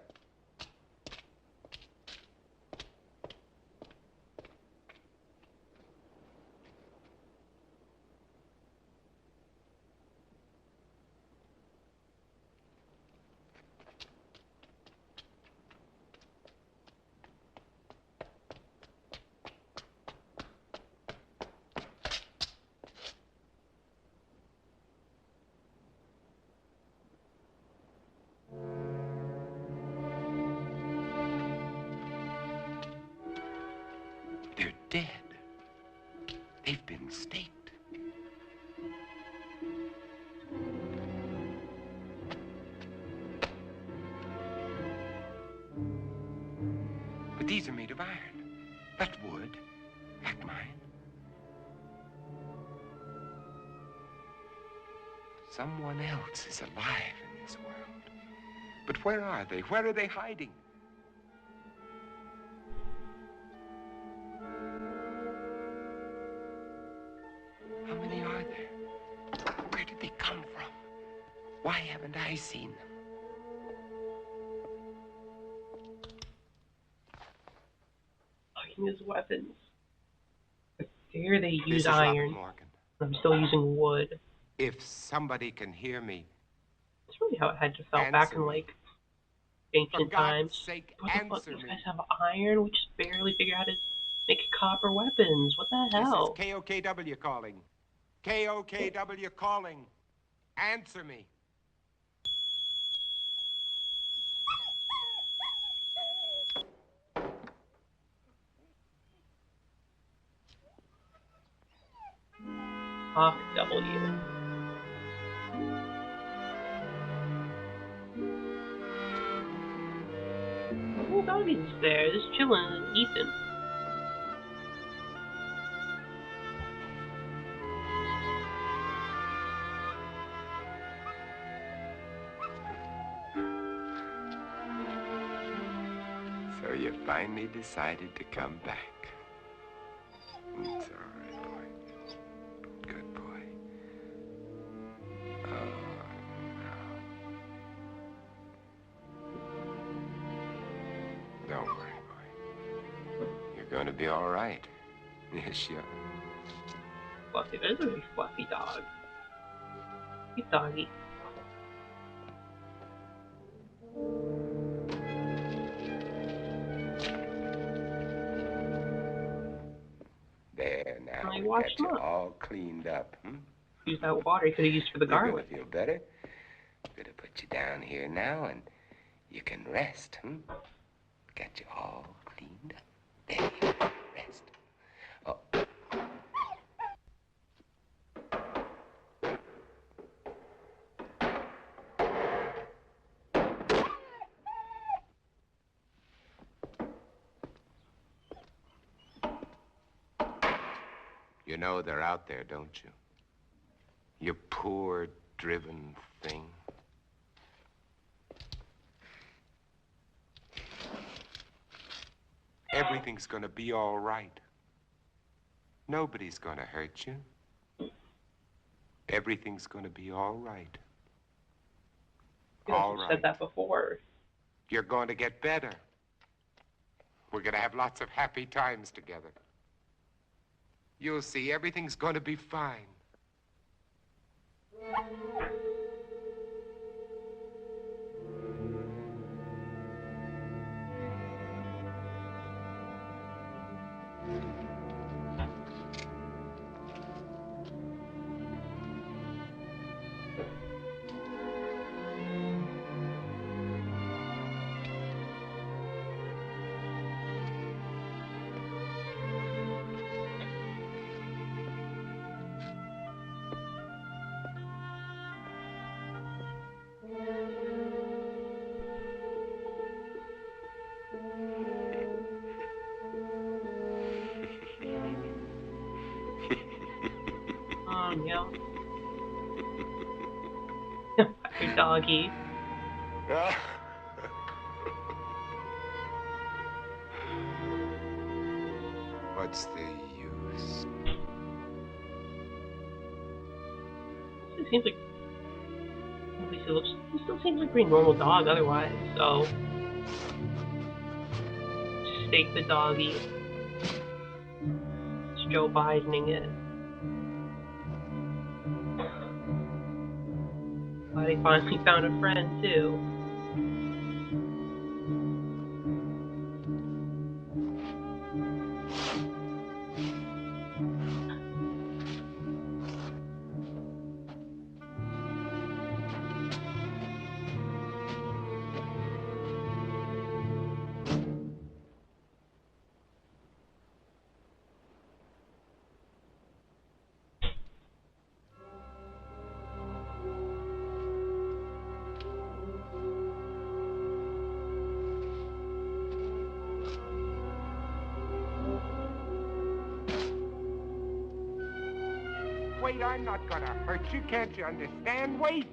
They're dead. They've been staked. But these are made of iron. That wood, like mine. Someone else is alive in this world. But where are they? Where are they hiding? How many are there? Where did they come from? Why haven't I seen them? Fucking his weapons. But here they This use is Robert iron. Morgan. I'm still using wood. If somebody can hear me, That's really how it had to felt Answer back in me. like ancient For God's times. sake, What the fuck? answer These me. guys have iron? We just barely figure out how to make copper weapons. What the hell? This is KOKW calling. KOKW calling. Answer me. Hawk W. Oh, doggy's there. Just chilling. Ethan. you finally decided to come back. It's all right, boy. Good boy. Oh, no. Don't worry, boy. You're going to be all right. Yes, you are. Fluffy. That is a really fluffy dog. Cute doggy. There, now I we've washed got you him up. all cleaned up, Use that water you could have used for the You're garlic. gonna feel better. Gonna put you down here now, and you can rest, Got you all cleaned up. There you are. Rest. Oh. You know they're out there, don't you? You poor, driven thing. Everything's gonna be all right. Nobody's gonna hurt you. Everything's gonna be all right. All You right. said that before. You're going to get better. We're gonna have lots of happy times together. You'll see, everything's gonna be fine. Yeah. Your doggy. What's the use? It seems like at least he still seems like a pretty normal dog otherwise, so stake the doggy. It's Joe Bidening it. Glad he finally found a friend too. Wait, I'm not gonna hurt you. Can't you understand? Wait.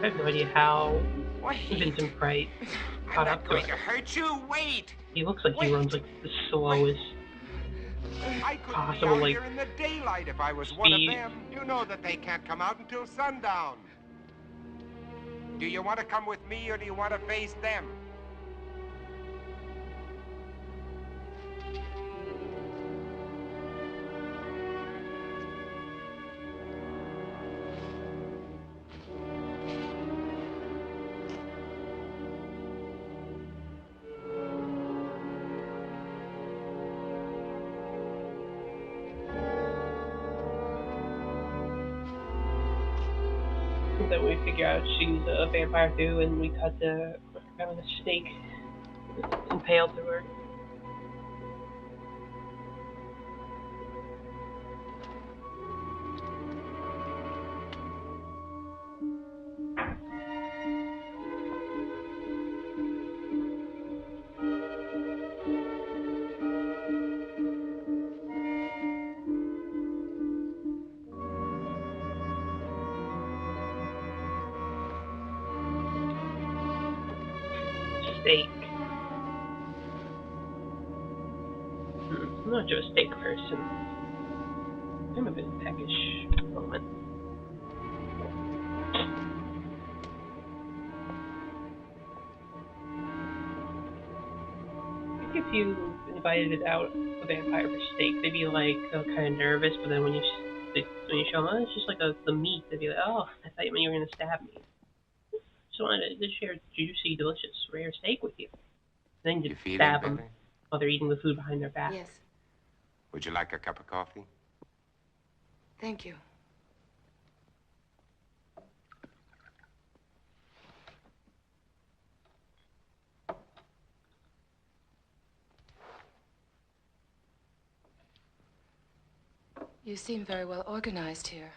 I have no idea how Vincent Price caught up to it. To hurt you. Wait. He looks like he runs like the slowest I couldn't possible, be out like, here in the daylight if I was one of speed. them. You know that they can't come out until sundown. Do you want to come with me or do you want to face them? Then we figure out she's a vampire too, and we cut the stake impaled through her. steak. I'm not just a steak person. I'm a bit peckish at the moment. I think if you invited out a vampire for steak, they'd be like kind of nervous, but then when you show them, oh, it's just like the meat, they'd be like, oh, I thought you were going to stab me. Just wanted to share juicy, delicious, rare steak with you. Then you feeling stab them better? while they're eating the food behind their back. Yes, Would you like a cup of coffee? thank you. You seem very well organized here.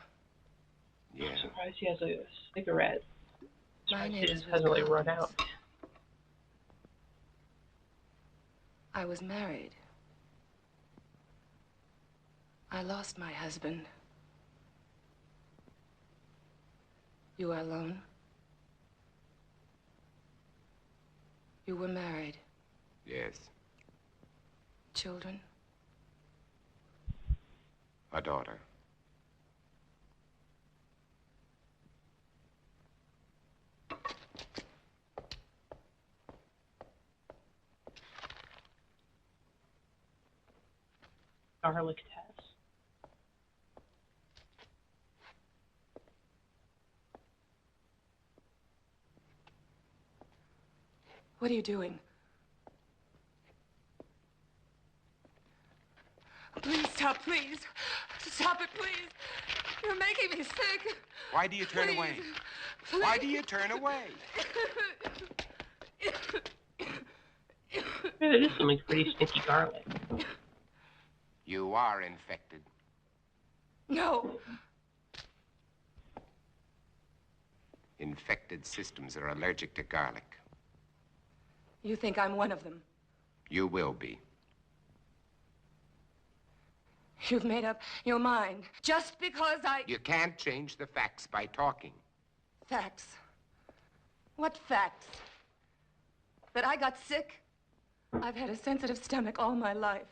Yeah. I'm surprised he has a cigarette. My name is Hasn't really run out. I was married. I lost my husband. You are alone? You were married. Yes. Children? A daughter. Garlic test. What are you doing? Please stop, please. Stop it, please. You're making me sick. Why do you turn Please. away? Please. Why do you turn away? Yeah, it is some like pretty stinky garlic. You are infected. No. Infected systems are allergic to garlic. You think I'm one of them? You will be. You've made up your mind just because I... You can't change the facts by talking. Facts. What facts? That I got sick? I've had a sensitive stomach all my life.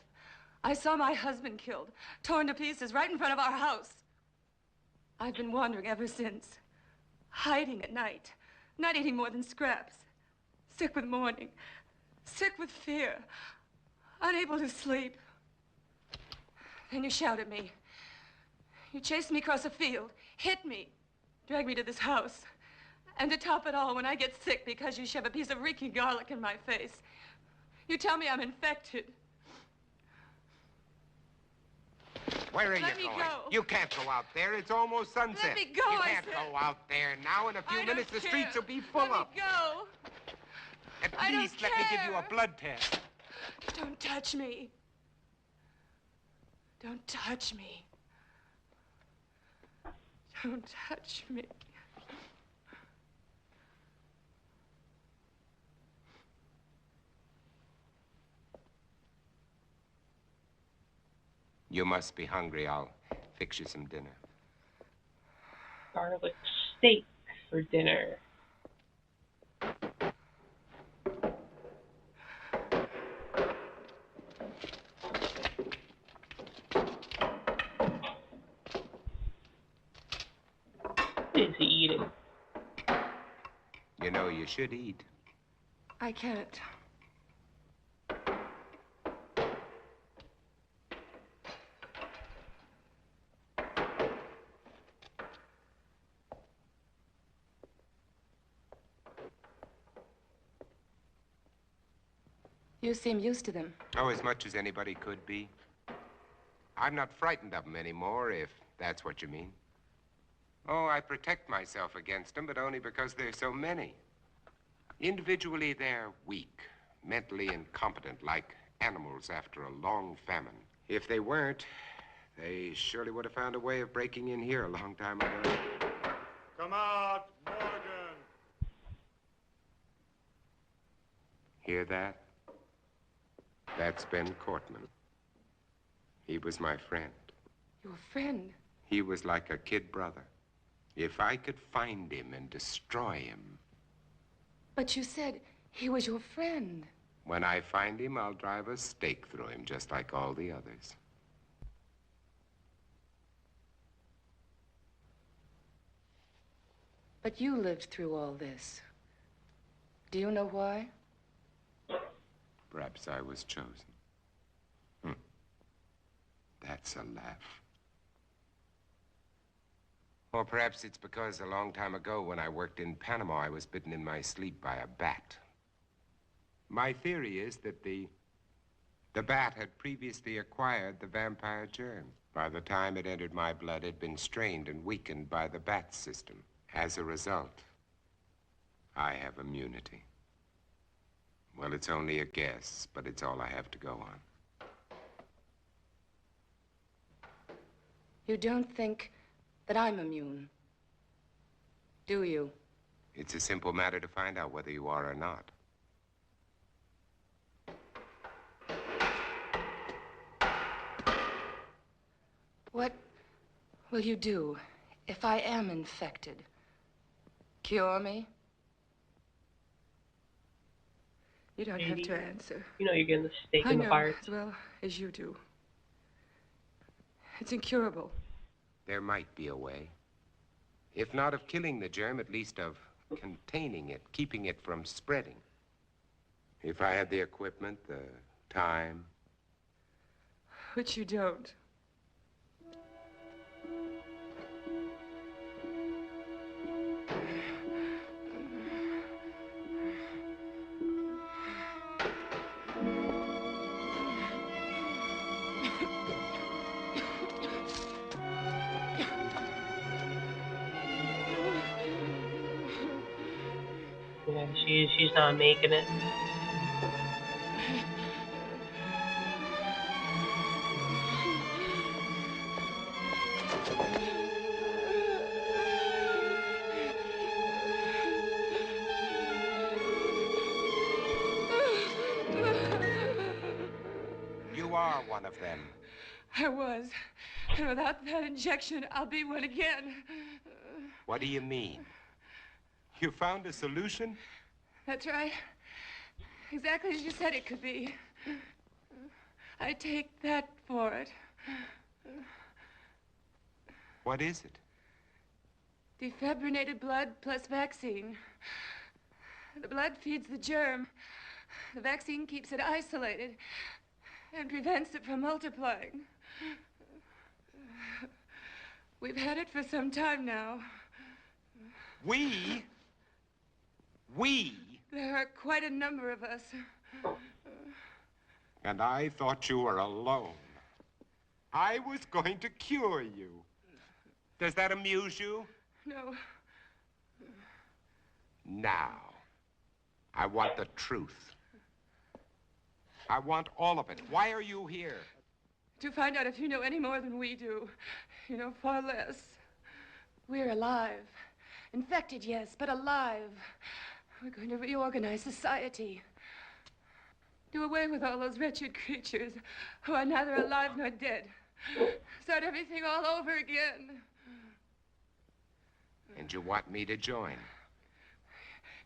I saw my husband killed, torn to pieces right in front of our house. I've been wandering ever since. Hiding at night, not eating more than scraps. Sick with mourning, sick with fear, unable to sleep. Then you shout at me. You chased me across a field, hit me, dragged me to this house. And to top it all, when I get sick because you shove a piece of reeking garlic in my face, you tell me I'm infected. Where are Let you me going? go. You can't go out there. It's almost sunset. Let me go, You I can't said. go out there now. In a few I minutes, don't the streets care. will be full Let up. me go. At I don't least let me give you a care. blood test. Don't touch me. Don't touch me. Don't touch me. You must be hungry. I'll fix you some dinner. Garlic steak for dinner. What is he eating? You know, you should eat. I can't. You seem used to them. Oh, as much as anybody could be. I'm not frightened of them anymore, if that's what you mean. Oh, I protect myself against them, but only because there's so many. Individually, they're weak, mentally incompetent, like animals after a long famine. If they weren't, they surely would have found a way of breaking in here a long time ago. Come out, Morgan. Hear that? That's Ben Cortman. He was my friend. Your friend? He was like a kid brother. If I could find him and destroy him. But you said He was your friend. When I find him, I'll drive a stake through him, just like all the others. But you lived through all this. Do you know why? Perhaps I was chosen. That's a laugh. Or perhaps it's because a long time ago when I worked in Panama, I was bitten in my sleep by a bat. My theory is that the bat had previously acquired the vampire germ. By the time it entered my blood, it had been strained and weakened by the bat system. As a result, I have immunity. Well, it's only a guess, but it's all I have to go on. You don't think that I'm immune, do you? It's a simple matter to find out whether you are or not. What will you do if I am infected? Cure me? You don't have to answer. You know you're getting the stake I in the know heart. as well as you do. It's incurable. There might be a way. If not of killing the germ, at least of containing it, keeping it from spreading. If I had the equipment, the time. Which you don't. Yeah, she's not making it. You are one of them. I was. And without that injection, I'll be one again. What do you mean? You found a solution? That's right. Exactly as you said it could be. I take that for it. What is it? Defibrinated blood plus vaccine. The blood feeds the germ. The vaccine keeps it isolated and prevents it from multiplying. We've had it for some time now. We? There are quite a number of us. And I thought you were alone. I was going to cure you. Does that amuse you? No. Now, I want the truth. I want all of it. Why are you here? To find out if you know any more than we do. You know far less. We're alive. Infected, yes, but alive. We're going to reorganize society. Do away with all those wretched creatures who are neither alive nor dead. Start everything all over again. And you want me to join?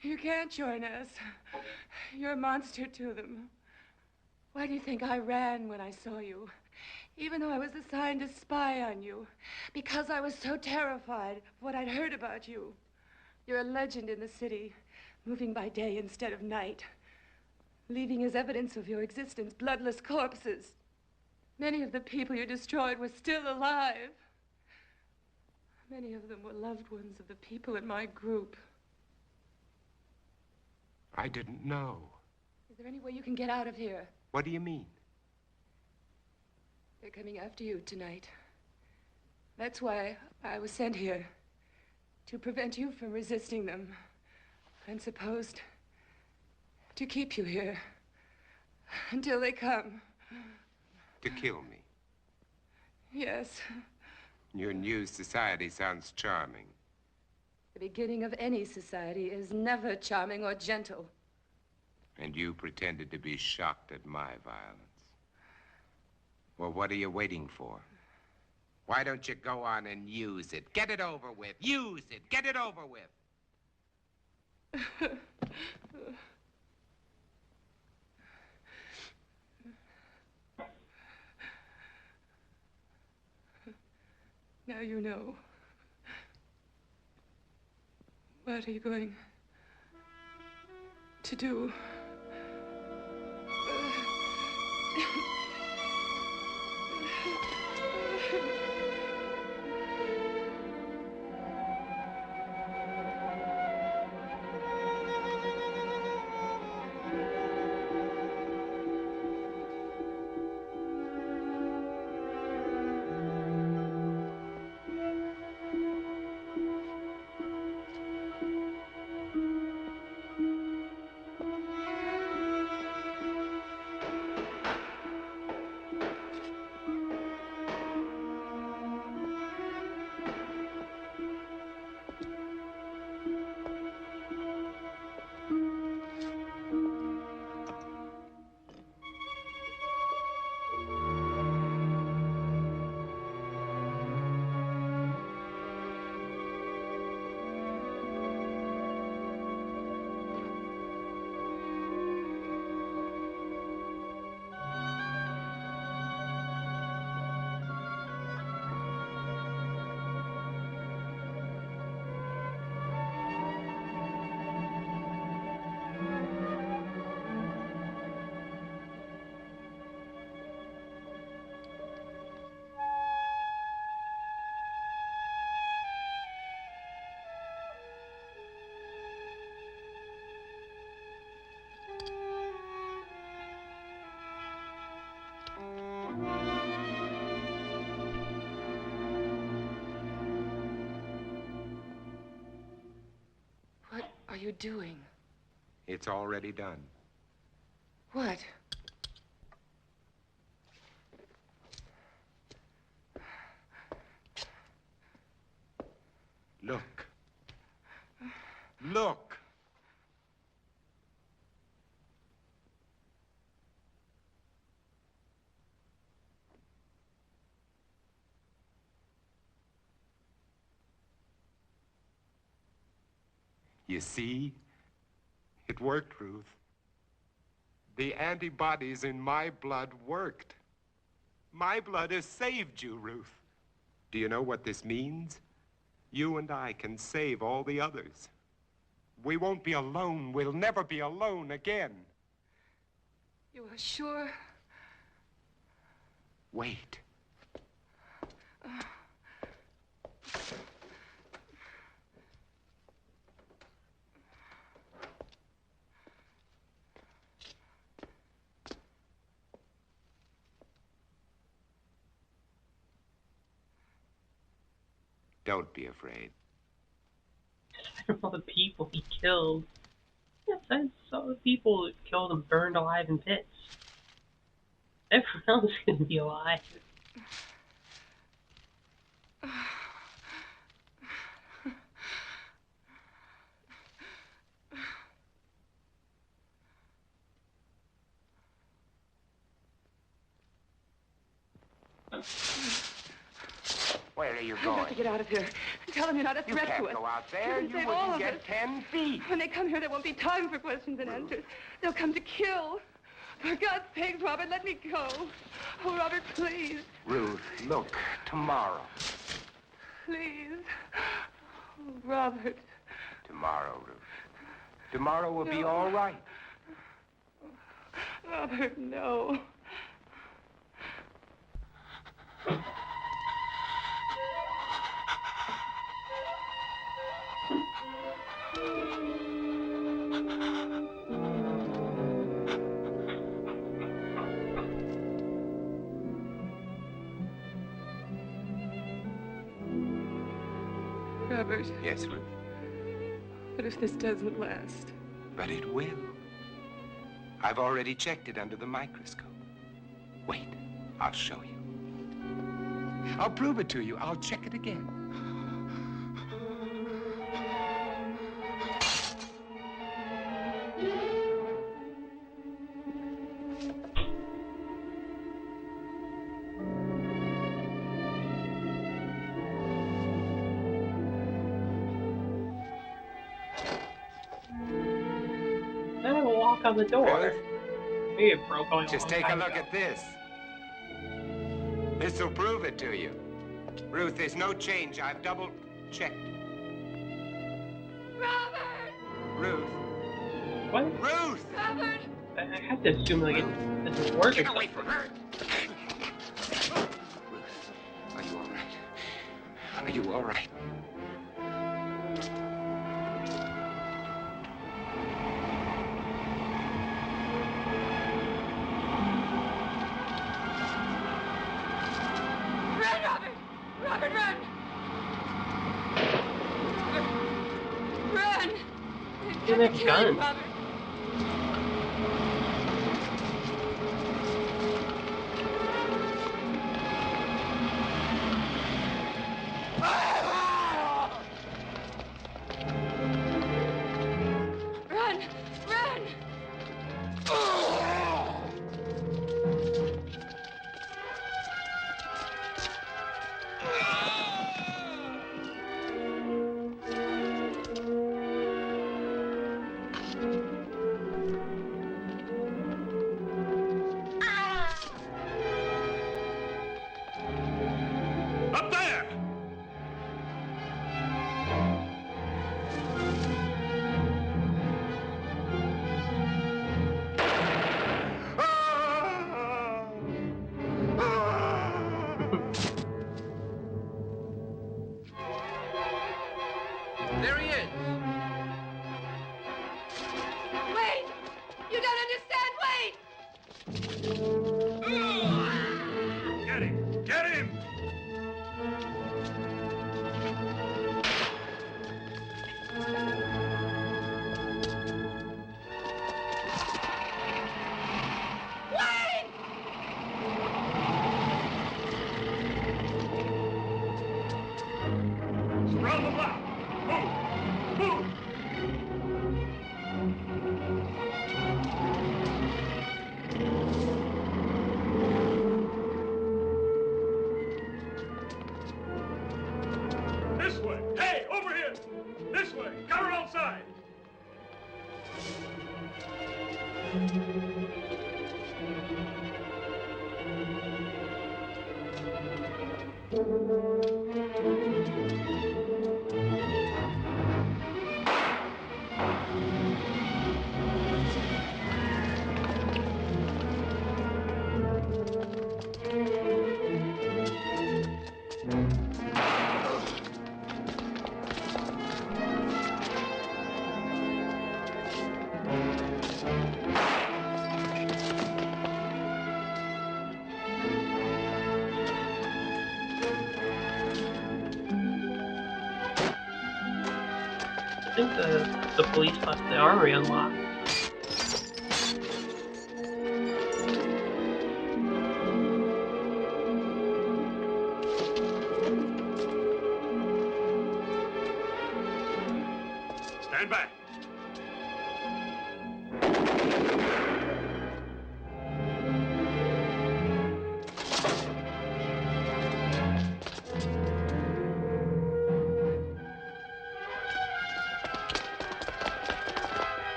You can't join us. You're a monster to them. Why do you think I ran when I saw you? Even though I was assigned to spy on you. Because I was so terrified of what I'd heard about you. You're a legend in the city, moving by day instead of night. Leaving as evidence of your existence bloodless corpses. Many of the people you destroyed were still alive. Many of them were loved ones of the people in my group. I didn't know. Is there any way you can get out of here? What do you mean? They're coming after you tonight. That's why I was sent here. To prevent you from resisting them. I'm supposed to keep you here until they come. To kill me? Yes. Your new society sounds charming. The beginning of any society is never charming or gentle. And you pretended to be shocked at my violence. Well, what are you waiting for? Why don't you go on and use it? Get it over with. Use it. Get it over with. Now you know. What are you going to do? What are you doing? It's already done. What? Look. Look. You see? It worked, Ruth. The antibodies in my blood worked. My blood has saved you, Ruth. Do you know what this means? You and I can save all the others. We won't be alone. We'll never be alone again. You are sure? Wait. Don't be afraid. All the people he killed. Yes, I saw the people that killed and burned alive in pits. Everyone else is going to be alive. Where are you I've going? got to get out of here. Tell them you're not a You threat can't to us. go out there. You You can save all wouldn't of get us. 10 feet. When they come here, there won't be time for questions and answers. They'll come to kill. For God's sake, Robert, let me go. Oh, Robert, please. Ruth, look, tomorrow. Please. Oh, Robert. Tomorrow, Ruth. Tomorrow will be No. all right. Robert, no. Robert. Yes, Ruth. What if this doesn't last? But it will. I've already checked it under the microscope. Wait, I'll show you. I'll prove it to you. I'll check it again. Then I will walk on the door. Maybe it broke on Just take a look at this. This'll prove it to you. Ruth, there's no change. I've double-checked. Robert! Ruth. What? Ruth! Robert! I have to assume like it doesn't work. Get away from her! Ruth, are you all right? Are you all right? Run, Robert! Robert, run! Run! He doesn't have a gun. Robert. Run! Run! Up there! There he is. Wait! You don't understand! Wait! Get him! Get him! Wait! Surround the block! Move! Move! This way! Hey, over here! This way! Cover outside! I think the police left the armory unlocked. Stand back.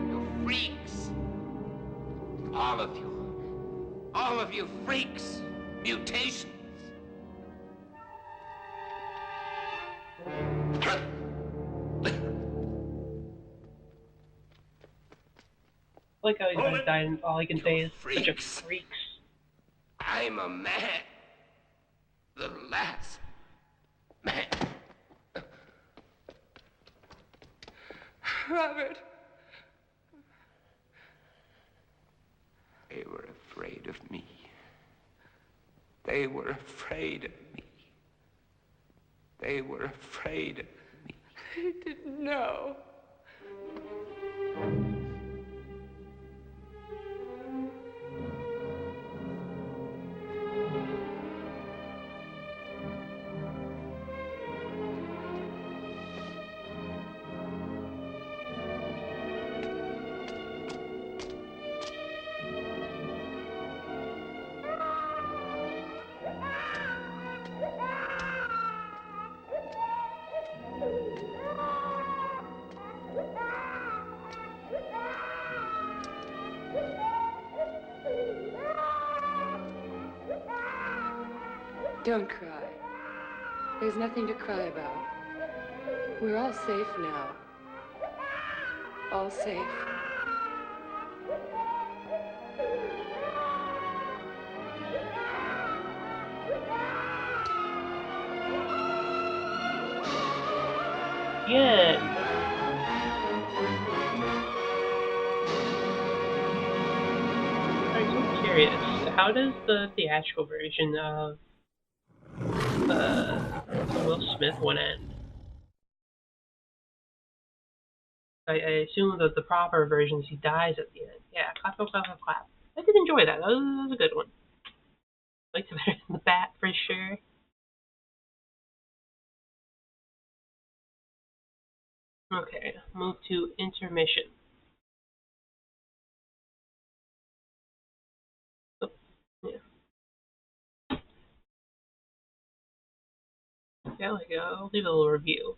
You freaks. All of you. All of you freaks. Mutations. I like how he's gonna die and all he can say is bunch of freaks. I'm a man. The last man. Robert. They were afraid of me. They were afraid of me. They were afraid of me. I didn't know. Don't cry. There's nothing to cry about. We're all safe now. All safe. Yeah. I'm so curious. How does the theatrical version of Will Smith one end? I assume that the proper version is he dies at the end. Yeah, clap, clap, clap, clap, clap. I did enjoy that. That was a good one. Liked it better than the Bat for sure. Okay, move to intermission. Oh, yeah. There we go. I'll leave a little review.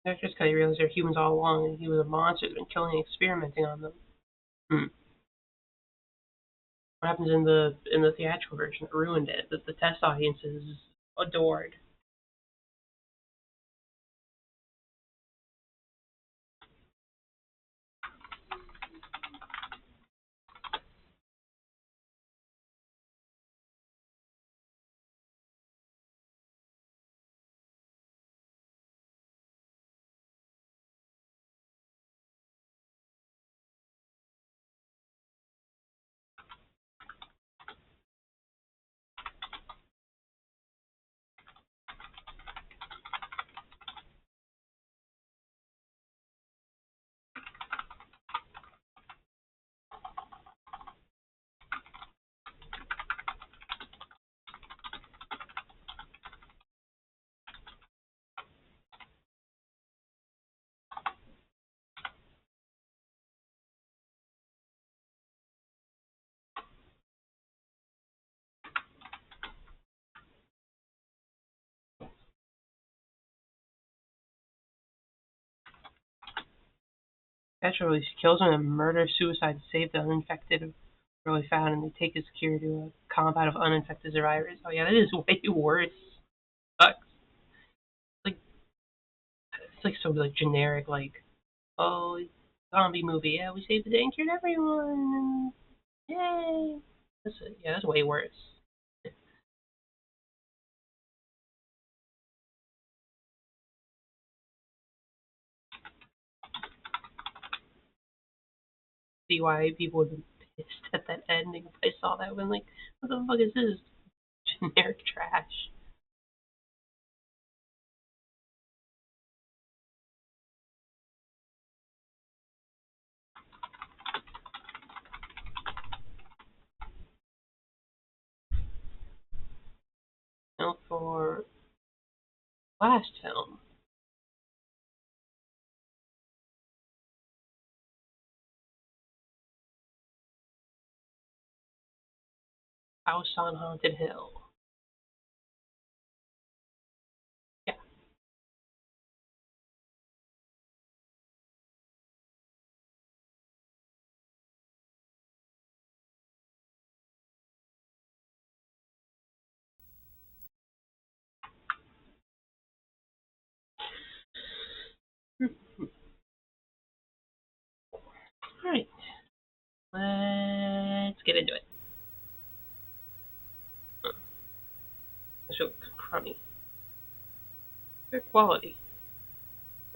That's just because he realized they're humans all along and he was a monster that's been killing and experimenting on them. What happens in the theatrical version that ruined it? That the test audiences adored. Naturally, she kills him in murder-suicide to save the uninfected really found, and they take his cure to a compound of uninfected survivors. Oh yeah, that is way worse. Sucks. Like it's like so like generic. Like oh, zombie movie. Yeah, we saved the day and cured everyone. Yay! That's way worse. see why people would be pissed at that ending if I saw that one. Like, what the fuck is this? Generic trash. Now for last film. House on Haunted Hill. Yeah. Alright. Let's get into it. This looks crummy. Better quality.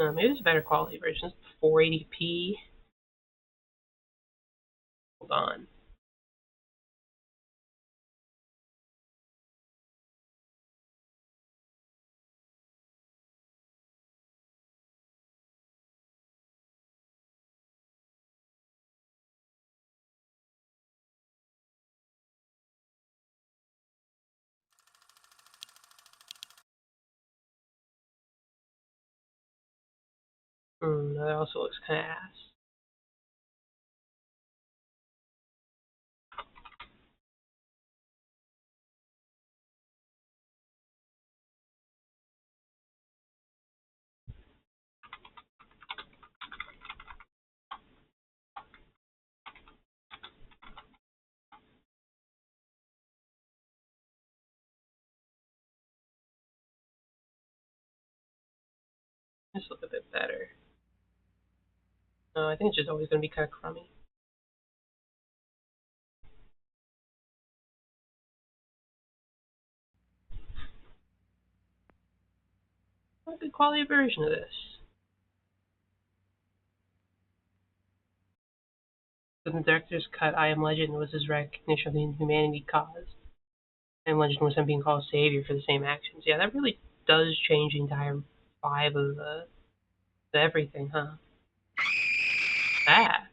Maybe there's a better quality version. 480p. Hold on. That also looks kind of ass. This look a bit better. No, I think it's just always going to be kind of crummy. Not a good quality version of this. In the director's cut, I Am Legend was his recognition of the inhumanity caused. I Am Legend was him being called savior for the same actions. Yeah, that really does change the entire vibe of everything, huh? Ah.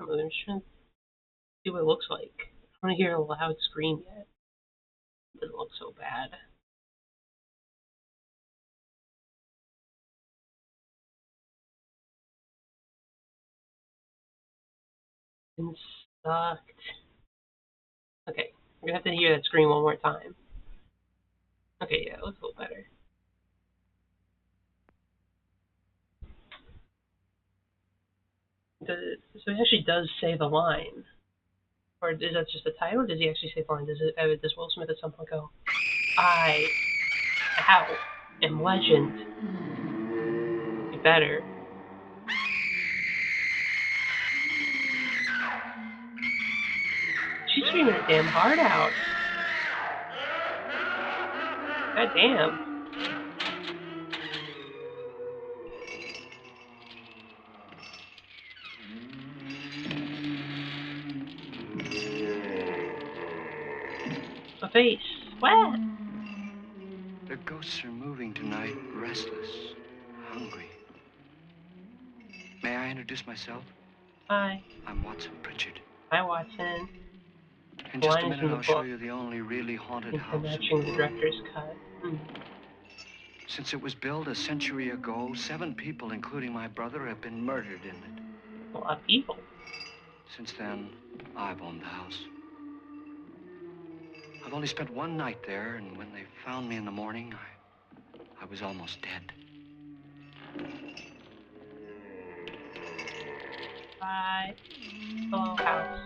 I'm just trying to see what it looks like. I want to hear a loud scream yet. It doesn't look so bad. And sucked. Okay, we're gonna have to hear that scream one more time. Okay, yeah, it looks a little better. So he actually does say the line. Or is that just the title, or does he actually say the line? Does Will Smith at some point go, I am legend. You better. She's screaming her damn heart out. God damn. My face. What? The ghosts are moving tonight, restless, hungry. May I introduce myself? Hi. I'm Watson Pritchard. Hi, Watson. In The just a line is minute, from the I'll show book. you the only really haunted Into house. matching the director's cut. Since it was built a century ago, 7 people, including my brother, have been murdered in it. A lot of people. Since then, I've owned the house. I've only spent one night there, and when they found me in the morning, I was almost dead. Bye. Hello, house.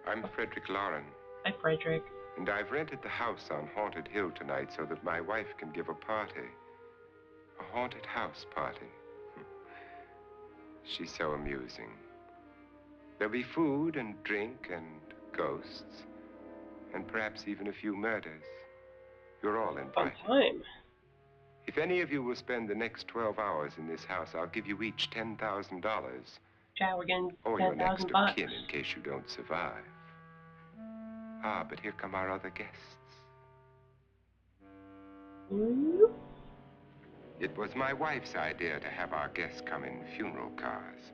I'm Frederick Lauren. Hi, Frederick. And I've rented the house on Haunted Hill tonight so that my wife can give a party. A haunted house party. She's so amusing. There'll be food and drink and ghosts. And perhaps even a few murders. You're all invited. Fun time. If any of you will spend the next 12 hours in this house, I'll give you each $10,000. Chad, we're getting Or your 10,000 next bucks. of kin in case you don't survive. Ah, but here come our other guests. Ooh. It was my wife's idea to have our guests come in funeral cars.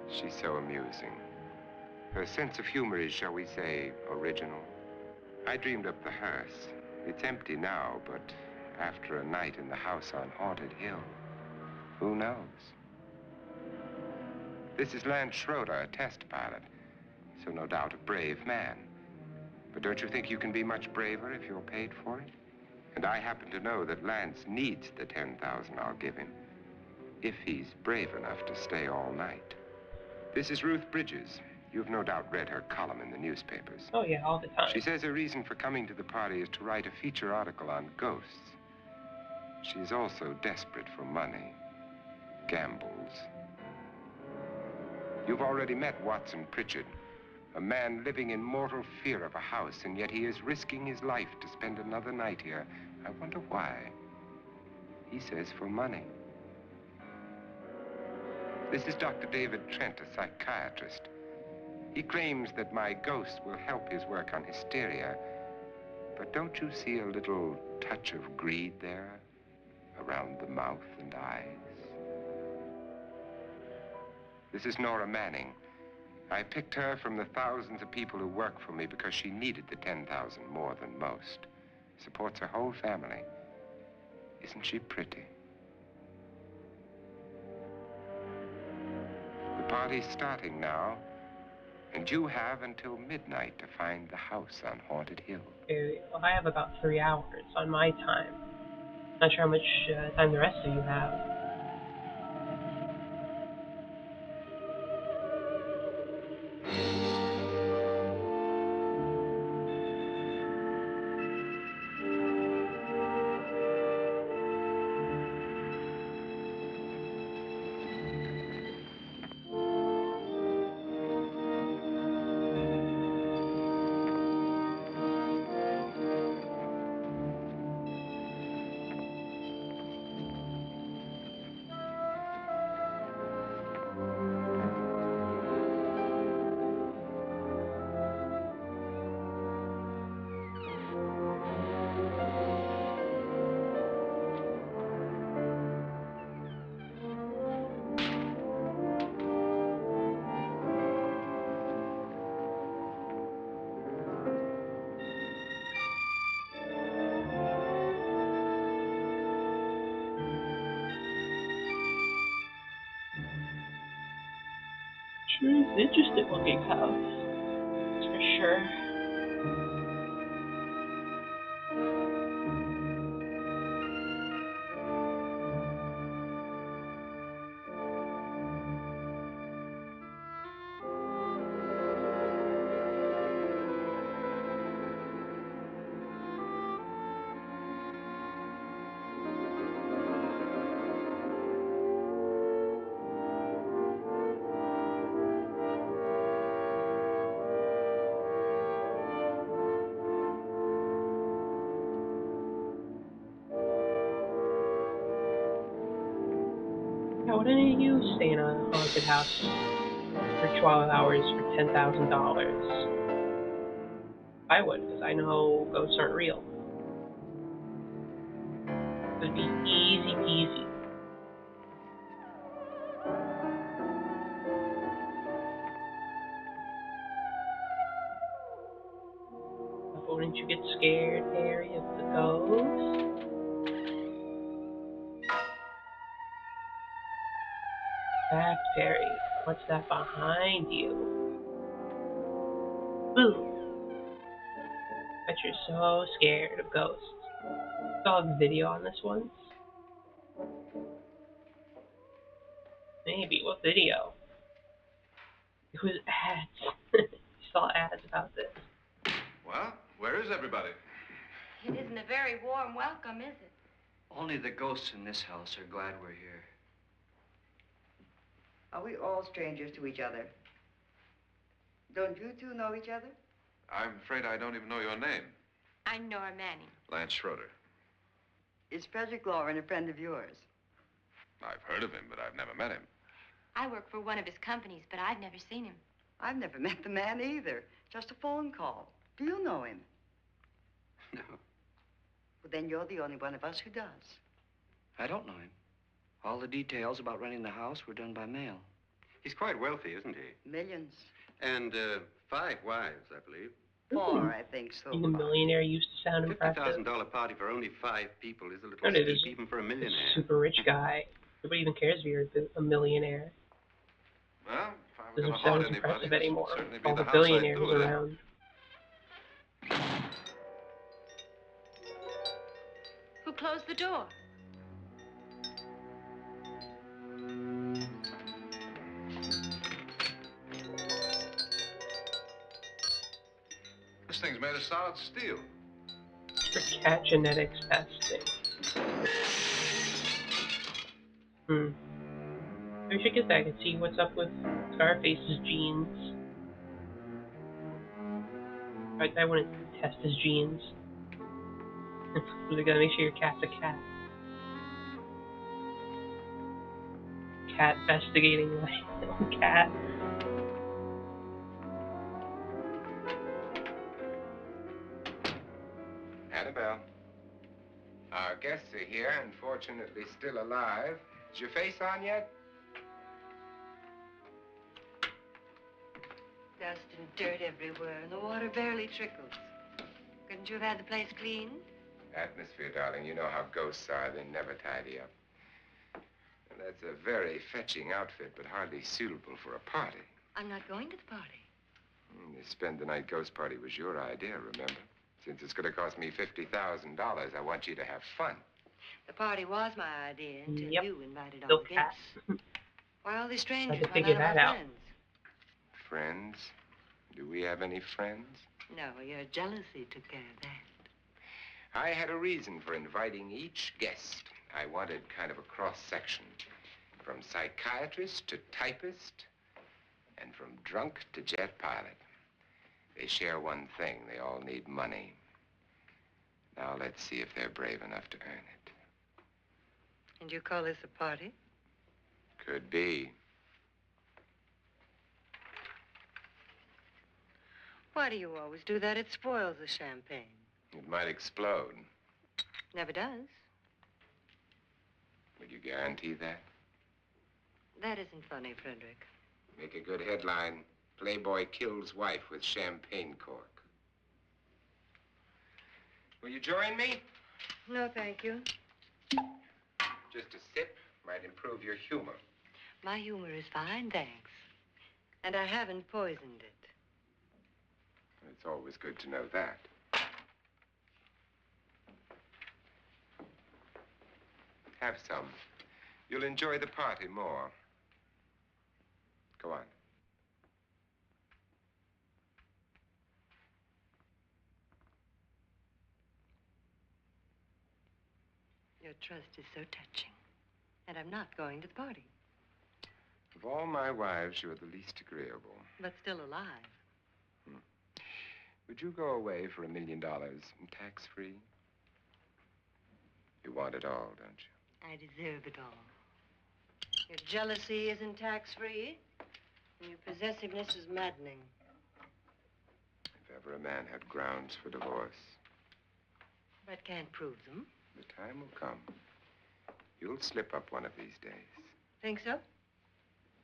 She's so amusing. Her sense of humor is, shall we say, original. I dreamed up the hearse. It's empty now, but after a night in the house on Haunted Hill, who knows? This is Lance Schroeder, a test pilot, so no doubt a brave man. But don't you think you can be much braver if you're paid for it? And I happen to know that Lance needs the $10,000 I'll give him, if he's brave enough to stay all night. This is Ruth Bridges. You've no doubt read her column in the newspapers. Oh, yeah, all the time. She says her reason for coming to the party is to write a feature article on ghosts. She's also desperate for money, gambles. You've already met Watson Pritchard, a man living in mortal fear of a house, and yet he is risking his life to spend another night here. I wonder why. He says for money. This is Dr. David Trent, a psychiatrist. He claims that my ghost will help his work on hysteria. But don't you see a little touch of greed there? Around the mouth and eyes? This is Nora Manning. I picked her from the thousands of people who work for me because she needed the $10,000 more than most. Supports her whole family. Isn't she pretty? The party's starting now, and you have until midnight to find the house on Haunted Hill. Okay, well, I have about 3 hours on my time. Not sure how much time the rest of you have. Sure is an interesting looking house. That's for sure. Now, would any of you stay in a haunted house for 12 hours for $10,000? I would, because I know ghosts aren't real. It would be easy peasy. But wouldn't you get scared, Harry, of the ghost? Fact, Perry. What's that behind you? Boom. Bet you're so scared of ghosts. Saw a video on this once. Maybe. What video? It was ads. You saw ads about this. Well, where is everybody? It isn't a very warm welcome, is it? Only the ghosts in this house are glad we're here. Are we all strangers to each other? Don't you two know each other? I'm afraid I don't even know your name. I'm Nora Manning. Lance Schroeder. Is Frederick Lauren a friend of yours? I've heard of him, but I've never met him. I work for one of his companies, but I've never seen him. I've never met the man either. Just a phone call. Do you know him? No, Well, then you're the only one of us who does. I don't know him. All the details about renting the house were done by mail. He's quite wealthy, isn't he? Millions. And 5 wives, I believe. 4, I think so. Being a millionaire used to sound impressive. $50,000 party for only 5 people is a little And it is steep even for a a millionaire. super rich guy. Nobody even cares if you're a millionaire. Well, if I were Doesn't going to sound haunt as anybody, impressive this anymore. would certainly be All the the house I'd billionaires do it in. around. Who closed the door? This thing's made of solid steel. For cat genetics testing. We should get that and see what's up with Scarface's genes. I wouldn't test his genes. We gotta make sure your cat's a cat. Cat investigating my cat. Annabelle. Our guests are here, and fortunately still alive. Is your face on yet? Dust and dirt everywhere, and the water barely trickles. Couldn't you have had the place cleaned? Atmosphere, darling. You know how ghosts are. They never tidy up. And that's a very fetching outfit, but hardly suitable for a party. I'm not going to the party. The spend-the-night ghost party was your idea, remember? Since it's going to cost me $50,000, I want you to have fun. The party was my idea until Yep. you invited all Still the cat. guests. Why all these strangers? Had to Why figure none of that our out. friends? Friends? Do we have any friends? No, your jealousy took care of that. I had a reason for inviting each guest. I wanted kind of a cross-section. From psychiatrist to typist, and from drunk to jet pilot. They share one thing. They all need money. Now let's see if they're brave enough to earn it. And you call this a party? Could be. Why do you always do that? It spoils the champagne. It might explode. Never does. Would you guarantee that? That isn't funny, Frederick. Make a good headline. Playboy kills wife with champagne cork. Will you join me? No, thank you. Just a sip might improve your humor. My humor is fine, thanks. And I haven't poisoned it. It's always good to know that. Have some. You'll enjoy the party more. Go on. Your trust is so touching. And I'm not going to the party. Of all my wives, you're the least agreeable. But still alive. Would you go away for $1 million tax-free? You want it all, don't you? I deserve it all. Your jealousy isn't tax-free. And your possessiveness is maddening. If ever a man had grounds for divorce, But can't prove them. the time will come. You'll slip up one of these days, Think so?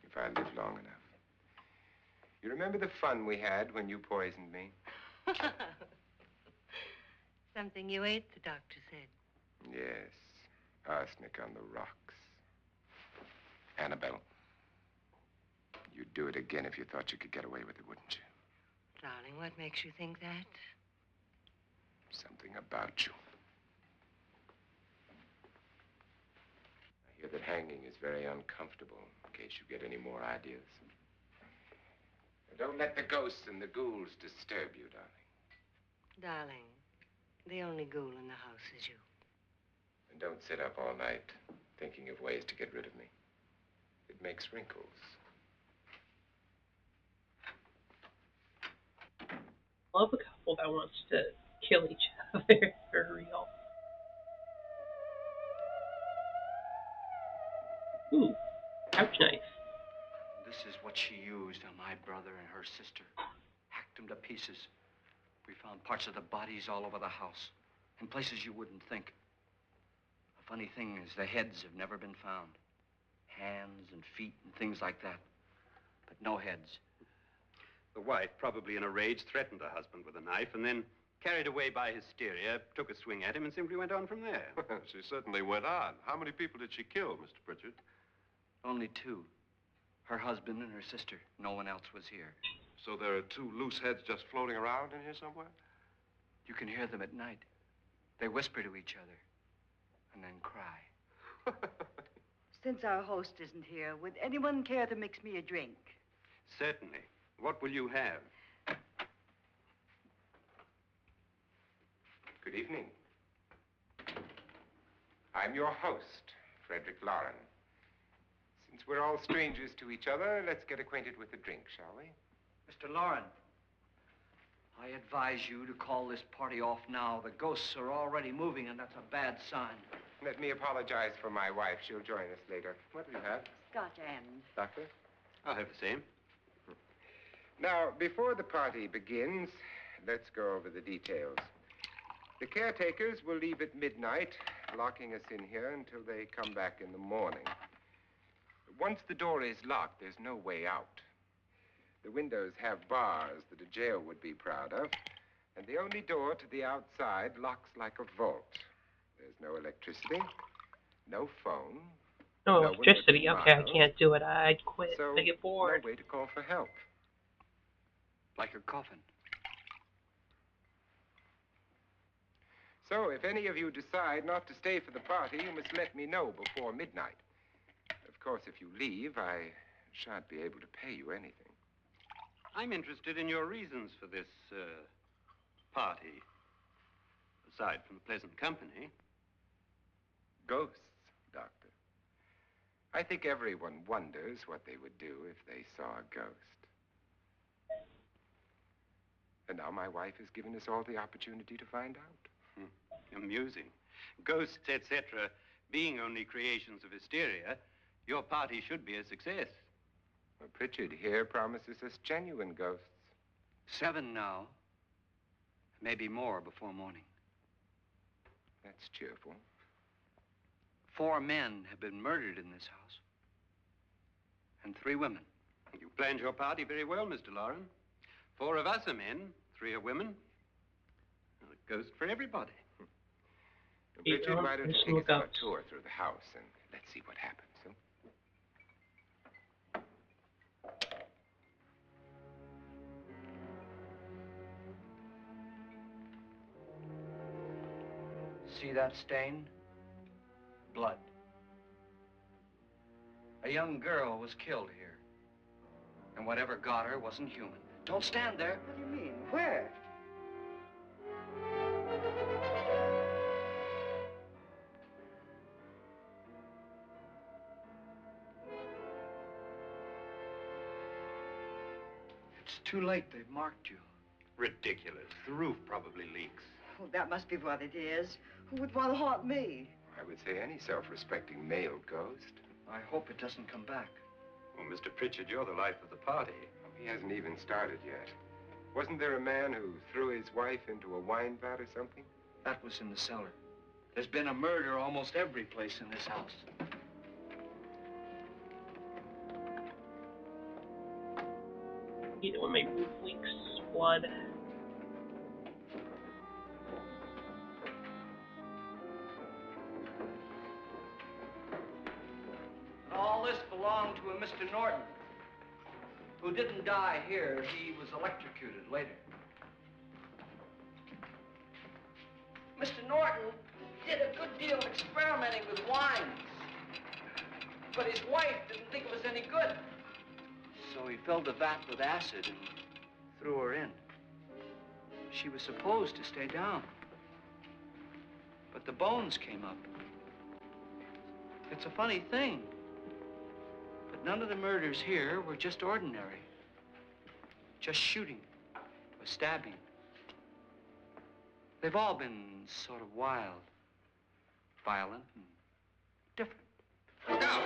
if I live long enough. You remember the fun we had when you poisoned me? Something you ate, the doctor said. Yes, arsenic on the rocks. Annabelle, you'd do it again if you thought you could get away with it, wouldn't you? Darling, what makes you think that? Something about you. I hear that hanging is very uncomfortable, in case you get any more ideas. Don't let the ghosts and the ghouls disturb you, darling. Darling, the only ghoul in the house is you. And don't sit up all night thinking of ways to get rid of me. It makes wrinkles. Love a couple that wants to kill each other for real. couch knife. This is what she used on my brother and her sister. Hacked them to pieces. We found parts of the bodies all over the house, in places you wouldn't think. The funny thing is the heads have never been found. Hands and feet and things like that. But no heads. The wife, probably in a rage, threatened her husband with a knife and then, carried away by hysteria, took a swing at him and simply went on from there. She certainly went on. How many people did she kill, Mr. Pritchard? Only two. Her husband and her sister. No one else was here. So there are two loose heads just floating around in here somewhere? You can hear them at night. They whisper to each other and then cry. Since our host isn't here, would anyone care to mix me a drink? Certainly. What will you have? Good evening. I'm your host, Frederick Lauren. Since we're all strangers to each other, let's get acquainted with a drink, shall we? Mr. Lauren, I advise you to call this party off now. The ghosts are already moving, and that's a bad sign. Let me apologize for my wife. She'll join us later. What do you have? Scotch and... Doctor? I'll have the same. Now, before the party begins, let's go over the details. The caretakers will leave at midnight, locking us in here until they come back in the morning. Once the door is locked, there's no way out. The windows have bars that a jail would be proud of, and the only door to the outside locks like a vault. There's no electricity, no phone. No one electricity. within Okay, I miles, can't do it. I'd quit. So I get bored. no way to call for help. Like a coffin. So if any of you decide not to stay for the party, you must let me know before midnight. Of course, if you leave, I shan't be able to pay you anything. I'm interested in your reasons for this, party. Aside from the pleasant company. Ghosts, Doctor. I think everyone wonders what they would do if they saw a ghost. And now my wife has given us all the opportunity to find out. Amusing. Ghosts, etc., being only creations of hysteria, your party should be a success. Well, Pritchard here promises us genuine ghosts. 7 now. Maybe more before morning. That's cheerful. 4 men have been murdered in this house. And 3 women. You planned your party very well, Mr. Lauren. 4 of us are men, 3 are women. A ghost for everybody. Pritchard, why don't you take us on a tour through the house and let's see what happens, huh? See that stain? Blood. A young girl was killed here. And whatever got her wasn't human. Don't stand there. What do you mean? Where? It's too late. They've marked you. Ridiculous. The roof probably leaks. Oh, that must be what it is. Who would want to haunt me? I would say any self-respecting male ghost. I hope it doesn't come back. Well, Mr. Pritchard, you're the life of the party. He hasn't even started yet. Wasn't there a man who threw his wife into a wine vat or something? That was in the cellar. There's been a murder almost every place in this house. Either when my roof leaks, blood. All this belonged to a Mr. Norton, who didn't die here. He was electrocuted later. Mr. Norton did a good deal of experimenting with wines, but his wife didn't think it was any good. So he filled the vat with acid and threw her in. She was supposed to stay down, but the bones came up. It's a funny thing, but none of the murders here were just ordinary. Just shooting or stabbing. They've all been sort of wild, violent, and different. Look out!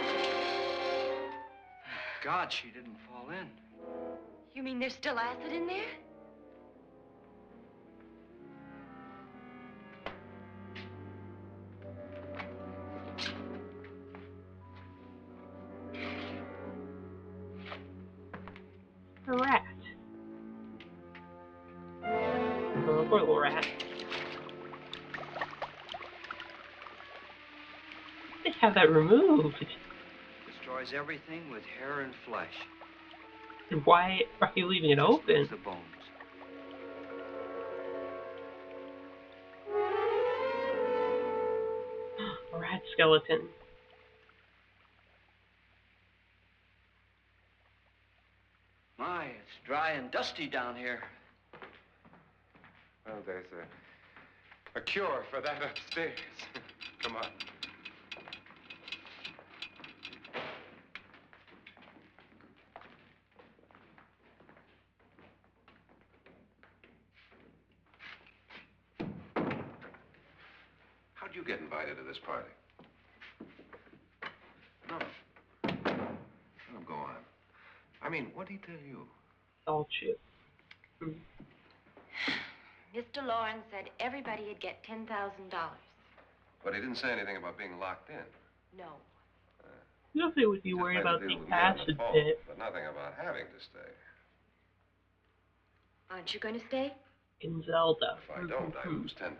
God she didn't fall in. You mean there's still acid in there? A rat. Oh, poor little rat. They have that removed. Destroys everything with hair and flesh. And why are you leaving it open? The bones. A rat skeleton. My, it's dry and dusty down here. Well, there's a cure for that upstairs. Come on. How'd you get invited to this party? No. No, go on. I mean, what'd he tell you? All true. Mr. Lawrence said everybody'd get $10,000. But he didn't say anything about being locked in. No. You know if they would be Just worried made a about deal the with me on acid phone, pit. but nothing about having to stay. Aren't you going to stay? In Zelda. If I don't, I lose $10,000.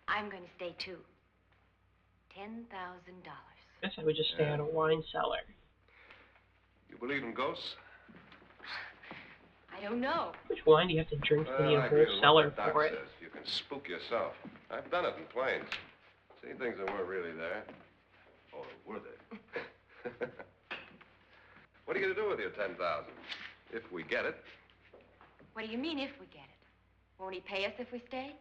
I'm going to stay too. $10,000. Guess I would just stay at a wine cellar. You believe in ghosts? I don't know. How much wine do you have to drink to Well, need I a agree whole with cellar what that doc for it? says. You can spook yourself. I've done it in planes. Seen things that weren't really there. Or were they? What are you going to do with your $10,000? If we get it. What do you mean if we get it? Won't he pay us if we stay?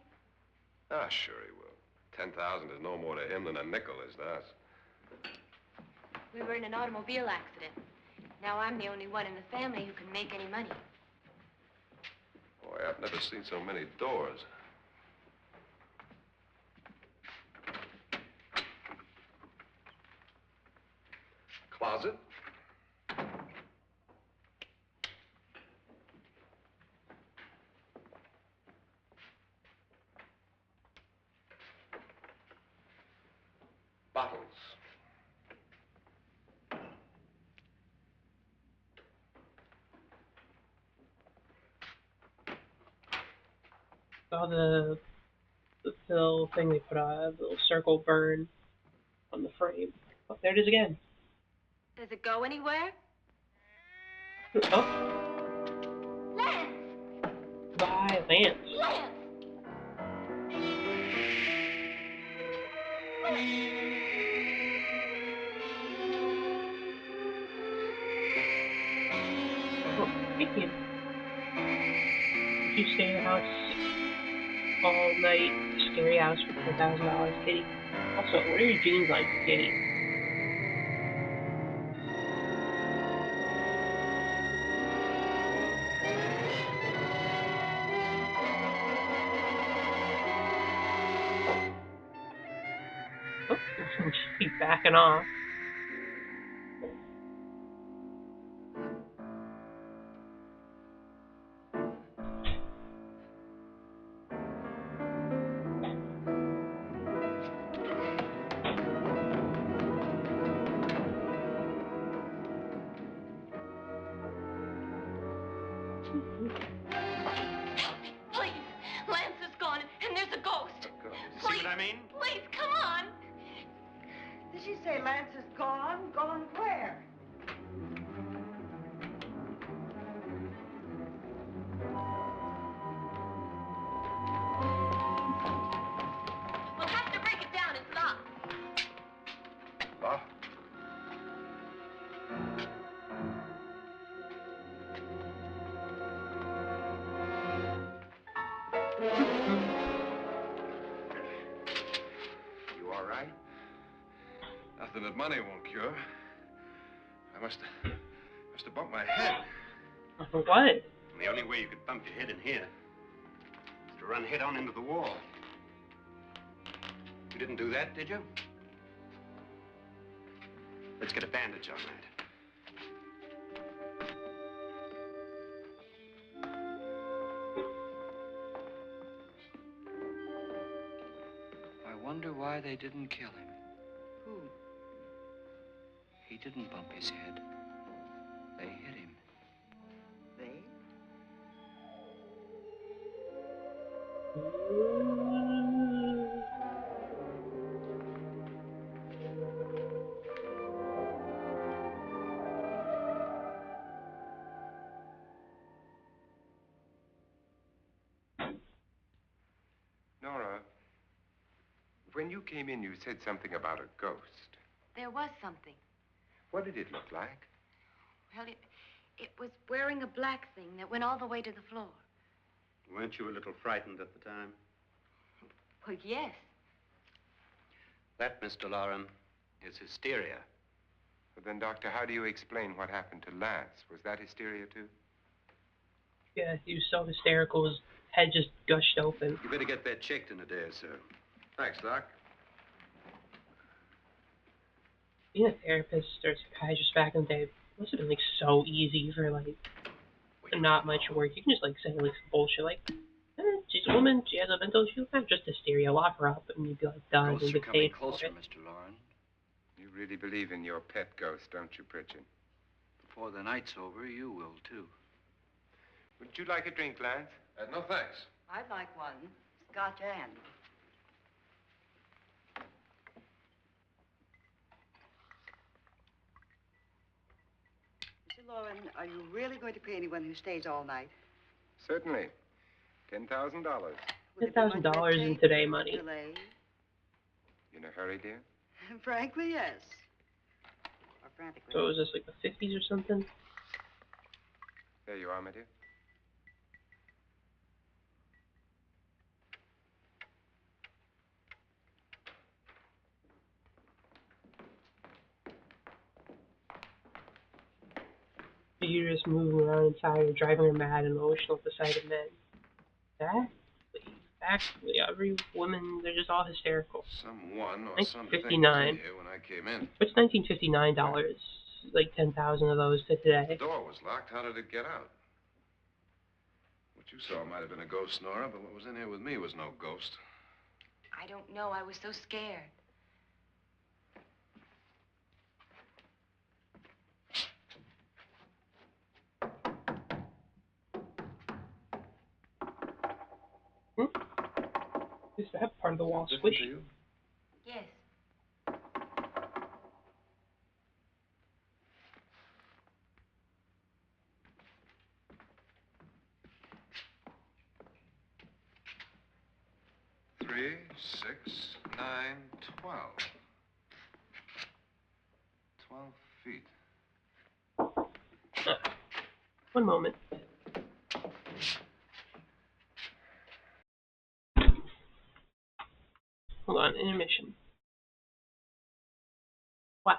Ah, sure he will. 10,000 is no more to him than a nickel is to us. We were in an automobile accident. Now I'm the only one in the family who can make any money. Boy, I've never seen so many doors. Closet. Bottles. Saw the little thing they put a little circle burn on the frame. Oh, there it is again. Does it go anywhere? Oh. Lance! Bye, Lance. Lance! Oh, hey, kid. Did you stay in the house all night? Scary house for $10,000, kitty. Also, what are your jeans like, kitty? Oh, she's backing off. Please! Lance is gone, and there's a ghost. See what I mean? Please, come on! Did she say Lance is gone? Gone where? We'll have to break it down. It's locked. Bah. You all right? Nothing that money won't cure. I must have bumped my head. For what? And the only way you could bump your head in here is to run head on into the wall. You didn't do that, did you? Let's get a bandage on that. I wonder why they didn't kill him. Who? He didn't bump his head. They hit him. They? Nora, when you came in, you said something about a ghost. There was something. What did it look like? Well, it was wearing a black thing that went all the way to the floor. Weren't you a little frightened at the time? Well, yes. That, Mr. Loren, is hysteria. But then, Doctor, how do you explain what happened to Lance? Was that hysteria, too? Yeah, he was so hysterical, his head just gushed open. You better get that checked in a day or so. Thanks, Doc. Being a therapist or a psychiatrist back in the day must have been, like, so easy for, like, not much work. You can just, like, say, like, some bullshit, like, she's a woman, she has a mental, she'll have just hysteria, lock her up, and you'd be, like, done. Ghosts are coming closer, Mr. Loren. You really believe in your pet ghost, don't you, Pritchard? Before the night's over, you will, too. Would you like a drink, Lance? No, thanks. I'd like one. Scotch and. Mr. Loren, are you really going to pay anyone who stays all night? Certainly. $10,000. $10,000 in today money. Delay? In a hurry, dear? Frankly, yes. Or frantically. So was this, like, the 50s or something? There you are, my dear. You're just moving around inside or driving her mad and emotional at the sight of men. Exactly. Every woman, they're just all hysterical. Someone or something was 1959. in here when I came in. What's $1959? Like 10,000 of those to today. The door was locked. How did it get out? What you saw might have been a ghost, Nora, but what was in here with me was no ghost. I don't know. I was so scared. Is that part of the wall Different squishy? to you? Yes. Three, 6, 9, 12. 12 feet. One moment. Hold on, intermission. Wow.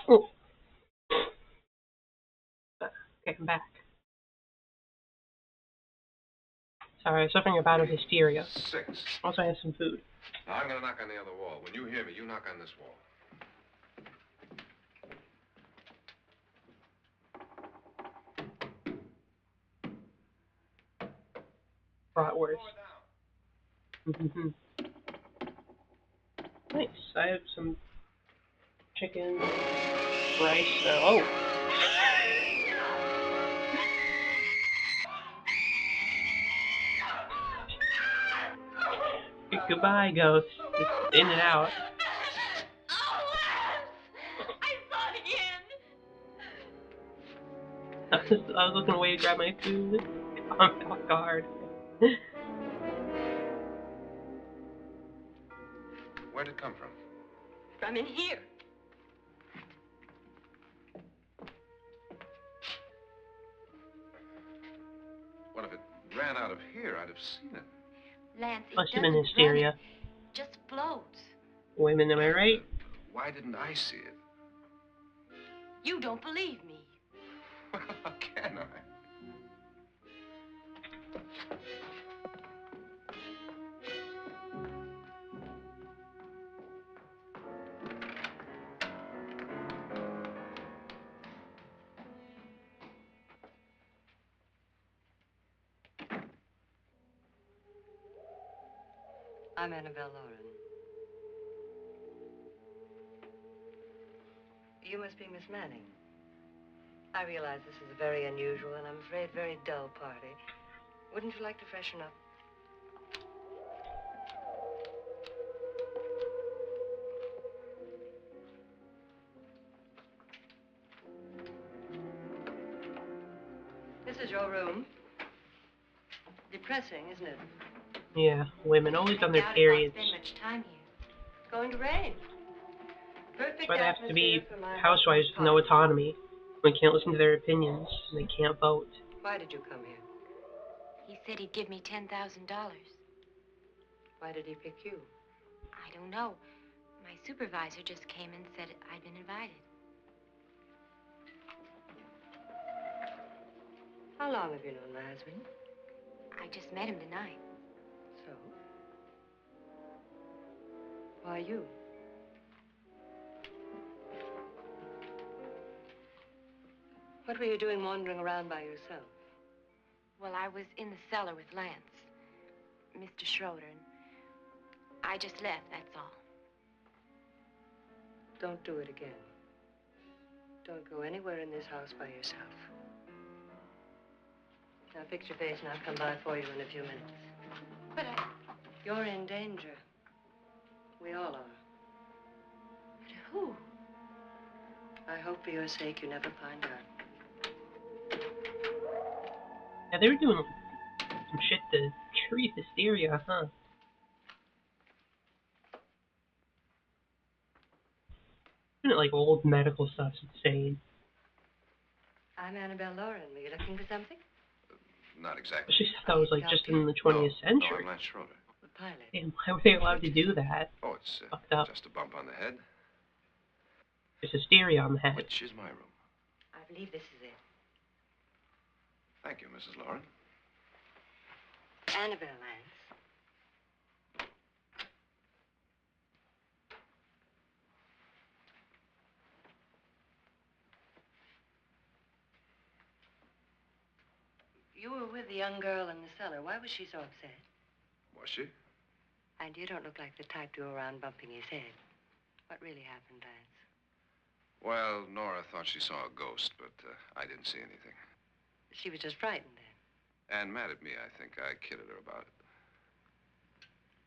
Oh. Okay, I'm back. Sorry, suffering a bout of hysteria. 6. Also, I have some food. Now, I'm going to knock on the other wall. When you hear me, you knock on this wall. Bratwurst. Nice. I have some chicken, rice. Oh. Goodbye, ghost. Just in and out. I was looking away to grab my food. I'm off guard. Where'd it come from? From in here. Well, if it ran out of here, I'd have seen it. Lance, it Must have doesn't been run, hysteria. it just floats. Women, am I right? Why didn't I see it? You don't believe me. How can I? I'm Annabelle Lauren. You must be Miss Manning. I realize this is a very unusual and I'm afraid very dull party. Wouldn't you like to freshen up? This is your room. Depressing, isn't it? Yeah, women always on their Doubt if I'll periods. spend much time here. It's going to rain. Perfect That's why they have to atmosphere be for my housewives with no autonomy. We can't listen to their opinions, and they can't vote. Why did you come here? He said he'd give me $10,000. Why did he pick you? I don't know. My supervisor just came and said I'd been invited. How long have you known my husband? I just met him tonight. So? Why you? What were you doing wandering around by yourself? Well, I was in the cellar with Lance, Mr. Schroeder, and I just left, that's all. Don't do it again. Don't go anywhere in this house by yourself. Now fix your face and I'll come by for you in a few minutes. But You're in danger. We all are. But who? I hope for your sake you never find out. Yeah, they were doing some shit to treat hysteria, huh? Isn't it like old medical stuff's insane? I'm Annabelle Lauren. Were you looking for something? Not exactly. She said that was like just in the 20th No, century. I'm Lance Schroeder. The pilot. Damn, why were they allowed to do that? Oh, it's Fucked up. just a bump on the head. There's hysteria on the head. Which is my room. I believe this is it. Thank you, Mrs. Lauren. Annabelle Lance. You were with the young girl in the cellar. Why was she so upset? Was she? And you don't look like the type to go around bumping his head. What really happened, Lance? Well, Nora thought she saw a ghost, but I didn't see anything. She was just frightened then. And mad at me, I think. I kidded her about it.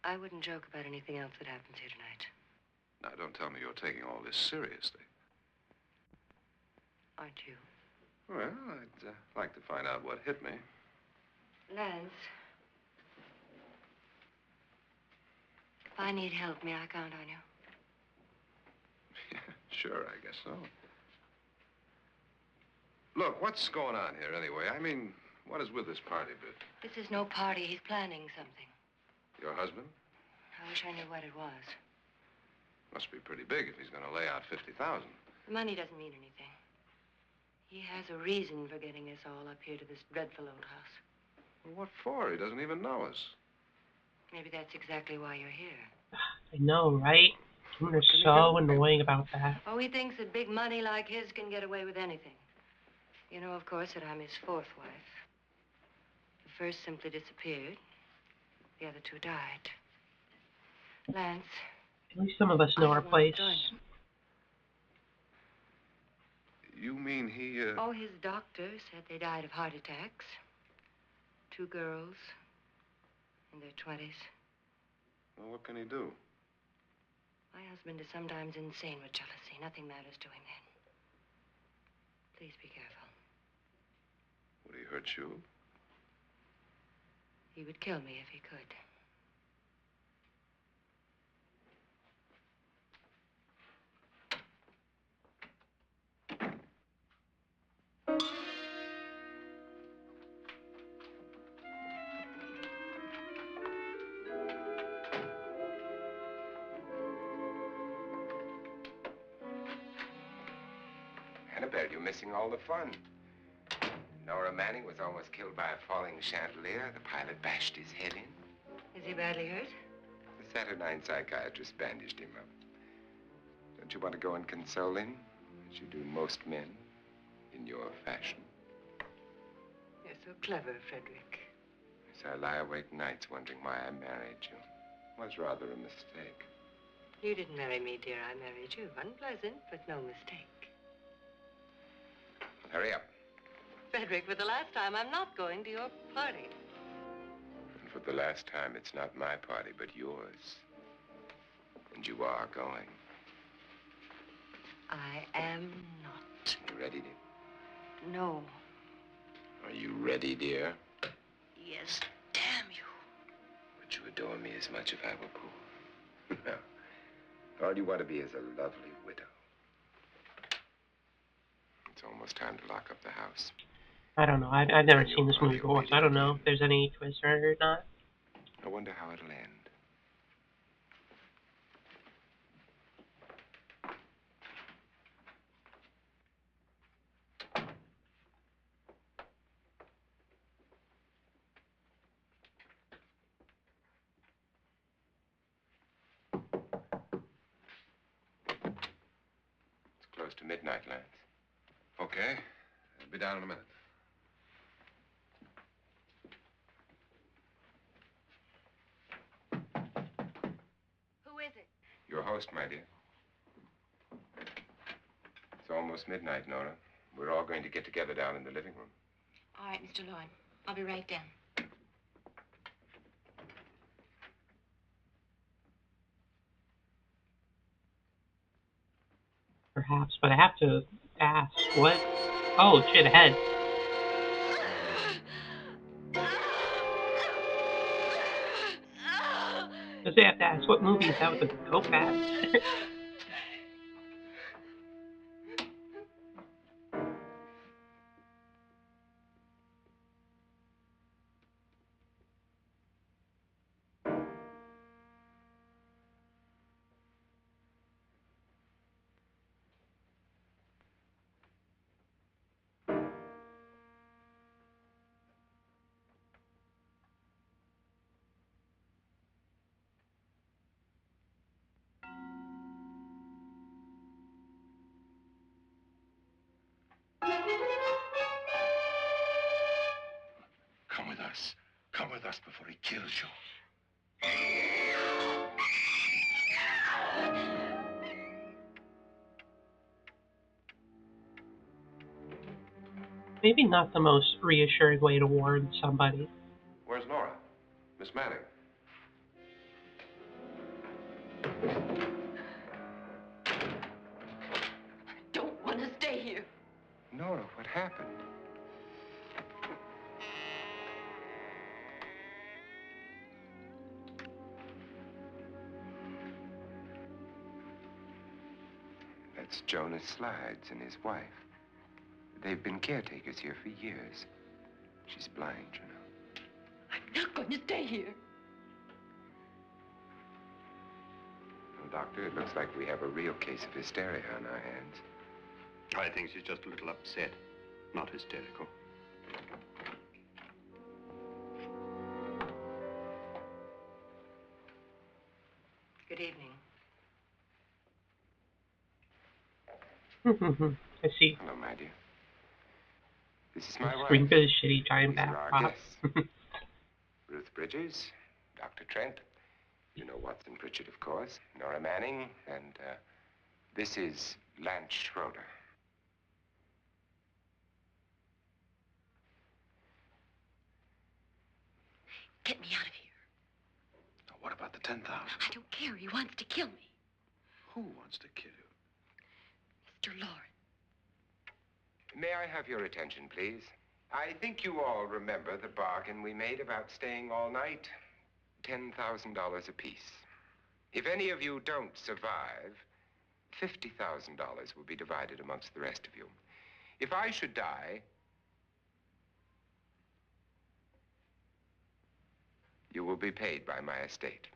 I wouldn't joke about anything else that happens here tonight. Now, don't tell me you're taking all this seriously. Aren't you? Well, I'd like to find out what hit me. Lance. If I need help, may I count on you? Sure, I guess so. Look, what's going on here anyway? I mean, what is with this party bit? This is no party. He's planning something. Your husband? I wish I knew what it was. Must be pretty big if he's going to lay out 50,000. The money doesn't mean anything. He has a reason for getting us all up here to this dreadful old house. Well, what for? He doesn't even know us. Maybe that's exactly why you're here. I know, right? Women are so annoying about that. Oh, he thinks that big money like his can get away with anything. You know, of course, that I'm his fourth wife. The first simply disappeared. The other two died. Lance. At least some of us know our place. You mean he, Oh, his doctor said they died of heart attacks. 2 girls in their 20s. Well, what can he do? My husband is sometimes insane with jealousy. Nothing matters to him then. Please be careful. Would he hurt you? He would kill me if he could. Well, you're missing all the fun. Nora Manning was almost killed by a falling chandelier. The pilot bashed his head in. Is he badly hurt? The Saturnine psychiatrist bandaged him up. Don't you want to go and console him, as you do most men, in your fashion? You're so clever, Frederick. Yes, I lie awake nights wondering why I married you. It was rather a mistake. You didn't marry me, dear. I married you. Unpleasant, but no mistake. Hurry up. Frederick, for the last time, I'm not going to your party. And for the last time, it's not my party, but yours. And you are going. I am not. You ready, dear? No. Are you ready, dear? Yes, damn you. Would you adore me as much if I were poor? No. All you want to be is a lovely widow. It's almost time to lock up the house. I don't know. I've never seen this movie before, so I don't know if there's any twist or not. I wonder how it'll end. It's close to midnight, Lance. Okay. I'll be down in a minute. Who is it? Your host, my dear. It's almost midnight, Nora. We're all going to get together down in the living room. All right, Mr. Lloyd. I'll be right down. Perhaps, but I have to ask, what? Oh, shit, a head. Does they have to ask what movie is that with the coke hat? Come with us. Come with us before he kills you. Maybe not the most reassuring way to warn somebody. Where's Nora? Miss Manning. Don't want to stay here. Nora, what happened? That's Jonas Slides and his wife. They've been caretakers here for years. She's blind, you know. I'm not going to stay here. Well, Doctor, it looks like we have a real case of hysteria on our hands. I think she's just a little upset, not hysterical. Good evening. I see. Hello, my dear. This is my wife. Screen for the shitty giant These are back our prop. guests. Ruth Bridges, Dr. Trent. You know Watson Pritchard, of course. Nora Manning, and this is Lance Schroeder. Get me out of here. Now, what about the 10,000? I don't care. He wants to kill me. Who wants to kill you? Mr. Lawrence. May I have your attention, please? I think you all remember the bargain we made about staying all night. $10,000 apiece. If any of you don't survive, $50,000 will be divided amongst the rest of you. If I should die, you will be paid by my estate.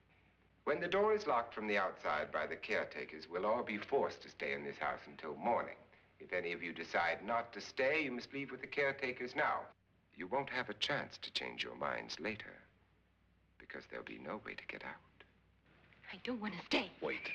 When the door is locked from the outside by the caretakers, we'll all be forced to stay in this house until morning. If If any of you decide not to stay, you must leave with the caretakers now. You won't have a chance to change your minds later, because there'll be no way to get out. I don't want to stay. Wait.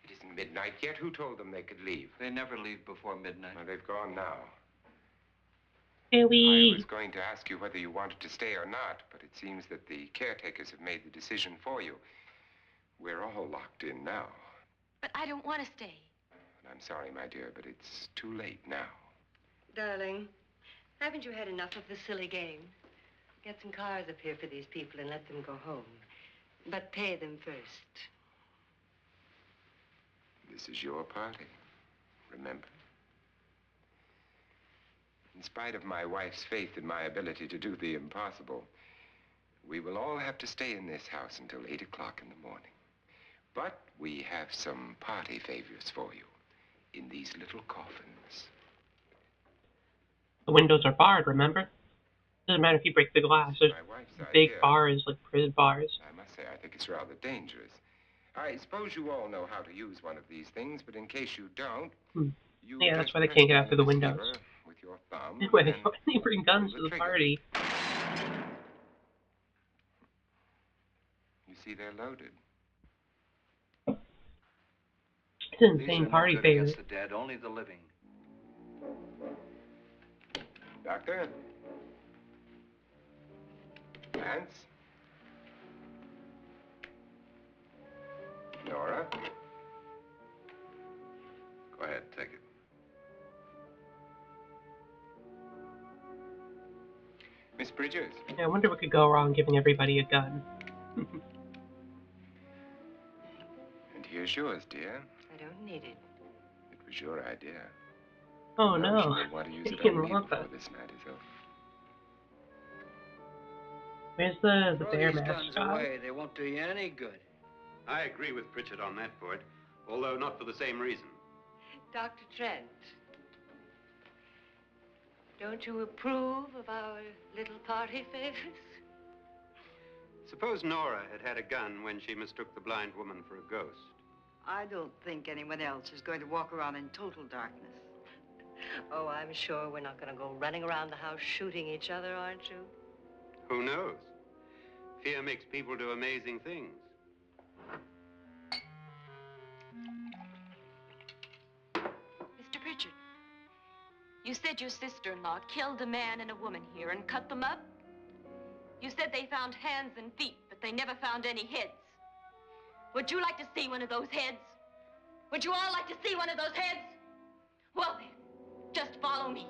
It isn't midnight yet. Who told them they could leave? They never leave before midnight. Well, they've gone now. Here I we... was going to ask you whether you wanted to stay or not, but it seems that the caretakers have made the decision for you. We're all locked in now. But I don't want to stay. And I'm sorry, my dear, but it's too late now. Darling, haven't you had enough of the silly game? Get some cars up here for these people and let them go home. But pay them first. This is your party, remember? In spite of my wife's faith in my ability to do the impossible, we will all have to stay in this house until 8 o'clock in the morning. But we have some party favors for you in these little coffins. The windows are barred, remember? Doesn't matter if you break the glass. There's My wife's big idea. bars, like prison bars. I must say, I think it's rather dangerous. I suppose you all know how to use one of these things, but in case you don't, you Yeah, that's just why they press can't get down out through the this windows. lever with your thumb. Why and they bring guns to the party? You see, they're loaded. It's an These insane are no party good favor. against the dead, only the living. Doctor? Lance? Nora? Go ahead, take it. Miss Bridges? Yeah, I wonder what could go wrong giving everybody a gun. And here's yours, dear. I don't need it. It was your idea. Oh Now no. she will want to use He it didn't on me want before that. this night is over. Where's the Throw bear these guns mascot? away. They won't do you any good. I agree with Pritchard on that point, although not for the same reason. Dr. Trent, don't you approve of our little party favors? Suppose Nora had had a gun when she mistook the blind woman for a ghost. I don't think anyone else is going to walk around in total darkness. Oh, I'm sure we're not going to go running around the house shooting each other, aren't you? Who knows? Fear makes people do amazing things. Mr. Pritchard, you said your sister-in-law killed a man and a woman here and cut them up? You said they found hands and feet, but they never found any heads. Would you like to see one of those heads? Would you all like to see one of those heads? Well then, just follow me.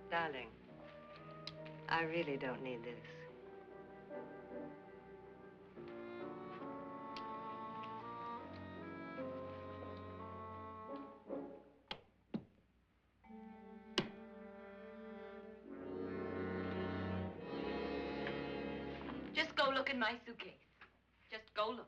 Darling, I really don't need this. Just go look in my suitcase. Just go look.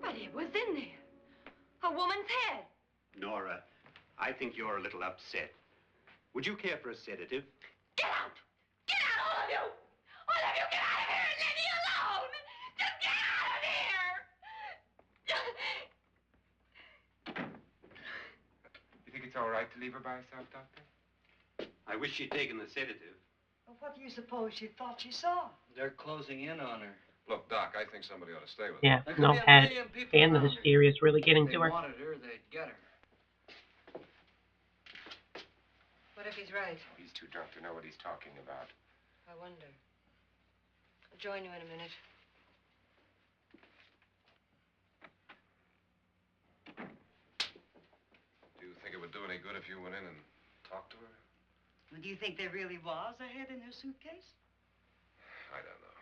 But it was in there. A woman's head. Nora, I think you're a little upset. Would you care for a sedative? Get out! Get out, all of you! All of you, get out of here and leave me alone! Just get out of here! You think it's all right to leave her by herself, Doctor? I wish she'd taken the sedative. Well, what do you suppose she thought she saw? They're closing in on her. Look, Doc, I think somebody ought to stay with Yeah, her. no head. And the hysteria is really getting If they to her. wanted her, they'd get her. What if he's right? He's too drunk to know what he's talking about. I wonder. I'll join you in a minute. Do you think it would do any good if you went in and talk to her? Well, do you think there really was a head in her suitcase? I don't know.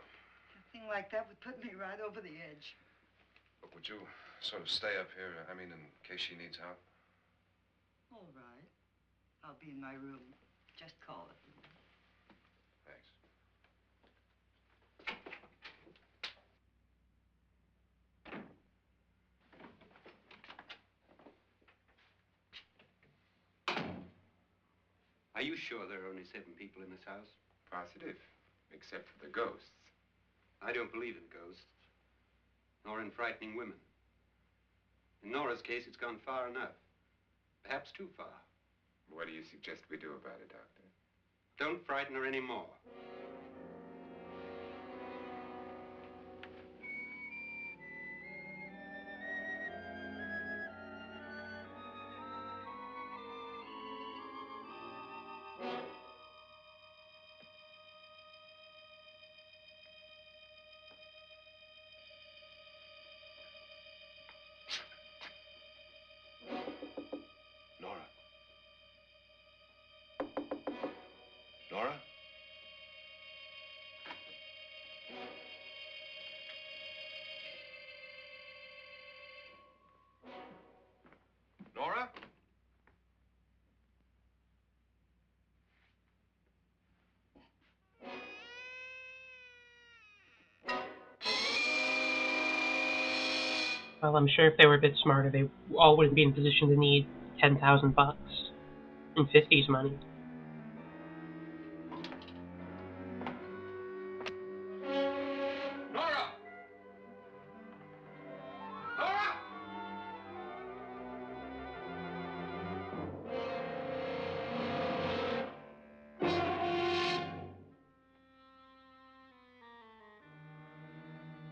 A thing like that would put me right over the edge. Look, would you sort of stay up here, I mean, in case she needs help? All right. I'll be in my room. Just call it. Thanks. Are you sure there are only 7 people in this house? Positive, except for the ghosts. I don't believe in ghosts, nor in frightening women. In Nora's case, it's gone far enough. Perhaps too far. What do you suggest we do about it, Doctor? Don't frighten her anymore. Nora? Nora? Nora? Well, I'm sure if they were a bit smarter, they all wouldn't be in position to need $10,000 in 50s money. Nora! Nora!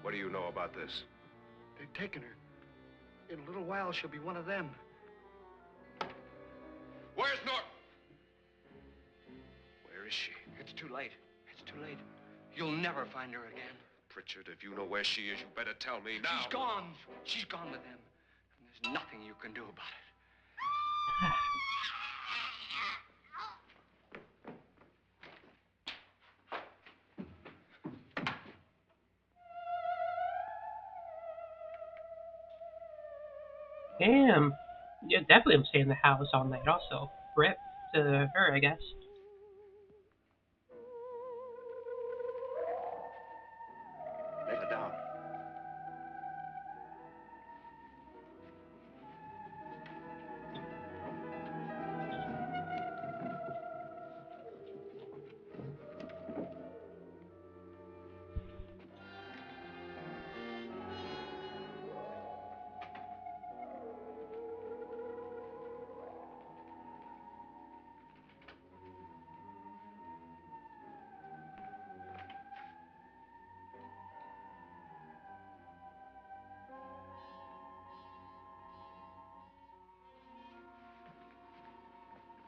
What do you know about this? They've taken her. In a little while, she'll be one of them. Where's Norton? Where is she? It's too late. It's too late. You'll never find her again. Pritchard, if you know where she is, you better tell me now. She's gone. She's gone with them. And there's nothing you can do about it. Damn. Yeah, definitely I'm staying in the house all night also. Rip to her, I guess. Let her down.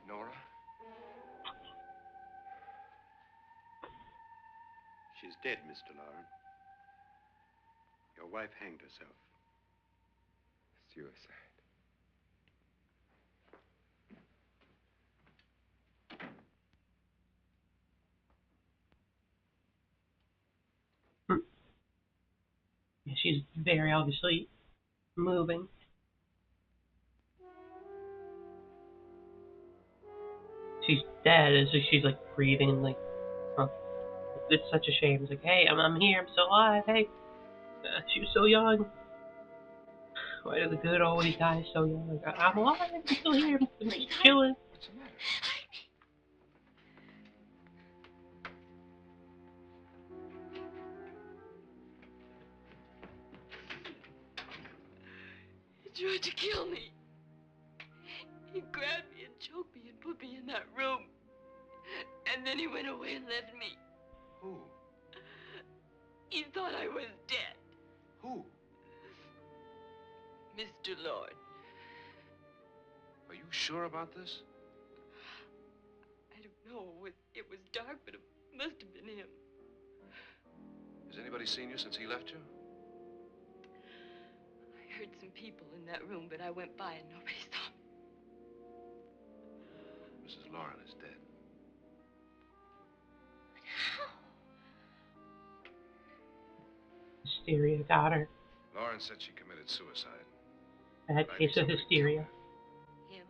Nora? She's dead, Mr. Lauren. Your wife hanged herself. Suicide. Yeah, she's very obviously moving. She's dead, as if she's like breathing and like, huh. It's such a shame. It's like, hey, I'm here, I'm still alive. Hey, she was so young. Why do the good always die so young? Like, I'm alive, I'm still here, I'm chilling. What's the matter? He tried to kill me. He grabbed me and choked me and put me in that room. And then he went away and left me. Who? He thought I was dead. Who? Mr. Lord. Are you sure about this? I don't know. It was dark, but it must have been him. Has anybody seen you since he left you? I heard some people in that room, but I went by and nobody saw me. Mrs. Lauren is dead. Hysteria got her. Lauren said she committed suicide. Bad case of hysteria. Him?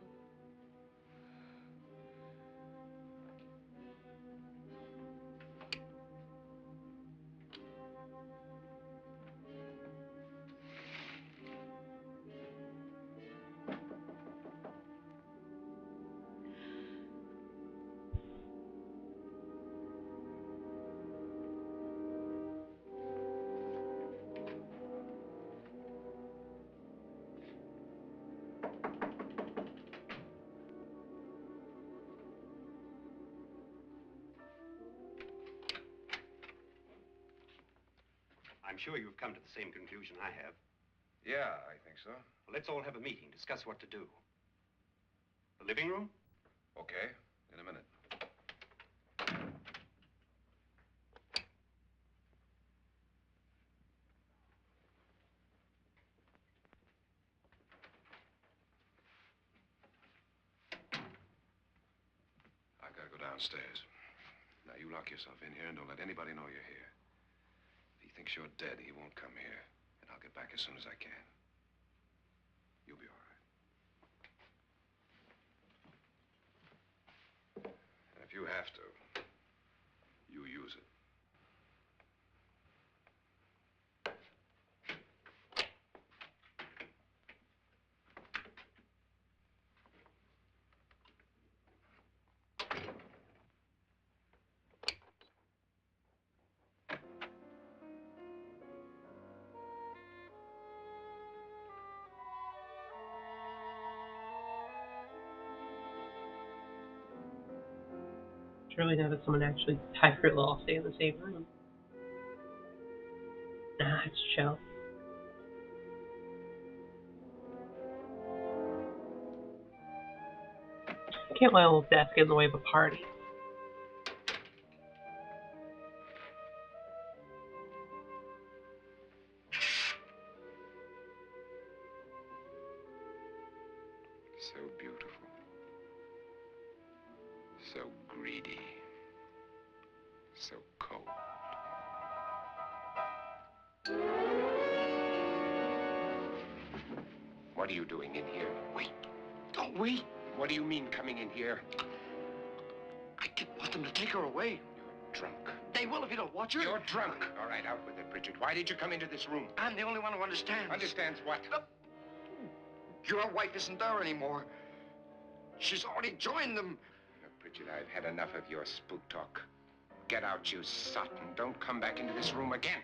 I'm sure you've come to the same conclusion I have. Yeah, I think so. Well, let's all have a meeting, discuss what to do. The living room? Okay, in a minute. I've got to go downstairs. Now, you lock yourself in here and don't let anybody know you're here. If he thinks you're dead, he won't come here. And I'll get back as soon as I can. You'll be all right. And if you have to, you use it. Surely now that someone actually died, we'll all stay in the same room. Nah, it's chill. I can't let a little death get in the way of a party. So beautiful. So greedy. So cold. What are you doing in here? Wait. Don't wait. What do you mean coming in here? I didn't want them to take her away. You're drunk. They will if you don't watch her. You're drunk. All right, out with it, Bridget. Why did you come into this room? I'm the only one who understands. Understands what? Your wife isn't there anymore. She's already joined them. Look, Bridget, I've had enough of your spook talk. Get out, you sot, and don't come back into this room again.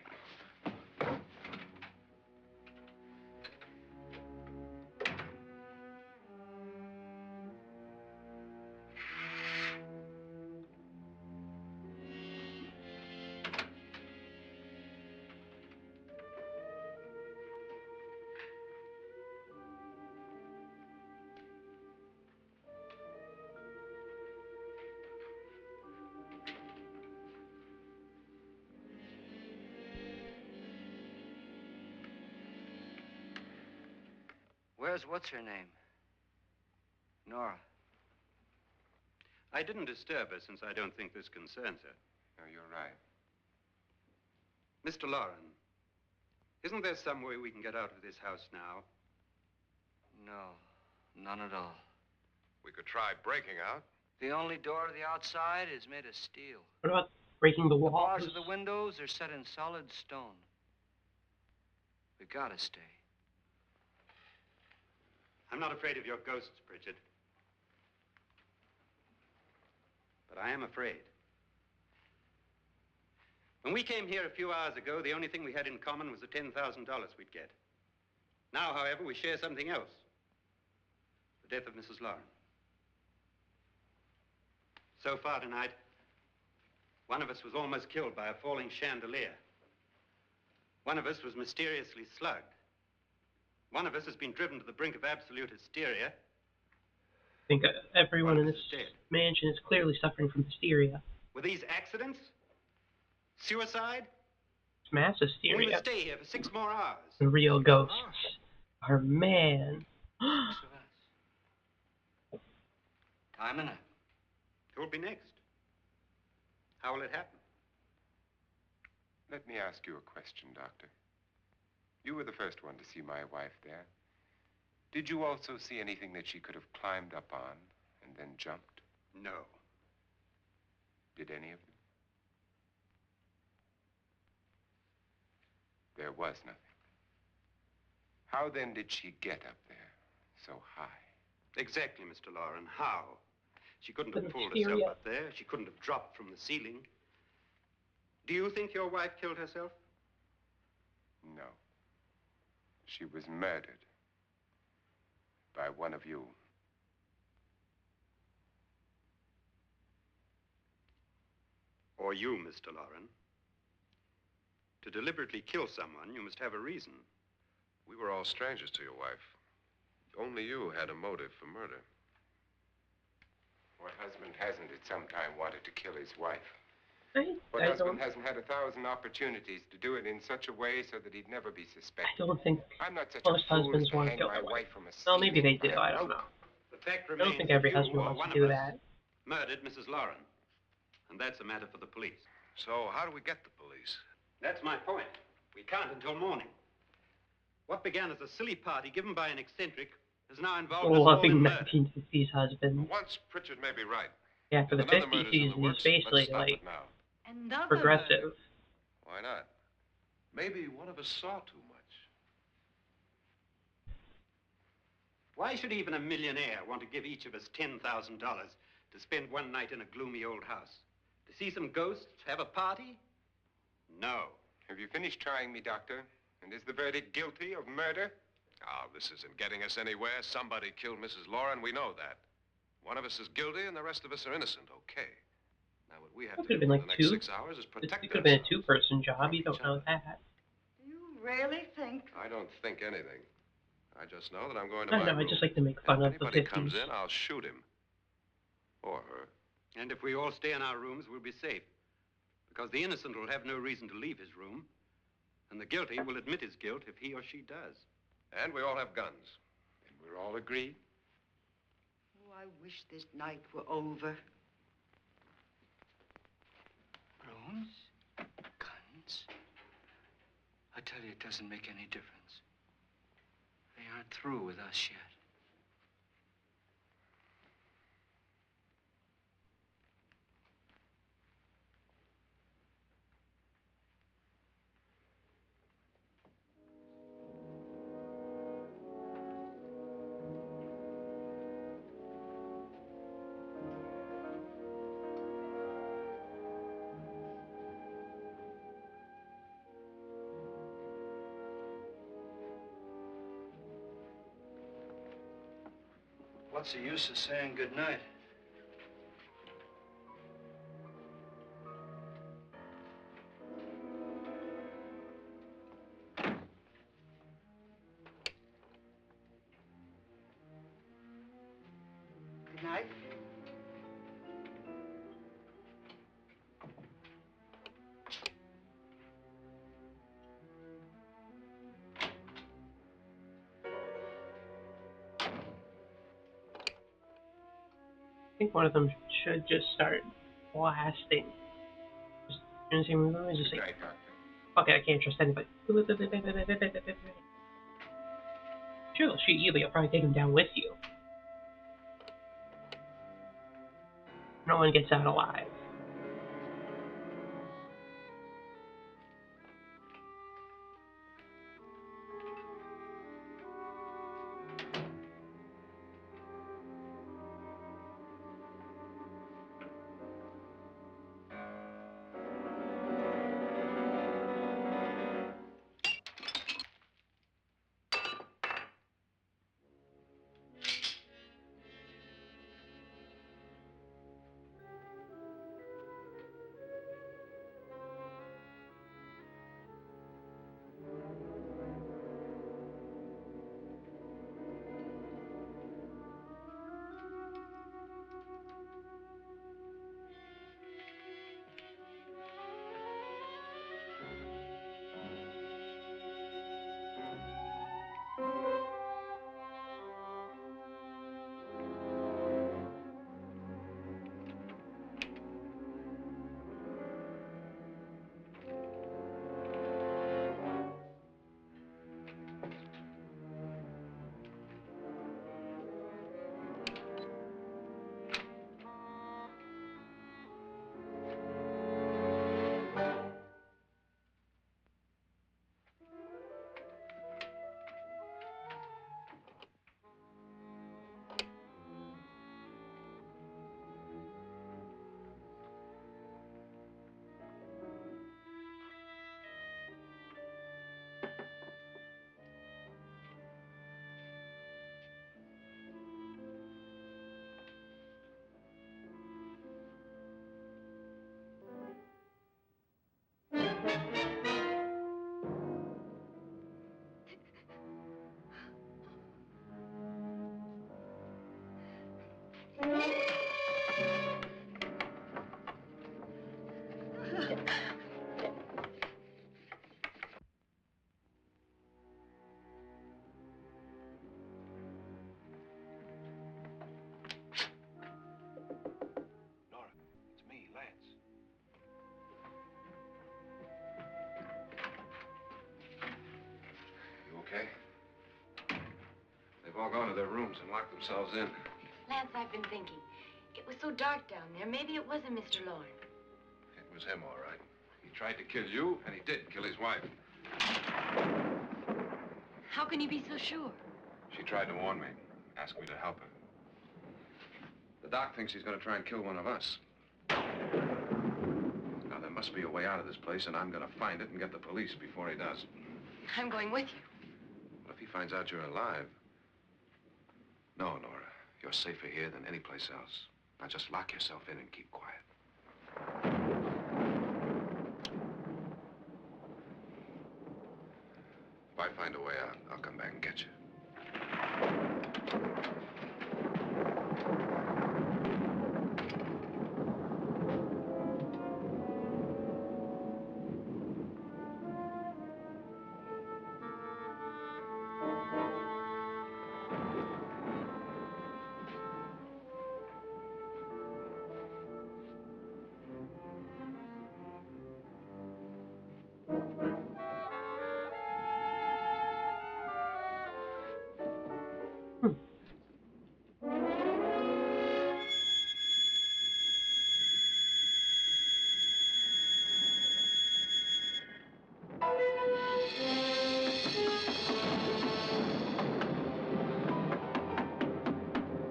Where's what's-her-name? Nora. I didn't disturb her since I don't think this concerns her. No, you're right. Mr. Lauren, isn't there some way we can get out of this house now? No, none at all. We could try breaking out. The only door to the outside is made of steel. What about breaking the The walls? bars of the windows are set in solid stone. We gotta stay. I'm not afraid of your ghosts, Bridget. But I am afraid. When we came here a few hours ago, the only thing we had in common was the $10,000 we'd get. Now, however, we share something else. The death of Mrs. Lauren. So far tonight, one of us was almost killed by a falling chandelier. One of us was mysteriously slugged. One of us has been driven to the brink of absolute hysteria. I think everyone in this mansion is clearly suffering from hysteria. Were these accidents? Suicide? It's mass We hysteria. must stay here for 6 more hours. The real ghosts are man. Six of us. Time enough. Who'll be next? How will it happen? Let me ask you a question, Doctor. You were the first one to see my wife there. Did you also see anything that she could have climbed up on and then jumped? No. Did any of you? There was nothing. How then did she get up there so high? Exactly, Mr. Loren. How? She couldn't have But pulled mysterious. herself up there. She couldn't have dropped from the ceiling. Do you think your wife killed herself? No. She was murdered by one of you. Or you, Mr. Loren. To deliberately kill someone, you must have a reason. We were all strangers to your wife. Only you had a motive for murder. What husband hasn't at some time wanted to kill his wife? I What husband don't. hasn't had 1,000 opportunities to do it in such a way so that he'd never be I suspected? don't think I'm not such most a fool as husbands to want to hang kill my their wife. wife from a Well, maybe they ceiling do. by I a don't rope. know. The fact I remains don't think that every you husband or wants one to of do us that. murdered Mrs. Loren. And that's a matter for the police. So how do we get the police? That's my point. We can't until morning. What began as a silly party given by an eccentric has now involved us all in Loving murder. 1950s husband. Once Pritchard may be right. Yeah, for the There's another 50s, murders in he's the works. basically Let's stop like it now. Another progressive. Why not? Maybe one of us saw too much. Why should even a millionaire want to give each of us $10,000 to spend one night in a gloomy old house? To see some ghosts, have a party? No. Have you finished trying me, Doctor? And is the verdict guilty of murder? Oh, this isn't getting us anywhere. Somebody killed Mrs. Loren. We know that. One of us is guilty and the rest of us are innocent. Okay. Now, what we have It to could have do been for like the next two. 6 hours is It protect could have been a ourselves. two-person job. You don't know that. You really think? I don't think anything. I just know that I'm going to I my know. I room. just like to make And fun if of the anybody comes 50s. in, I'll shoot him. Or her. And if we all stay in our rooms, we'll be safe. Because the innocent will have no reason to leave his room. And the guilty will admit his guilt if he or she does. And we all have guns. And we're all agreed? Oh, I wish this night were over. Rooms? Guns? I tell you, it doesn't make any difference. They aren't through with us yet. What's the use of saying goodnight? Good night. I think one of them should just start blasting. Just, you know, what I'm saying? Just like, Right, Doctor. fuck it, I can't trust anybody. Sure, they'll shoot you, but you'll probably take them down with you. No one gets out alive. all gone to their rooms and locked themselves in. Lance, I've been thinking. It was so dark down there. Maybe it wasn't Mr. Lorne. It was him, all right. He tried to kill you, and he did kill his wife. How can you be so sure? She tried to warn me, asked me to help her. The doc thinks he's going to try and kill one of us. Now, there must be a way out of this place, and I'm going to find it and get the police before he does. I'm going with you. What if he finds out you're alive? No, Nora. You're safer here than any place else. Now, just lock yourself in and keep quiet. If I find a way out, I'll come back and get you.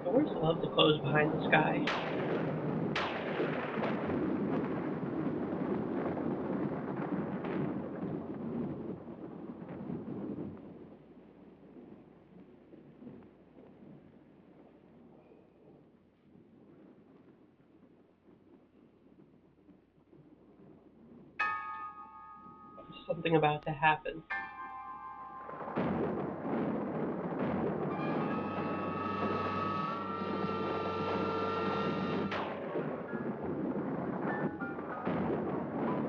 Doors love to close behind this guy. Something about to happen.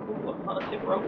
Ooh, a haunted rope.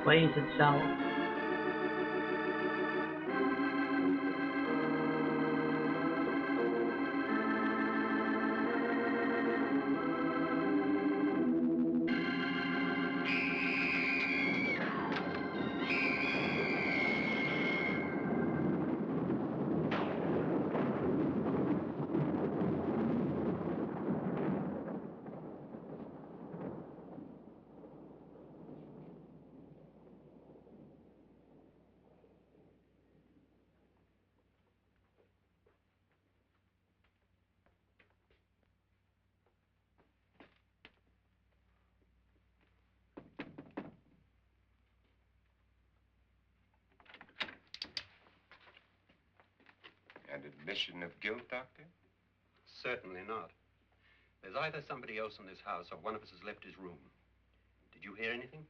Plays itself. admission of guilt, Doctor? Certainly not. There's either somebody else in this house or one of us has left his room. Did you hear anything?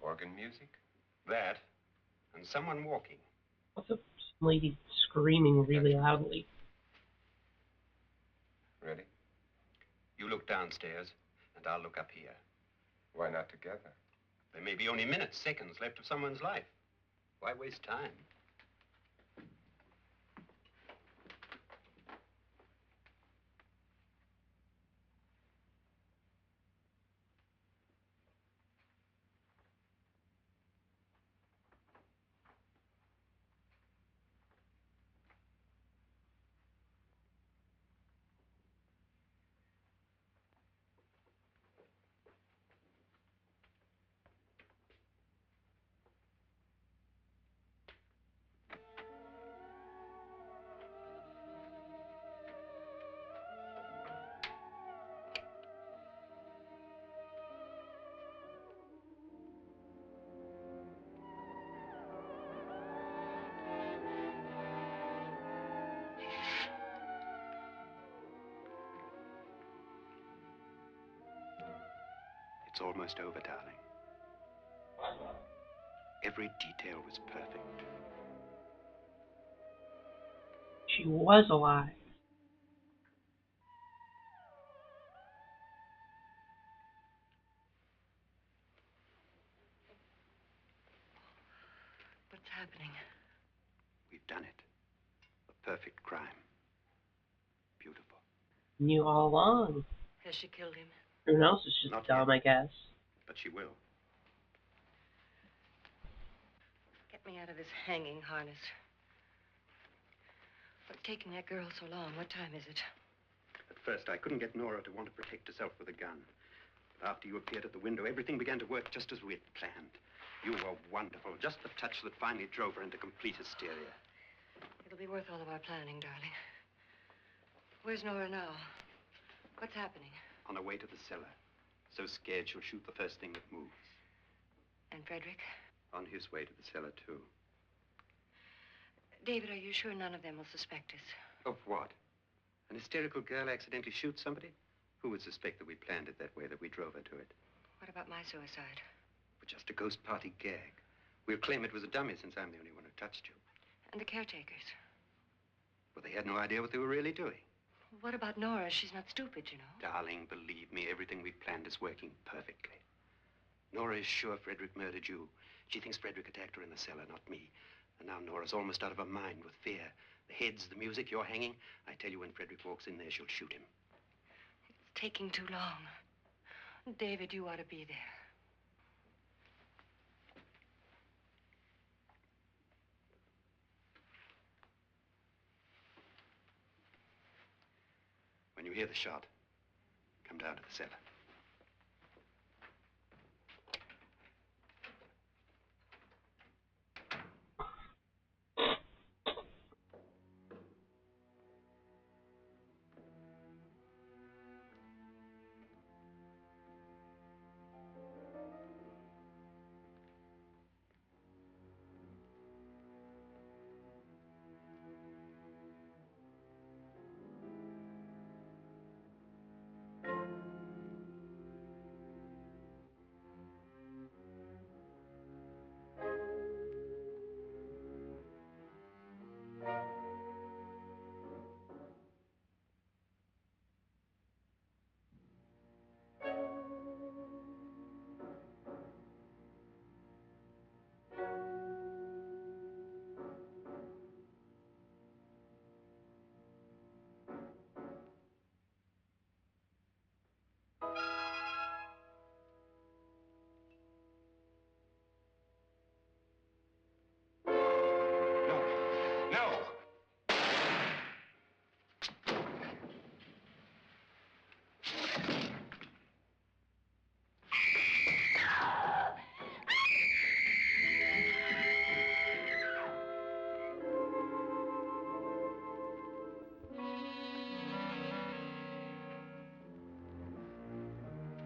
Organ music? That, and someone walking. What's a lady screaming really loudly? Ready? You look downstairs, and I'll look up here. Why not together? There may be only minutes, seconds left of someone's life. Why waste time? It's almost over, darling. Every detail was perfect. She was alive. What's happening? We've done it. A perfect crime. Beautiful. Knew all along. Has she killed him? Who knows? It's just Not dumb, yet. I guess. But she will. Get me out of this hanging harness. What's taking that girl so long? What time is it? At first, I couldn't get Nora to want to protect herself with a gun. But after you appeared at the window, everything began to work just as we had planned. You were wonderful. Just the touch that finally drove her into complete hysteria. It'll be worth all of our planning, darling. Where's Nora now? What's happening? On her way to the cellar. So scared she'll shoot the first thing that moves. And Frederick? On his way to the cellar, too. David, are you sure none of them will suspect us? Of what? An hysterical girl accidentally shoots somebody? Who would suspect that we planned it that way, that we drove her to it? What about my suicide? But just a ghost party gag. We'll claim it was a dummy since I'm the only one who touched you. And the caretakers? Well, they had no idea what they were really doing. What about Nora? She's not stupid, you know. Darling, believe me, everything we planned is working perfectly. Nora is sure Frederick murdered you. She thinks Frederick attacked her in the cellar, not me. And now Nora's almost out of her mind with fear. The heads, the music, you're hanging. I tell you, when Frederick walks in there, she'll shoot him. It's taking too long. David, you ought to be there. When you hear the shot, come down to the cellar.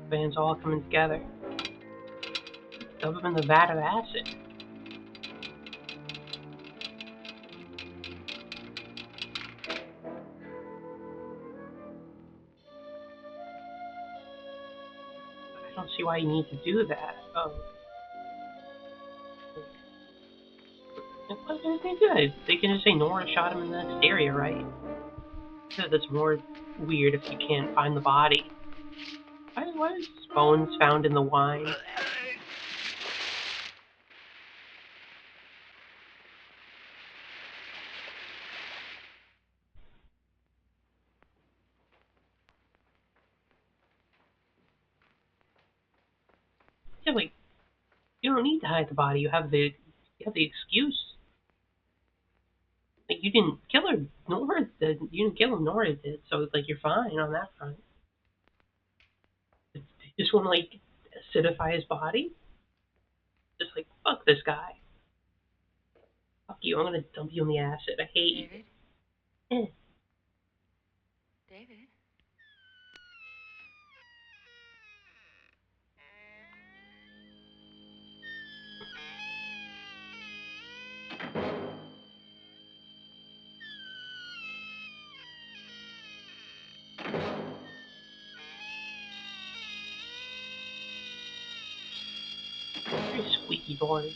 Band's all coming together. Dump them in the vat of acid. I don't see why you need to do that. Oh. What did they do? They can just say Nora shot him in the next area, right? That's more weird if you can't find the body. Why is bones found in the wine? Yeah, like, you don't need to hide the body. You have the excuse. Like, you didn't kill her. Nora did. You didn't kill him. Nora did. So it's like you're fine on that front. They just want to like acidify his body. Just like fuck this guy. Fuck you. I'm gonna dump you in the acid. I hate David? you. Eh. David? Very squeaky doors.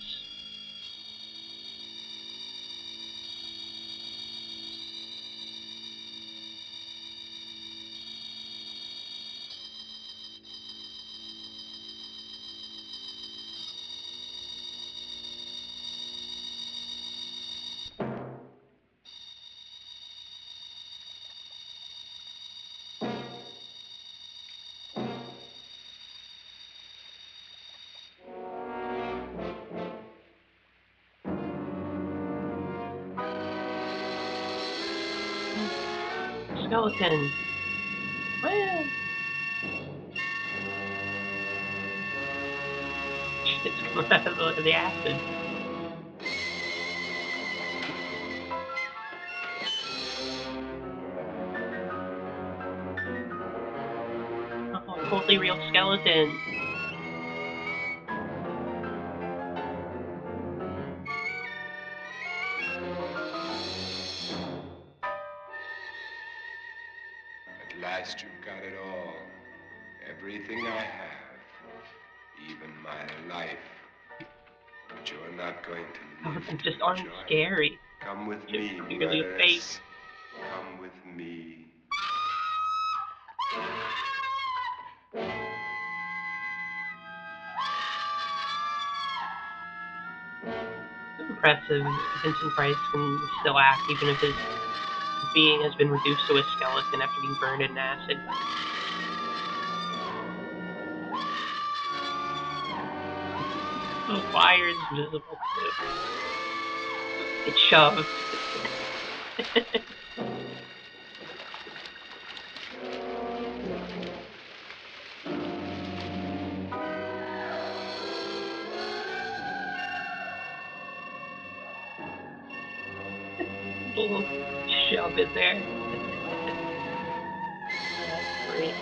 Skeleton. Ah. It's coming out of the acid. Oh, totally real skeleton. At last you've got it all. Everything I have. Even my life. But you're not going to live Skeletons to just aren't enjoy it. scary. Come with Just me, clearly a murderess. face. Come with me. It's impressive. Vincent Price can still act even if his being has been reduced to a skeleton after being burned in acid. The fire is visible too. It's shoved. Little shove in there. That's great.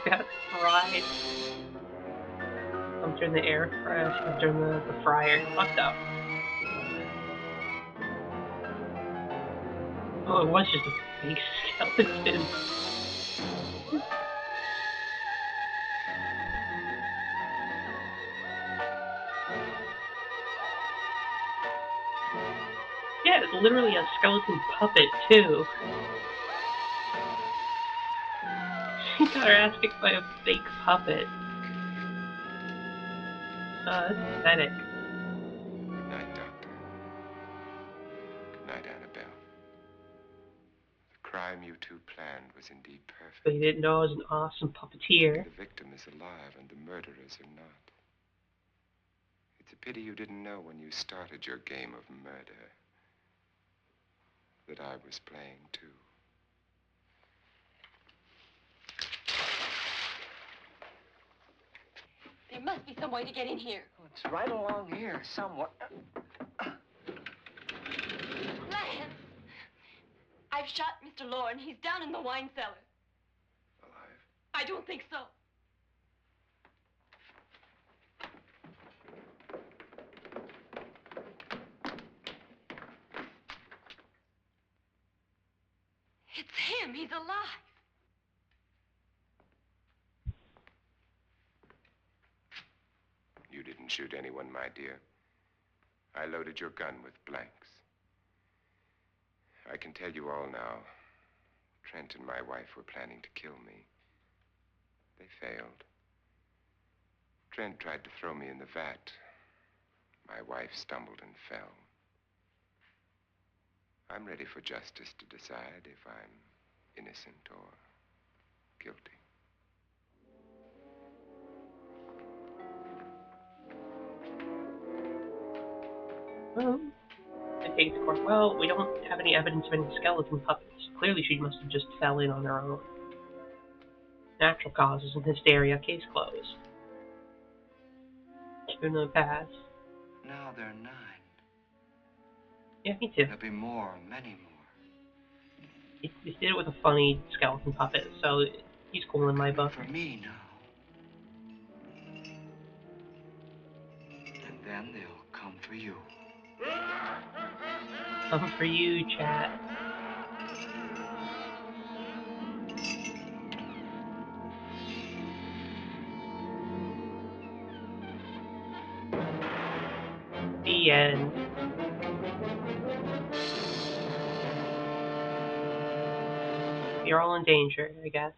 She got fried. I'm turning the air fryer. I'm turning the fryer. Fucked up. Oh, it was just a fake skeleton. Yeah, it's literally a skeleton puppet too. She got her ass kicked by a fake puppet. That's pathetic. Good night, Doctor. Good night, Annabelle. The crime you two planned was indeed perfect. But you didn't know I was an awesome puppeteer. The victim is alive and the murderers are not. It's a pity you didn't know when you started your game of murder that I was playing too. There must be some way to get in here. It's right along here somewhere. Lance! I've shot Mr. Lorne. He's down in the wine cellar. Alive? I don't think so. It's him. He's alive. didn't shoot anyone, my dear. I loaded your gun with blanks. I can tell you all now. Trent and my wife were planning to kill me. They failed. Trent tried to throw me in the vat. My wife stumbled and fell. I'm ready for justice to decide if I'm innocent or guilty. Well, I take the court. Well, we don't have any evidence of any skeleton puppets. Clearly she must have just fell in on her own. Natural causes and hysteria. Case closed. Give them a pass. Now there are 9. Yeah, me too. There'll be more, many more. He did it with a funny skeleton puppet, so he's cool in my book. For me now. And then they'll come for you. Come for you, chat. The end. You're all in danger, I guess.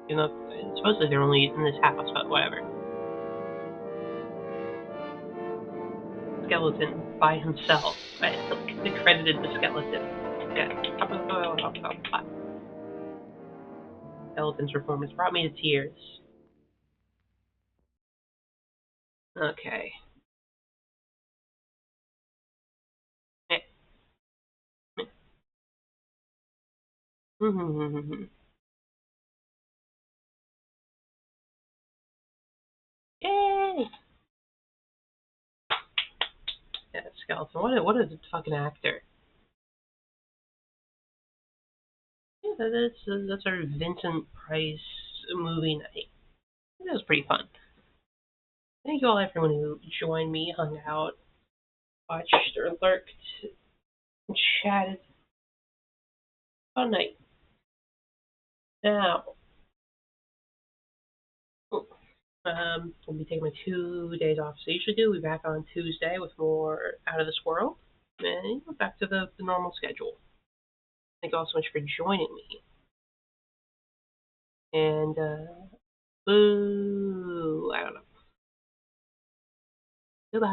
You know, supposedly they're only in this house, but whatever. Skeleton by himself. Right? They credited the skeleton. Yeah. Skeleton's performance brought me to tears. Okay. Yay! Yeah, skeleton. What a fucking actor. Yeah, that's our Vincent Price movie night. It was pretty fun. Thank you all, everyone who joined me, hung out, watched or lurked, and chatted. Fun night. Now, we'll be taking my 2 days off. So I usually do. We'll be back on Tuesday with more Out of This World, and back to the normal schedule. Thank you all so much for joining me. And, boo, I don't know. Goodbye.